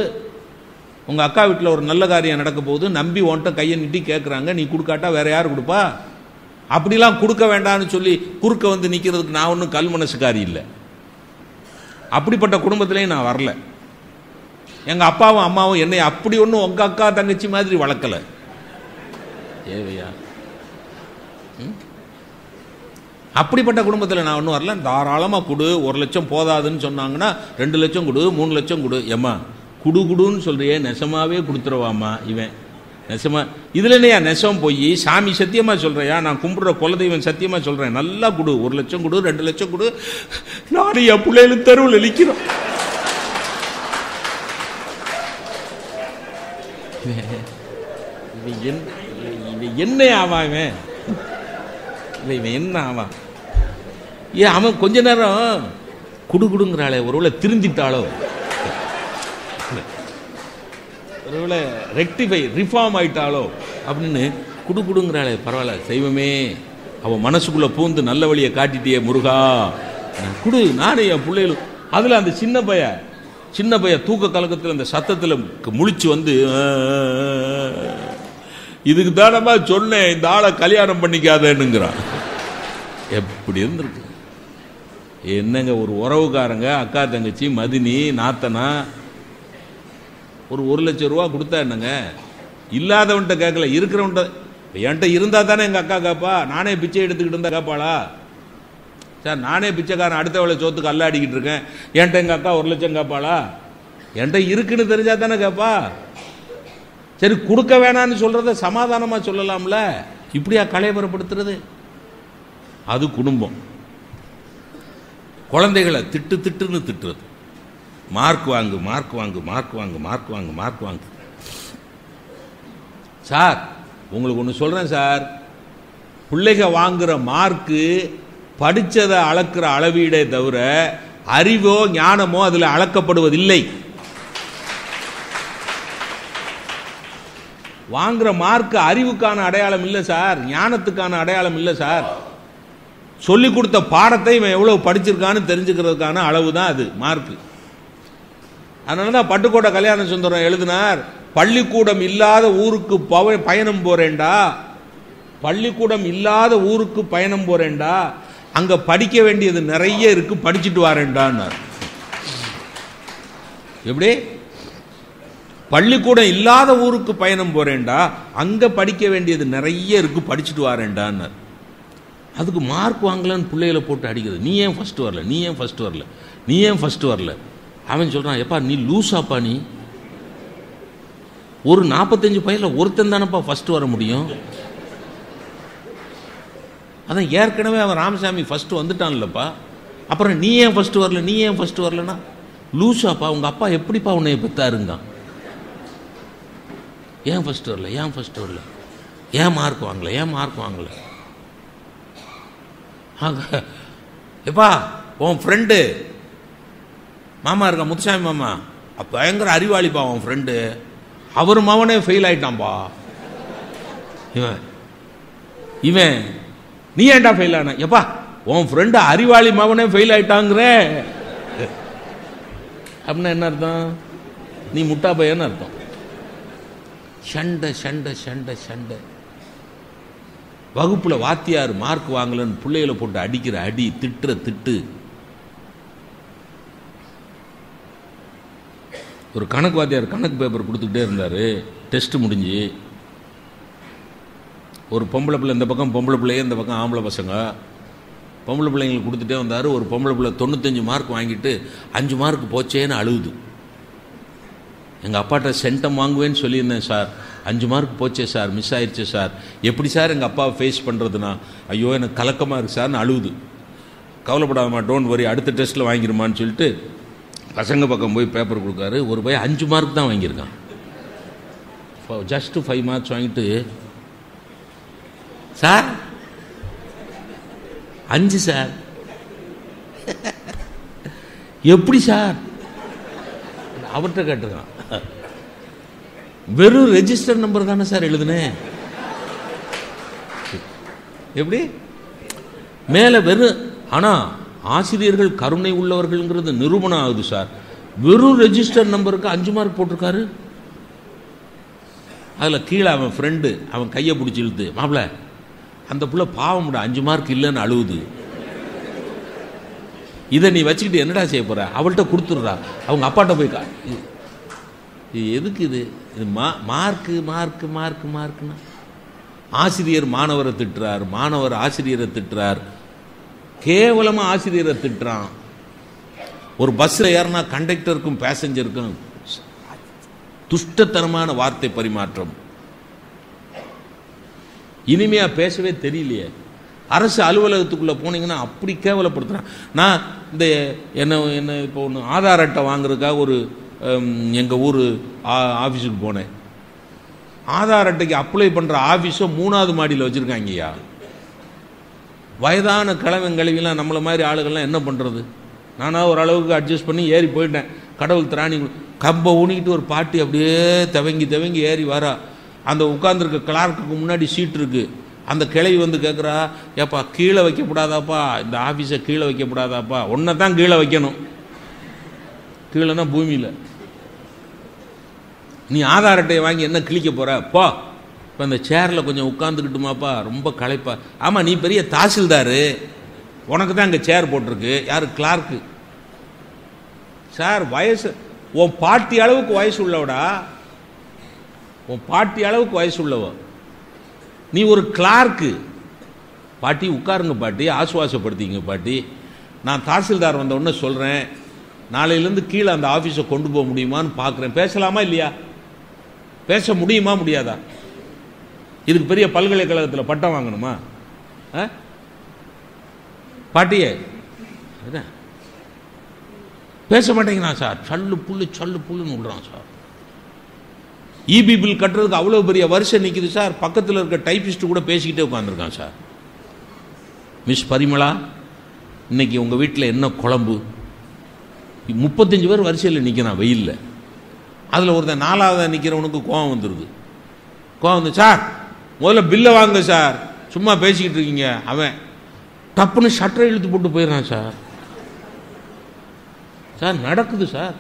A: உங்கள் அக்கா வீட்டில் ஒரு நல்ல காரியம் நடக்க போகுது, நம்பி உன்ட்ட கையை நீட்டி கேட்குறாங்க, நீ கொடுக்காட்டா வேற யார் கொடுப்பா? அப்படிலாம் கொடுக்க வேண்டாம்னு சொல்லி குறுக்க வந்து நிற்கிறதுக்கு நான் ஒன்றும் கல் மனசுக்காரி இல்லை. அப்படிப்பட்ட குடும்பத்திலையும் நான் வரல. எங்கள் அப்பாவும் அம்மாவும் என்னை அப்படி ஒன்றும் உங்கள் அக்கா தங்கச்சி மாதிரி வளர்க்கலை. ஏவையா அப்படிப்பட்ட குடும்பத்தில் நான் ஒன்றும் வரல. தாராளமாக கொடு, 1 லட்சம் போதாதுன்னு சொன்னாங்கன்னா 2 லட்சம் கொடு, 3 லட்சம் கொடு. ஏம்மா குடுன்னு சொல்றியே, நெசமாவே கொடுத்துருவாம்மா. இவன் நெசமா இதில் என்னையா நெசம் போய் சாமி சத்தியமாக சொல்கிறையா, நான் கும்பிடுற குலதெய்வம் சத்தியமாக சொல்கிறேன், நல்லா கொடு, 1 லட்சம் கொடு, 2 லட்சம் கொடு. நானும் என் பிள்ளைகளும் தெருவில் நிற்கிறோம். என்ன ஆவான் இவன்? இவன் என்ன ஆவான்? அவன் கொஞ்ச நேரம் குடுங்குறாளே, ஒருவேளை திருந்திட்டாளோ, ஒருவேளை ரிஃபார்ம் ஆயிட்டாளோ அப்படின்னு குடுங்குறாளே. பரவாயில்ல செய்வமே, அவன் மனசுக்குள்ள பூந்து நல்ல வழியை காட்டிட்டியே முருகா, குடு. நானே என் பிள்ளைகளும் அதில் அந்த சின்ன பைய தூக்க கலக்கத்தில் அந்த சத்தத்தில் முழிச்சு வந்து, இதுக்கு தானமா சொன்னேன் இந்த ஆளை கல்யாணம் பண்ணிக்காதேன்னுங்கிறான். எப்படி இருந்திருக்கு? என்னங்க ஒரு உறவுக்காரங்க, அக்கா தங்கச்சி, மதினி, நாத்தனா, ஒரு 1 லட்சம் ரூபா கொடுத்தா என்னங்க? இல்லாதவன்ட்ட கேட்கல, இருக்கிறவன்ட்ட. என்கிட்ட இருந்தா தானே எங்க அக்கா கேப்பா. நானே பிச்சை எடுத்துக்கிட்டு இருந்தா கேப்பாளா? சார் நானே பிச்சைக்காரன், அடுத்த வேலை சோத்துக்கு அல்லாடிக்கிட்டு இருக்கேன், என்கிட்ட எங்க அக்கா 1 லட்சம் கேப்பாளா? என்கிட்ட இருக்குன்னு தெரிஞ்சா தானே கேப்பா. சரி கொடுக்க வேணான்னு சொல்றத சமாதானமா சொல்லலாம்ல. இப்படியா கலையபரப்படுத்துறது? அது குடும்பம். குழந்தைகளை திட்டுன்னு திட்டுறது. மார்க் வாங்கு. சார் உங்களுக்கு ஒன்று சொல்றேன் சார், பிள்ளைங்க வாங்குற மார்க்கு படிச்சதை அளக்கிற அளவீடே தவிர அறிவோ ஞானமோ அதில் அளக்கப்படுவதில்லை. வாங்குற மார்க் அறிவுக்கான அடையாளம் இல்லை சார், ஞானத்துக்கான அடையாளம் இல்லை சார். சொல்லி கொடுத்த பாடத்தை இவன் எவ்வளவு படிச்சிருக்கான்னு தெரிஞ்சுக்கிறதுக்கான அளவு தான் அது மார்க். அதனாலதான் பட்டுக்கோட்டை கல்யாண சுந்தரம் எழுதினார், பள்ளிக்கூடம் இல்லாத ஊருக்கு பயணம் போறேன்டா, பள்ளிக்கூடம் இல்லாத ஊருக்கு பயணம் போறேன்டா, அங்க படிக்க வேண்டியது நிறைய இருக்கு, படிச்சுட்டு வரேன்டான்னார். எப்படி? பள்ளிக்கூடம் இல்லாத ஊருக்கு பயணம் போறேன்டா, அங்க படிக்க வேண்டியது நிறைய இருக்கு, படிச்சுட்டு வரேன்டான்னார். அதுக்கு மார்க் வாங்கலன்னு பிள்ளைகளை போட்டு அடிக்கிறது. நீ ஏன் ஃபர்ஸ்ட் வரல? அவன் சொல்றான், எப்பா நீ லூசாப்பா, நீ ஒரு 45 பையன்ல ஒருத்தன் தானப்பா ஃபர்ஸ்ட் வர முடியும். அதான் ஏற்கனவே அவன் ராமசாமி ஃபர்ஸ்ட் வந்துட்டான்லப்பா, அப்புறம் நீ ஏன் ஃபர்ஸ்ட் வரல, நீ ஏன் ஃபர்ஸ்ட் வரலன்னா லூசாப்பா, உங்க அப்பா எப்படிப்பா உன்னை பெத்தாருங்க, ஏன் ஃபர்ஸ்ட் வரல, ஏன் ஃபர்ஸ்ட் வரல, ஏன் மார்க் வாங்கல, ஏன் மார்க் வாங்கல. எப்பா உன் ஃப்ரெண்டு மாமா இருக்க முத்துசாமி மாமா பயங்கர அறிவாளிப்பா, உன் ஃப்ரெண்டு அவர் மவனே ஃபெயில் ஆயிட்டான்பா. இவன் நீ ஏன்டா ஃபெயில் ஆன, எப்பா உன் ஃப்ரெண்டு அறிவாளி மவனே ஃபெயில் ஆயிட்டாங்கிற அப்படின்னா என்ன அர்த்தம், நீ முட்டா பையன்னு அர்த்தம். சண்டை சண்டை சண்டை சண்டை. வகுப்புல வாத்தியார் மார்க் வாங்கலன்னு பிள்ளைகளை போட்டு அடிக்கிற அடி, திட்டுற திட்டு. ஒரு கணக்கு வாத்தியார் கணக்கு பேப்பர் கொடுத்துக்கிட்டே இருந்தாரு, டெஸ்ட் முடிஞ்சு. ஒரு பொம்பளை பிள்ளை இந்த பக்கம், பொம்பளை பிள்ளையே இந்த பக்கம் ஆம்பளை பசங்க. பொம்பளை பிள்ளைங்களுக்கு கொடுத்துட்டே வந்தார். ஒரு பொம்பளை பிள்ளை 95 மார்க் வாங்கிட்டு 5 மார்க் போச்சேன்னு அழுகுது. எங்கள் அப்பாட்ட சென்டம் வாங்குவேன்னு சொல்லியிருந்தேன் சார், 5 மார்க் போச்சே சார், மிஸ் ஆயிடுச்சு சார், எப்படி சார் எங்கள் அப்பாவை ஃபேஸ் பண்ணுறதுனா, ஐயோ எனக்கு கலக்கமாக இருக்குது சார்னு அழுகுது. கவலைப்படாதம்மா, டோன்ட் வரி, அடுத்த டெஸ்ட்டில் வாங்கிருமான்னு சொல்லிட்டு பசங்க பக்கம் போய் பேப்பர் கொடுக்காரு. ஒரு பையன் 5 மார்க் தான் வாங்கியிருக்கான். ஜஸ்ட் 5 மார்க்ஸ் வாங்கிட்டு, சார் 5 சார், எப்படி சார் அவர்கிட்ட கேட்டிருக்கான். வெறும் ரெஜிஸ்டர் நம்பர் தானே சார் எழுதுனேன், எப்படி மேல வெறும். ஆனா ஆசிரியர்கள் கருணை உள்ளவர்கள்ங்கிறது நிரூபணம் ஆகுது சார். வெறும் ரெஜிஸ்டர் நம்பருக்கு 5 மார்க் போட்டிருக்காரு. அதுல கீழே அவன் ஃப்ரெண்டு அவன் கையை பிடிச்சி இழுத்து, மாப்பிள்ள அந்த புள்ள பாவம் 5 மார்க் இல்லைன்னு அழுவுது, இதை நீ வச்சுக்கிட்டு என்னடா செய்ய போற, அவள்கிட்ட கொடுத்துடுறா, அவங்க அப்பாட்ட போய் எதுக்கு இது மார்க்கு மார்க்கு மார்க்கு மார்க்குன்னா. ஆசிரியர் மாணவரை திட்டுறார், மாணவர் ஆசிரியரை திட்டுறார், கேவலமா ஆசிரியரை திட்டுறான். ஒரு பஸ்ல ஏறினா கண்டக்டருக்கும் பேசஞ்சருக்கும் துஷ்டத்தனமான வார்த்தை பரிமாற்றம். இனிமையா பேசவே தெரியலையே. அரசு அலுவலகத்துக்குள்ள போனீங்கன்னா அப்படி கேவலப்படுத்துறான். நான் இந்த என்ன இப்போ ஒன்று ஆதார் அட்டை வாங்குறதுக்காக ஒரு எங்கள் ஊர் ஆஃபீஸுக்கு போனேன். ஆதார் அட்டைக்கு அப்ளை பண்ணுற ஆஃபீஸோ 3வது மாடியில் வச்சுருக்காங்கய்யா. வயதான கிழவெல்லாம் நம்மளை மாதிரி ஆளுகள்லாம் என்ன பண்ணுறது, நானாக ஒரு அளவுக்கு அட்ஜஸ்ட் பண்ணி ஏறி போயிட்டேன். கடவுள் திராணி கம்பை ஊனிக்கிட்டு ஒரு பாட்டி அப்படியே தவங்கி தவங்கி ஏறி வரா. அந்த உட்கார்ந்துருக்க கிளார்க்குக்கு முன்னாடி சீட் இருக்குது. அந்த கிளவி வந்து கேட்குறா, ஏப்பா கீழே வைக்கப்படாதாப்பா, இந்த ஆஃபீஸை கீழே வைக்கப்படாதாப்பா, ஒன்றை தான் கீழே வைக்கணும், கீழேனா பூமியில். நீ ஆதார் அட்டையை வாங்கி என்ன கிழிக்க போற போ, இப்போ அந்த சேரில் கொஞ்சம் உட்காந்துக்கிட்டுமாப்பா, ரொம்ப களைப்பா. ஆமாம் நீ பெரிய தாசில்தாரு, உனக்கு தான் அங்கே சேர் போட்டிருக்கு. யாரு, கிளார்க்கு சார். வயசு உன் பாட்டி அளவுக்கு வயசு உள்ளவடா, உன் பாட்டி அளவுக்கு வயசு உள்ளவ நீ, ஒரு கிளார்க்கு. பாட்டி உட்காருங்க பாட்டி, ஆசுவாசப்படுத்திங்க பாட்டி. நான் தாசில்தார் வந்த உடனே சொல்கிறேன், நாளையிலேருந்து கீழே அந்த ஆஃபீஸை கொண்டு போக முடியுமான்னு பார்க்குறேன். பேசலாமா இல்லையா, பேச முடியுமா முடியாதா? இதுக்கு பெரிய பல்கலைக்கழகத்தில் பட்டம் வாங்கணுமா? பாட்டியே பேச மாட்டேங்கிறான் சார், சல்லு புல்லுன்னு விடுறான் சார். இபி பில் கட்டுறதுக்கு அவ்வளோ பெரிய வருஷம் நிற்குது சார், பக்கத்தில் இருக்க டைப்பிஸ்ட் கூட பேசிக்கிட்டே உட்காந்துருக்கான் சார். மிஸ் பரிமளா, இன்னைக்கு உங்கள் வீட்டில் என்ன குழம்பு? 35 பேர் வரிசையில் நிற்கிறான் வெயிலில். அதில் ஒருத்தன் 4வது நிற்கிறவனுக்கு கோவம் வந்துடுது. கோவம் வந்து, சார் முதல்ல பில்லை வாங்க சார், சும்மா பேசிக்கிட்டு இருக்கீங்க. அவன் டப்புன்னு ஷட்டரை இழுத்து போட்டு போயிடுறான் சார். சார் நடக்குது சார்,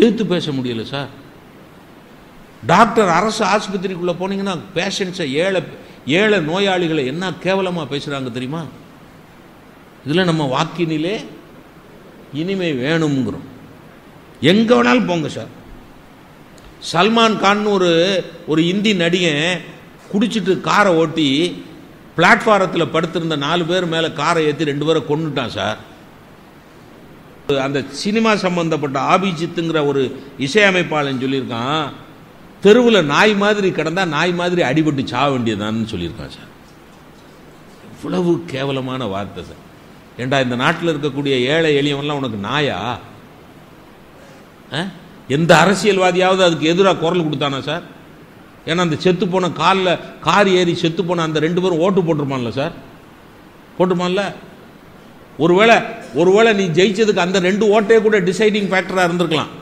A: எழுத்து பேச முடியல சார். டாக்டர் அரசு ஆஸ்பத்திரிக்குள்ளே போனீங்கன்னா பேஷண்ட்ஸை, ஏழை நோயாளிகளை என்ன கேவலமாக பேசுகிறாங்க தெரியுமா? இதில் நம்ம வாக்கினிலே இனிமை வேணுங்கிறோம். எங்கே வேணாலும் போங்க சார். சல்மான் கான் ஒரு இந்தி நடிகன் குடிச்சிட்டு காரை ஓட்டி பிளாட்ஃபாரத்தில் படுத்திருந்த 4 பேர் மேலே காரை ஏற்றி 2 பேரை கொண்டுட்டான் சார். அந்த சினிமா சம்பந்தப்பட்ட ஆபிஜித்துங்கிற ஒரு இசையமைப்பாளன் சொல்லியிருக்கான், தெருவில் நாய் மாதிரி கிடந்தா நாய் மாதிரி அடிபட்டு சாக வேண்டியதான்னு சொல்லியிருக்கான் சார். இவ்வளவு கேவலமான வார்த்தை சார். ஏண்டா இந்த நாட்டில் இருக்கக்கூடிய ஏழை எளியவன்லாம் உனக்கு நாயா? எந்த அரசியல்வாதியாவது அதுக்கு எதிராக குரல் கொடுத்தானா சார்? ஏன்னா அந்த செத்து போன கார் ஏறி செத்து போன அந்த 2 பேரும் ஓட்டு போட்டிருப்பான்ல சார்? போட்டுமான்ல? ஒருவேளை நீ ஜெயிச்சதுக்கு அந்த 2 ஓட்டே கூட டிசைடிங் ஃபேக்டரா இருந்திருக்கலாம்.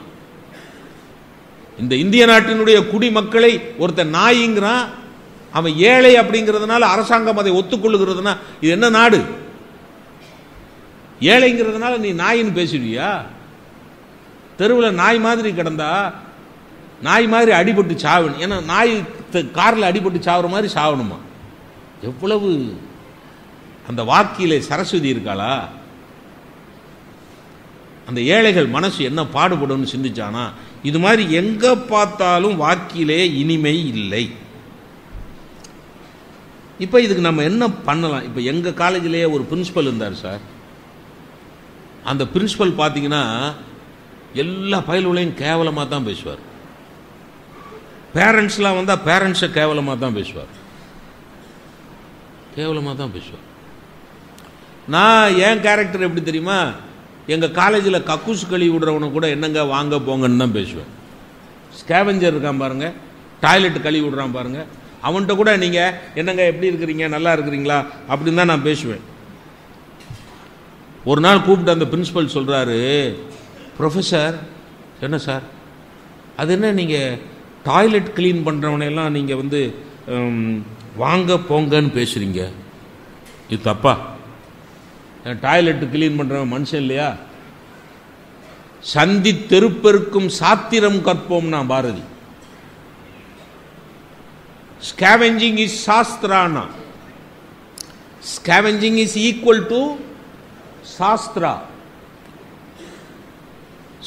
A: இந்த இந்திய நாட்டினுடைய குடிமக்களை ஒருத்தன் நாய்ங்கிறான், அவன் ஏழை அப்படிங்கிறதுனால அரசாங்கம் அதை ஒத்துக்கொள்ளுகிறதுனா இது என்ன நாடு? ஏழைங்கிறதுனால நீ நாயின்னு பேசிடுவியா? தெருவில் நாய் மாதிரி கிடந்தா நாய் மாதிரி அடிபட்டு சாவணும். ஏன்னா நாய் காரில் அடிபட்டு சாவுற மாதிரி சாவணுமா? எவ்வளவு அந்த வாக்கிலே சரஸ்வதி இருக்காளா? அந்த ஏழைகள் மனசு என்ன பாடுபடும் சிந்திச்சானா? இது மாதிரி எங்க பார்த்தாலும் வாக்கிலே இனிமை இல்லை. இப்போ இதுக்கு நம்ம என்ன பண்ணலாம்? இப்போ எங்க காலேஜிலேயே ஒரு பிரின்சிபல் இருந்தார் சார். அந்த பிரின்சிபல் பார்த்தீங்கன்னா எல்லா பயல்களையும் கேவலமாக தான் பேசுவார். பேரண்ட்ஸ்லாம் வந்தால் பேரண்ட்ஸை கேவலமாக தான் பேசுவார். நான் என் கேரக்டர் எப்படி தெரியுமா? எங்கள் காலேஜில் கக்கூஸ் கழுவி விடுறவனை கூட என்னங்க வாங்க போங்கன்னு தான் பேசுவேன். ஸ்கேவெஞ்சர் இருக்கான் பாருங்க, டாய்லெட் கழுவி விடுறான் பாருங்க, அவன்கிட்ட கூட நீங்கள் என்னங்க எப்படி இருக்கிறீங்க, நல்லா இருக்கிறீங்களா அப்படின்னு தான் நான் பேசுவேன். ஒரு நாள் கூப்பிட்டு அந்த பிரின்சிபல் சொல்கிறாரு, ப்ரொஃபஸர் என்ன சார் அது என்ன நீங்கள் டாய்லெட் கிளீன் பண்ணுறவனையெல்லாம் நீங்கள் வந்து வாங்க போங்கன்னு பேசுகிறீங்க, இது தப்பா? டாய்லெட் கிளீன் பண்ணுறவன் மனுஷன் இல்லையா? சந்தி தெருப்பெருக்கும் சாத்திரம் கற்போம்னா பாரதி. ஸ்கேவெஞ்சிங் இஸ் சாஸ்திரானா. Scavenging is equal to shastra.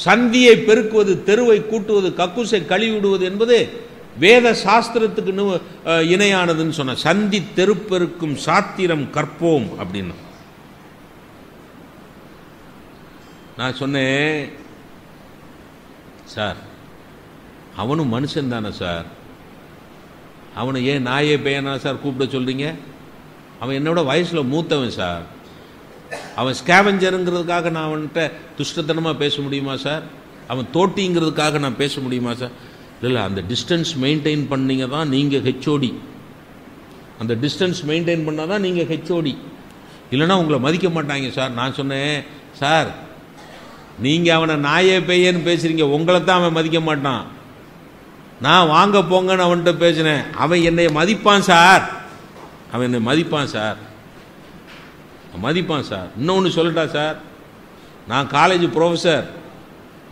A: சந்தியை பெருக்குவது, தெருவை கூட்டுவது, கக்கூசை கழுவிடுவது என்பது வேத சாஸ்திரத்துக்கு இணையானதுன்னு சொன்ன. சந்தி தெருப்பெருக்கும் சாத்திரம் கற்போம் அப்படின்னு நான் சொன்னேன். சார் அவனும் மனுஷன் தானே சார், அவனை ஏன் நாயே பையனா சார் கூப்பிட சொல்றீங்க? அவன் என்னோட வயசில் மூத்தவன் சார். அவன் ஸ்கேவெஞ்சருங்கிறதுக்காக நான் அவன்கிட்ட துஷ்டத்தனமாக பேச முடியுமா சார்? அவன் தோட்டிங்கிறதுக்காக நான் பேச முடியுமா சார்? இல்லை, அந்த டிஸ்டன்ஸ் மெயின்டைன் பண்ணீங்க தான் நீங்கள் ஹெச்ஓடி. அந்த டிஸ்டன்ஸ் மெயின்டைன் பண்ணால் தான் நீங்கள் ஹெச்ஓடி, இல்லைன்னா உங்களை மதிக்க மாட்டாங்க சார். நான் சொன்னேன், சார் நீங்கள் அவனை நாயே பையன்னு பேசுகிறீங்க, உங்களை தான் அவன் மதிக்க மாட்டான். நான் வாங்க போங்கன்னு அவன்கிட்ட பேசினேன், அவன் என்னை மதிப்பான் சார். அவன் என்னை மதிப்பான் சார். இன்னொன்று சொல்லட்டா சார், நான் காலேஜ் ப்ரொஃபஸர்.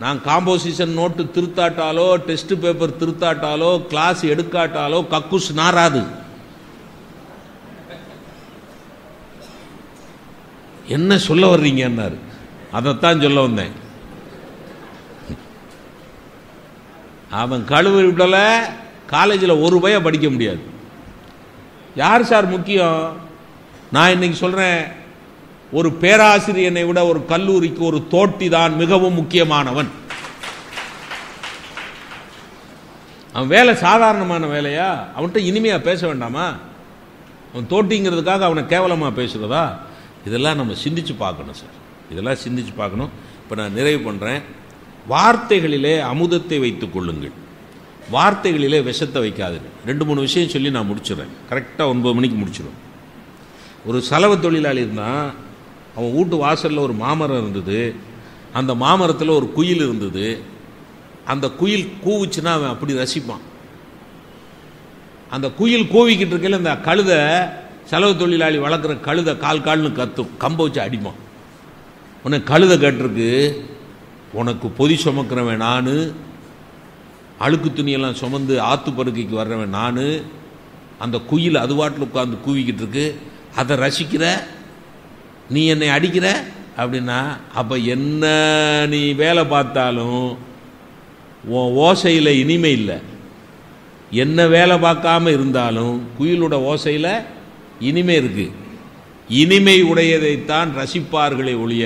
A: நான் காம்போசிஷன் நோட்டு திருத்தாட்டாலோ, டெஸ்ட் பேப்பர் திருத்தாட்டாலோ, கிளாஸ் எடுக்காட்டாலோ கக்கூஸ் நாராது. என்ன சொல்ல வர்றீங்கன்னாரு. அதைத்தான் சொல்ல வந்தேன். அவன் கழுவி விடல, காலேஜில் ஒரு பைய படிக்க முடியாது. யார் சார் முக்கியம்? நான் இன்னைக்கு சொல்றேன், ஒரு பேராசிரியனை விட ஒரு கல்லூரிக்கு ஒரு தோட்டி தான் மிகவும் முக்கியமானவன். அவன் வேலை சாதாரணமான வேலையா? அவன்கிட்ட இனிமையா பேச வேண்டாமா? அவன் தோட்டிங்கிறதுக்காக அவனை கேவலமா பேசுறதா? இதெல்லாம் நம்ம சிந்திச்சு பார்க்கணும் சார். இதெல்லாம் சிந்திச்சு பார்க்கணும். இப்போ நான் நிறைவு பண்ணுறேன். வார்த்தைகளிலே அமுதத்தை வைத்துக் கொள்ளுங்கள், வார்த்தைகளிலே விஷத்தை வைக்காதுங்க. 2-3 விஷயம் சொல்லி நான் முடிச்சிடுறேன். கரெக்டாக 9 மணிக்கு முடிச்சிடுவேன். ஒரு சலவை தொழிலாளி இருந்தான். அவன் வீட்டு வாசலில் ஒரு மாமரம் இருந்தது. அந்த மாமரத்தில் ஒரு குயில் இருந்தது. அந்த குயில் கூவுச்சுன்னா அவன் அப்படி ரசிப்பான். அந்த குயில் கூவிக்கிட்டு இருக்கையில் அந்த கழுதை, சலவை தொழிலாளி வளர்க்குற கழுதை கால்னு கத்தும், கம்பை வச்சு அடிப்பான். உனக்கு கழுதை கேட்டிருக்கு, உனக்கு பொதி சுமக்கிறவன் நான், அழுக்கு துணியெல்லாம் சுமந்து ஆத்து படுக்கைக்கு வர்றவன் நான், அந்த குயில் அது வாட்டில் உட்காந்து கூவிக்கிட்டு இருக்கு, அதை ரசிக்கிற, நீ என்னை அடிக்கிற அப்படின்னா, அப்போ என்ன நீ வேலை பார்த்தாலும் உன் ஓசையில் இனிமை இல்லை. என்ன வேலை பார்க்காம இருந்தாலும் குயிலோட ஓசையில் இனிமை இருக்கு. இனிமை உடையதைத்தான் ரசிப்பார்களே ஒழிய,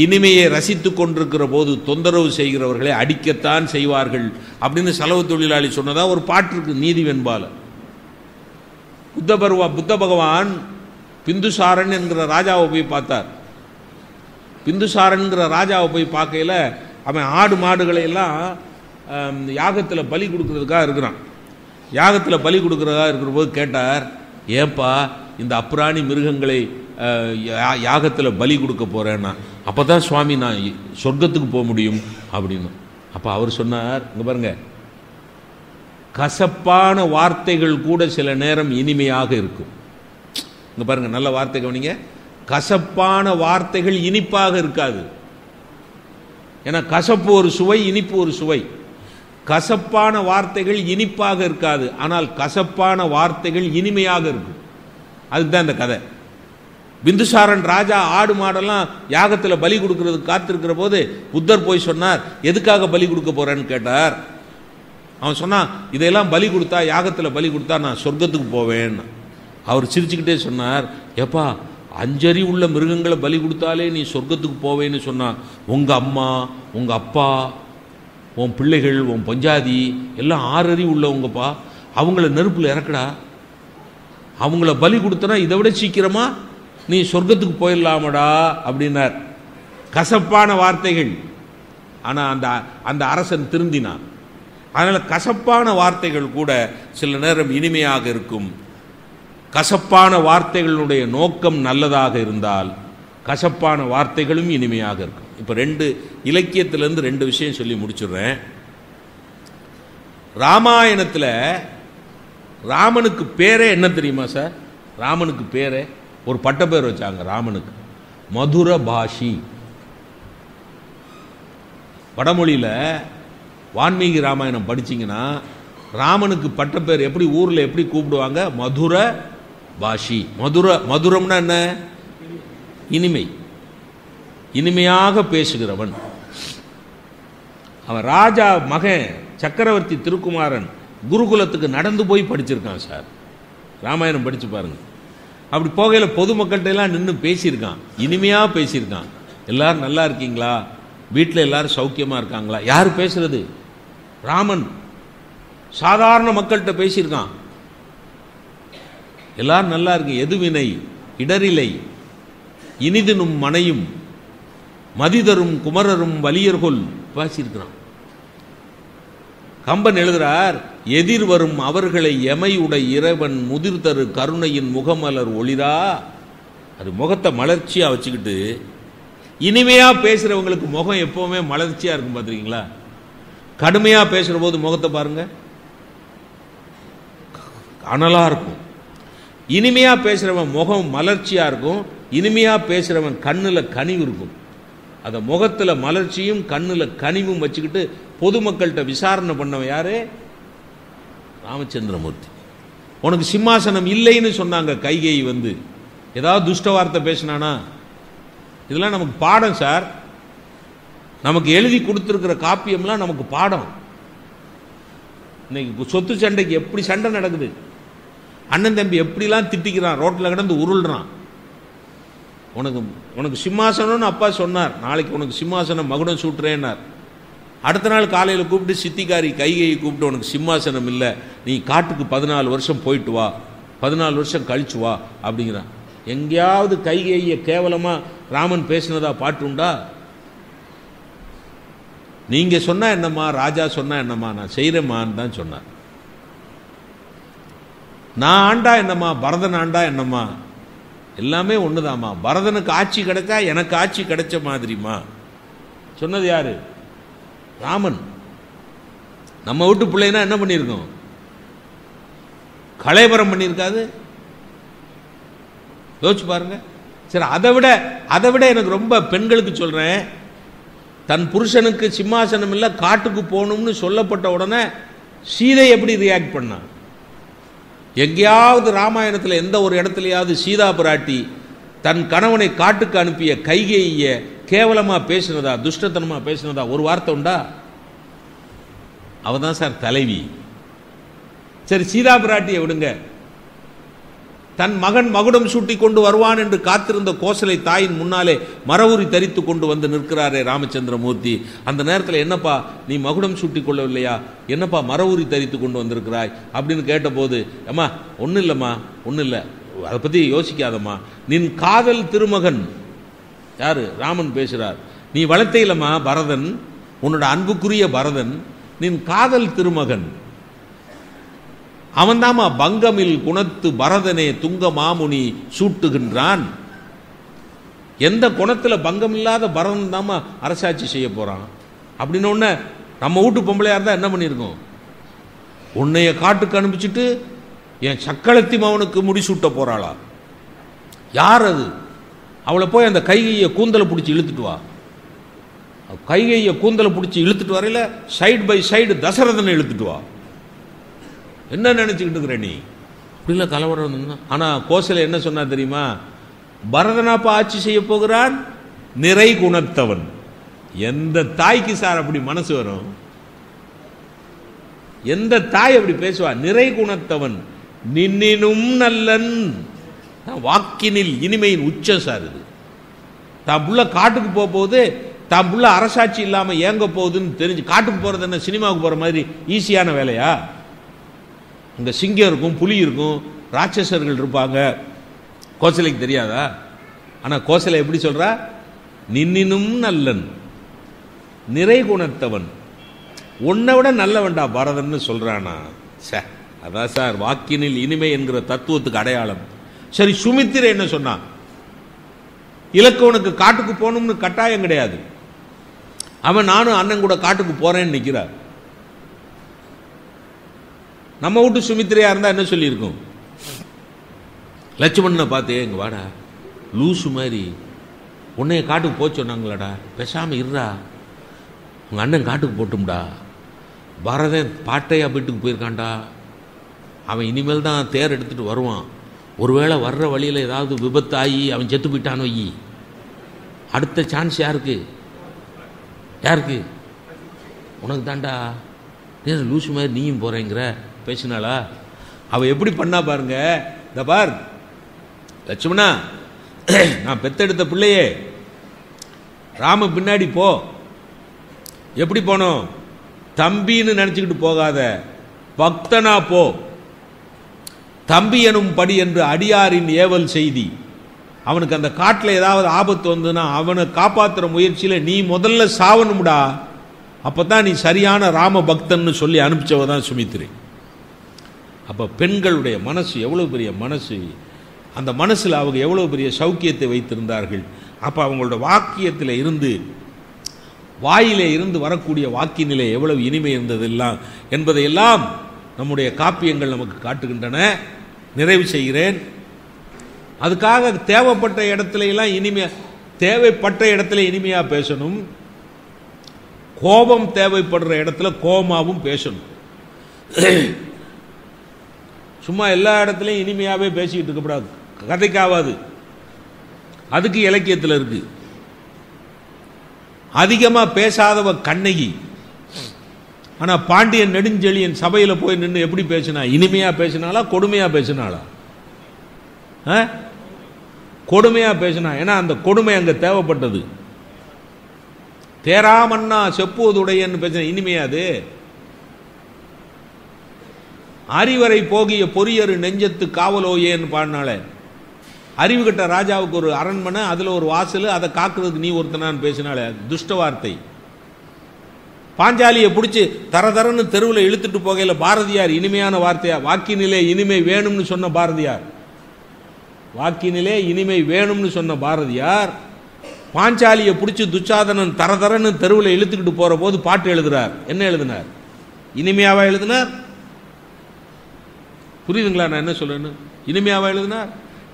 A: இனிமையை ரசித்து கொண்டிருக்கிற போது தொந்தரவு செய்கிறவர்களை அடிக்கத்தான் செய்வார்கள் அப்படின்னு சலவு தொழிலாளி சொன்னதா ஒரு பாட்டு இருக்கு நீதிவெண்பால. புத்த பகவான் பிந்துசாரன் என்கிற ராஜாவை போய் பார்த்தார். பிந்துசாரன்கிற ராஜாவை போய் பார்க்கையில் அவன் ஆடு மாடுகளை எல்லாம் யாகத்தில் பலி கொடுக்கறதுக்காக இருக்கிறான். யாகத்தில் பலி கொடுக்கறதா இருக்கிற போது கேட்டார், ஏப்பா இந்த அப்புராணி மிருகங்களை யாகத்தில் பலி கொடுக்க போறேன்னா, அப்போ தான் சுவாமி நான் சொர்க்கத்துக்கு போக முடியும் அப்படின்னு. அப்போ அவர் சொன்னார், இங்கே பாருங்க, கசப்பான வார்த்தைகள் கூட சில நேரம் இனிமையாக இருக்கும். இங்கே பாருங்க, நல்ல வார்த்தை கவனிங்க. கசப்பான வார்த்தைகள் இனிப்பாக இருக்காது. ஏன்னா கசப்பு ஒரு சுவை, இனிப்பு ஒரு சுவை. கசப்பான வார்த்தைகள் இனிப்பாக இருக்காது, ஆனால் கசப்பான வார்த்தைகள் இனிமையாக இருக்கும். அதுக்கு தான் இந்த கதை. பிந்துசாரன் ராஜா ஆடு மாடெல்லாம் யாகத்தில் பலி கொடுக்கறதுக்கு காத்திருக்கிற போது புத்தர் போய் சொன்னார், எதுக்காக பலி கொடுக்க போறேன்னு கேட்டார். அவன் சொன்னான், இதையெல்லாம் பலி கொடுத்தா, யாகத்தில் பலி கொடுத்தா நான் சொர்க்கத்துக்கு போவேன். அவர் சிரிச்சுக்கிட்டே சொன்னார், எப்பா அஞ்சறி உள்ள மிருகங்களை பலி கொடுத்தாலே நீ சொர்க்கத்துக்கு போவேன்னு சொன்னான். உங்க அம்மா, உங்க அப்பா, உன் பிள்ளைகள், உன் பஞ்சாதி எல்லாம் 6 அறிவு உள்ளவங்கப்பா, அவங்கள நெருப்புல இறக்கடா. அவங்கள பலி கொடுத்தனா இதை விட சீக்கிரமா நீ சொர்க்கத்துக்கு போயிடலாமடா அப்படின்னார். கசப்பான வார்த்தைகள். ஆனா அந்த அரசன் திருந்தினான். அதனால கசப்பான வார்த்தைகள் கூட சில நேரம் இனிமையாக இருக்கும். கசப்பான வார்த்தைகளுடைய நோக்கம் நல்லதாக இருந்தால் கசப்பான வார்த்தைகளும் இனிமையாக இருக்கும். இப்போ 2 இலக்கியத்திலிருந்து 2 விஷயம் சொல்லி முடிச்சுடுறேன். ராமாயணத்தில் ராமனுக்கு பேரே என்ன தெரியுமா சார்? ராமனுக்கு பேரே ஒரு பட்ட பேர் வச்சாங்க ராமனுக்கு, மதுர பாஷி. வடமொழியில் வான்மீகி ராமாயணம் படிச்சிங்கன்னா ராமனுக்கு பட்ட பேர் எப்படி ஊரில் எப்படி கூப்பிடுவாங்க? மதுர பாஷி. மதுரம்னா என்ன? இனிமை, இனிமையாக பேசுகிறவன். அவன் ராஜா மகன் சக்கரவர்த்தி திருக்குமாரன் குருகுலத்துக்கு நடந்து போய் படிச்சிருக்கான் சார். ராமாயணம் படிச்சு பாருங்க. அப்படி போகையில் பொதுமக்கள்கிட்ட எல்லாம் நின்று பேசியிருக்கான், இனிமையாக பேசியிருக்கான். எல்லாரும் நல்லா இருக்கீங்களா, வீட்டில் எல்லாரும் சௌக்கியமா இருக்காங்களா? யார் பேசுறது? ராமன் சாதாரண மக்கள்கிட்ட பேசியிருக்கான். எல்லாரும் நல்லா இருக்கு, எதுவினை இடரிலை இனிதினும் மனையும் மதிதரும் குமரரும் வலியர்கொல் பேசியிருக்கிறான். கம்பன் எழுதுகிறார், எதிர் வரும் அவர்களை எமை உடை இறைவன் முதிர்தரு கருணையின் முகமலர் ஒளிரா. அது முகத்தை மலர்ச்சியா வச்சுக்கிட்டு இனிமையா பேசுறவங்களுக்கு முகம் எப்பவுமே மலர்ச்சியா இருக்கும். பார்த்துருக்கீங்களா? கடுமையா பேசுற போது முகத்தை பாருங்க, அனலா இருக்கும். இனிமையா பேசுறவன் முகம் மலர்ச்சியா இருக்கும். இனிமையா பேசுறவன் கண்ணுல கனிவு இருக்கும். அந்த முகத்துல மலர்ச்சியும் கண்ணுல கனிவும் வச்சுக்கிட்டு பொதுமக்கள்கிட்ட விசாரணை பண்ணவன் யாரு? ராமச்சந்திரமூர்த்தி. உனக்கு சிம்மாசனம் இல்லைன்னு சொன்னாங்க கைகேயி வந்து. ஏதாவது துஷ்ட வார்த்தை பேசினானா? இதெல்லாம் நமக்கு பாடம் சார். நமக்கு எழுதி கொடுத்துருக்கிற காப்பியம்லாம் நமக்கு பாடம். இன்னைக்கு சொத்து சண்டைக்கு எப்படி சண்டை நடக்குது, அண்ணன் தம்பி எப்படிலாம் திட்டிக்கிறான், ரோட்டில் கிடந்து உருள்றான். உனக்கு சிம்மாசனம்னு அப்பா சொன்னார், நாளைக்கு உனக்கு சிம்மாசனம் மகுடம் சூட்டுறேன்னார். அடுத்த நாள் காலையில் கூப்பிட்டு சித்திக்காரி கைகையை கூப்பிட்டு, உனக்கு சிம்மாசனம் இல்லை, நீ காட்டுக்கு 14 வருஷம் போயிட்டு வா, 14 வருஷம் கழிச்சு வா அப்படிங்கிறான். எங்கேயாவது கைகையை கேவலமா ராமன் பேசினதா பாட்டு உண்டா? நீங்க சொன்னா என்னம்மா, ராஜா சொன்னா என்னம்மா, நான் செய்யறேம்மான்னு தான் சொன்னார். நான் ஆண்டா என்னம்மா, பரதன் ஆண்டா என்னம்மா, எல்லாமே ஒண்ணுதாம்மா. பரதனுக்கு ஆட்சி கிடைச்சா எனக்கு ஆட்சி கிடைச்ச மாதிரிமா சொன்னது யாரு? ராமன். நம்ம வீட்டு பிள்ளைனா என்ன பண்ணியிருக்கோம்? கலைபரம் பண்ணியிருக்காது. யோசிச்சு பாருங்க. சரி, அதை விட எனக்கு ரொம்ப பெண்களுக்கு சொல்றேன், தன் புருஷனுக்கு சிம்மாசனம் இல்லை காட்டுக்கு போகணும்னு சொல்லப்பட்ட உடனே சீதை எப்படி ரியாக்ட் பண்ணா? எங்கேயாவது ராமாயணத்தில் எந்த ஒரு இடத்துலயாவது சீதா பிராட்டி தன் கணவனை காட்டுக்கு அனுப்பிய கைகேயிய கேவலமா பேசினதா, துஷ்டத்தனமா பேசினதா ஒரு வார்த்தை உண்டா? அவதான் சார் தலைவி. சரி, சீதா பிராட்டியை விடுங்க. தன் மகன் மகுடம் சூட்டி கொண்டு வருவான் என்று காத்திருந்த கோசலை தாயின் முன்னாலே மரவுரி தரித்து கொண்டு வந்து நிற்கிறாரே ராமச்சந்திரமூர்த்தி. அந்த நேரத்தில் என்னப்பா நீ மகுடம் சூட்டி கொள்ளவில்லையா, என்னப்பா மரவுரி தரித்து கொண்டு வந்திருக்கிறாய் அப்படின்னு கேட்டபோது, அம்மா ஒன்றும் இல்லைம்மா, ஒன்றும் இல்லை, அதை பத்தி யோசிக்காதம்மா. நின் காதல் திருமகன் யாரு? ராமன் பேசுறார். நீ வளர்த்தையிலம்மா பரதன், உன்னோட அன்புக்குரிய பரதன், நின் காதல் திருமகன் அவன்தாமா பங்கமில் குணத்து பரதனே துங்க மாமுனி சூட்டுகின்றான். எந்த குணத்துல பங்கம் இல்லாத பரதன் தாமா அரசாட்சி செய்ய போறான். அப்படின்னு ஒண்ணு நம்ம வீட்டு பொம்பளையா இருந்தா என்ன பண்ணிருக்கோம்? உன்னைய காட்டுக்கு அனுப்பிச்சுட்டு என் சக்களத்தி மவனுக்கு முடிசூட்ட போறாளா? யார் அது? அவளை போய் அந்த கைகையை கூந்தலை பிடிச்சி இழுத்துட்டு வா. கைகையை கூந்தலை பிடிச்சி இழுத்துட்டு வரையில சைடு பை சைடு தசரதனை இழுத்துட்டு வா. என்ன நினைச்சுக்கிட்டு இருக்கிற நீ? அப்படில கலவரம். ஆனா கோசலை என்ன சொன்னா தெரியுமா? பரதனாப்பா ஆட்சி செய்ய போகிறான், நிறை குணத்தவன். எந்த தாய்க்கு சார் அப்படி மனசு வரும்? எந்த தாய் அப்படி பேசுவா? நிறை குணத்தவன் நின்னினும் நல்லன். வாக்கினில் இனிமையின் உச்சம் சார் இது. தான் புள்ள காட்டுக்கு போக போகுது, தான் புள்ள அரசாட்சி இல்லாம ஏங்க போகுதுன்னு தெரிஞ்சு காட்டுக்கு போறது என்ன சினிமாவுக்கு போற மாதிரி ஈஸியான வேலையா? அங்க சிங்கம் இருக்கும், புலி இருக்கும், ராட்சசர்கள் இருப்பாங்க. கோசலைக்கு தெரியாதா? ஆனா கோசலை எப்படி சொல்றா? நின்னினும் நல்லன் நிறை குணத்தவன். உன்னை விட நல்லவன்டா பரதன்னு சொல்றானா? அதான் சார் வாக்கினில் இனிமை என்கிற தத்துவத்துக்கு அடையாளம். சரி, சுமித்திரை என்ன சொன்னா? இலக்கவனுக்கு காட்டுக்கு போகணும்னு கட்டாயம் கிடையாது. அவன் நானும் அண்ணன் கூட காட்டுக்கு போறேன்னு நிக்கிறார். நம்ம வீட்டு சுமித்திரையா இருந்தா என்ன சொல்லி இருக்கும்? லட்சுமணனை பார்த்து, எங்க வாடா லூசு மாதிரி, உன்னைய காட்டுக்கு போக சொன்னாங்களாடா, பேசாம இருடா, உங்க அண்ணன் காட்டுக்கு போட்டும்டா. பரதன் பாட்டையா வீட்டுக்கு போயிருக்கான்டா, அவன் இனிமேல் தான் தேர் எடுத்துட்டு வருவான். ஒருவேளை வர்ற வழியில் ஏதாவது விபத்து ஆகி அவன் செத்து போயிட்டான் வை, அடுத்த சான்ஸ் யாருக்கு? யாருக்கு? உனக்கு தாண்டா. லூசு மாதிரி நீயும் போறேங்கிற பேசினாளா? அவ எப்படி பண்ணா பாருங்க. இந்த பார் லட்சுமணா, நான் பெத்தெடுத்த பிள்ளையே, ராம பின்னாடி போ. எப்படி போனோம்? தம்பின்னு நினைச்சுக்கிட்டு போகாத, பக்தனா போ. தம்பி எனும் படி என்று அடியாரின் ஏவல் செய்தி. அவனுக்கு அந்த காட்டில் ஏதாவது ஆபத்து வந்ததுன்னா அவனை காப்பாற்றுற முயற்சியில நீ முதல்ல சாவணும்டா. அப்பதான் நீ சரியான ராம பக்தன்னு சொல்லி அனுப்பிச்சவதான் சுமித்திரை. அப்ப பெண்களுடைய மனசு எவ்வளவு பெரிய மனசு, அந்த மனசுல அவங்க எவ்வளவு பெரிய சௌக்கியத்தை வைத்திருந்தார்கள். அப்ப அவங்களோட வாக்கியத்தில் இருந்து, வாயிலே இருந்து வரக்கூடிய வாக்கினிலே எவ்வளவு இனிமை இருந்ததெல்லாம் என்பதையெல்லாம் நம்முடைய காப்பியங்கள் நமக்கு காட்டுகின்றன. நிறைவு செய்கிறேன். அதுக்காக தேவைப்பட்ட இடத்துல எல்லாம் இனிமையா, தேவைப்பட்ட இடத்துல இனிமையா பேசணும். கோபம் தேவைப்படுற இடத்துல கோபமாவும் பேசணும். சும்மா எல்லா இடத்துலையும் இனிமையாவே பேசிக்கிட்டு இருக்கக்கூடாது, கதைக்காவாது. அதுக்கு இலக்கியத்தில் இருக்கு. அதிகமா பேசாதவ கண்ணகி. ஆனா பாண்டியன் நெடுஞ்செழியன் சபையில போய் நின்று எப்படி பேசினா? இனிமையா பேசினாலா கொடுமையா பேசினாளா? கொடுமையா பேசினா. ஏன்னா அந்த கொடுமை அங்க தேவைப்பட்டது. தேராமன்னா செப்புவதுடையன்னு பேசின இனிமையாது. அறிவரை போகிய பொறியரு நெஞ்சத்து காவலோயேன்னு பாடினாலே. அறிவு கட்ட ராஜாவுக்கு ஒரு அரண்மனை, அதுல ஒரு வாசல், அதை காக்குறதுக்கு நீ ஒருத்தனான்னு பேசினாலே துஷ்ட வார்த்தை. பாஞ்சாலியை பிடிச்சி தரதரன்னு தெருவில் இழுத்துட்டு போகையில பாரதியார் இனிமையான வார்த்தையா? வாக்கினிலே இனிமை வேணும்னு சொன்ன பாரதியார், வாக்கினிலே இனிமை வேணும்னு சொன்ன பாரதியார் பாஞ்சாலியை பிடிச்சி துச்சாதனன் தரதரன்னு தெருவில் இழுத்துக்கிட்டு போற போது பாட்டு எழுதுறார். என்ன எழுதினார்? இனிமையாவா எழுதினார்? புரியுதுங்களா நான் என்ன சொல்றேன்னு? இனிமையாவா எழுதினார்?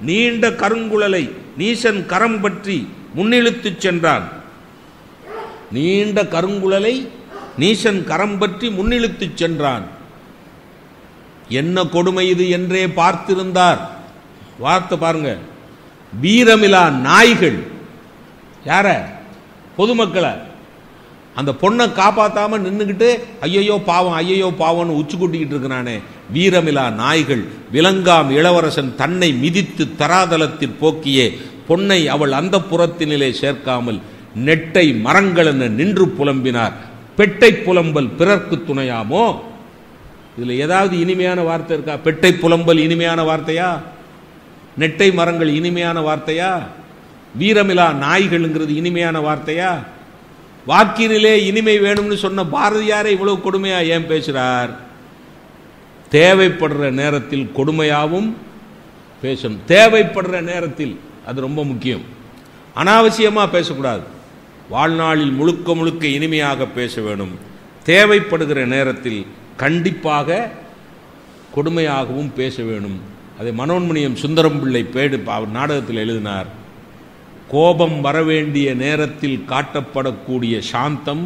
A: நீண்ட கருங்குழலை நீசன் கரம் பற்றி முன்னிழுத்து சென்றான். நீண்ட கருங்குழலை நீசன் கரம் பற்றி முன்னிழுத்து சென்றான். என்ன கொடுமை இது என்றே பார்த்திருந்தார். வார்த்தை பாருங்க. வீரமிலா நாய்கள். யார? பொதுமக்களை. அந்த பொண்ணை காப்பாத்தாம நின்றுகிட்டு ஐயோ பாவம் ஐயோ பாவம்னு உச்சி கூட்டிக்கிட்டு இருக்கிறானே. வீரமிலா நாய்கள் விலங்காம் இளவரசன் தன்னை மிதித்து தராதலத்தில் போக்கியே பொன்னை அவள் அந்த புறத்தினிலே சேர்க்காமல் நெட்டை மரங்கள் என நின்று புலம்பினார். பெட்டை புலம்பல் பிறர்க்கு துணையாமோ? இதுல ஏதாவது இனிமையான வார்த்தை இருக்கா? பெட்டை புலம்பல் இனிமையான வார்த்தையா? நெட்டை மரங்கள் இனிமையான வார்த்தையா? வீரமிலா நாய்கள்ங்கிறது இனிமையான வார்த்தையா? வாக்கினிலே இனிமை வேணும்னு சொன்ன பாரதியாரை இவ்வளவு கொடுமையா ஏன் பேசுறார்? தேவைப்படுற நேரத்தில் கொடுமையாவும் பேசணும். தேவைப்படுற நேரத்தில், அது ரொம்ப முக்கியம். அனாவசியமா பேசக்கூடாது. வாழ்நாளில் முழுக்க முழுக்க இனிமையாக பேச வேணும். தேவைப்படுகிற நேரத்தில் கண்டிப்பாக கொடுமையாகவும் பேச வேணும். அதை மனோன்மணியம் சுந்தரம் பிள்ளை பேடு நாடகத்தில் எழுதினார். கோபம் வரவேண்டிய நேரத்தில் காட்டப்படக்கூடிய சாந்தம்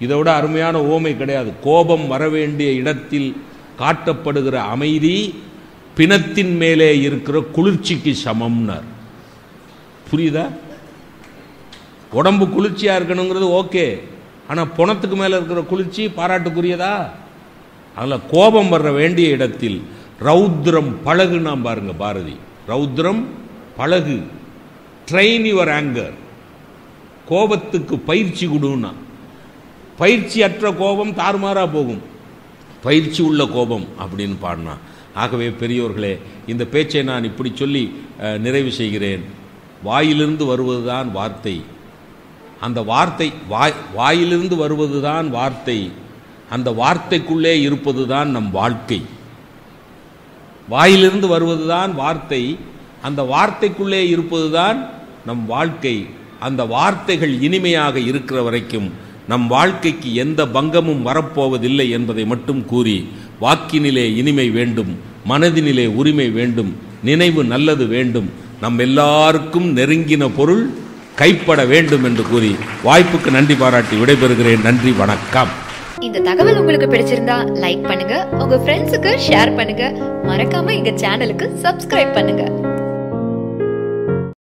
A: இதோட அருமையான ஓமை கிடையாது. கோபம் வரவேண்டிய இடத்தில் காட்டப்படுகிற அமைதி பிணத்தின் மேலே இருக்கிற குளிர்ச்சிக்கு சமம்னார். புரியுதா? உடம்பு குளிர்ச்சியா இருக்கணுங்கிறது ஓகே, ஆனா பிணத்துக்கு மேல இருக்கிற குளிர்ச்சி பாராட்டுக்குரியதா? அதில் கோபம் வர வேண்டிய இடத்தில் ரௌத்ரம் பழகுனா பாருங்க பாரதி. ரௌத்ரம் பழகு, ட்ரெயின் யுவர் ஆங்கர். கோபத்துக்கு பயிற்சி கொடுன்னா. பயிற்சி அற்ற கோபம் தாறுமாறா போகும், பயிற்சி உள்ள கோபம் அப்படின்னு பாடினா. ஆகவே பெரியோர்களே, இந்த பேச்சை நான் இப்படி சொல்லி நிறைவு செய்கிறேன். வாயிலிருந்து வருவதுதான் வார்த்தை. அந்த வார்த்தை வாயிலிருந்து வருவதுதான் வார்த்தை. அந்த வார்த்தைக்குள்ளே இருப்பதுதான் நம் வாழ்க்கை. வாயிலிருந்து வருவதுதான் வார்த்தை, அந்த வார்த்தைக்குள்ளே இருப்பதுதான் நம் வாழ்க்கை. அந்த வார்த்தைகள் இனிமையாக இருக்கிற வரைக்கும் நம் வாழ்க்கைக்கு எந்த பங்கமும் வரப்போவதில்லை என்பதை மட்டும் கூறி, வாக்கினிலே இனிமை வேண்டும், மனதினிலே உரிமை வேண்டும், நினைவு நல்லது வேண்டும், நம் எல்லாருக்கும் நெருங்கின பொருள் கைப்பட வேண்டும் என்று கூறி வாய்ப்புக்கு நன்றி பாராட்டி விடைபெறுகிறேன். நன்றி, வணக்கம்.
B: இந்த தகவல் உங்களுக்கு பிடிச்சிருந்தா லைக் பண்ணுங்க, உங்க ஃப்ரெண்ட்ஸுக்கு ஷேர் பண்ணுங்க, மறக்காம எங்க சேனலுக்கு சப்ஸ்கிரைப் பண்ணுங்க.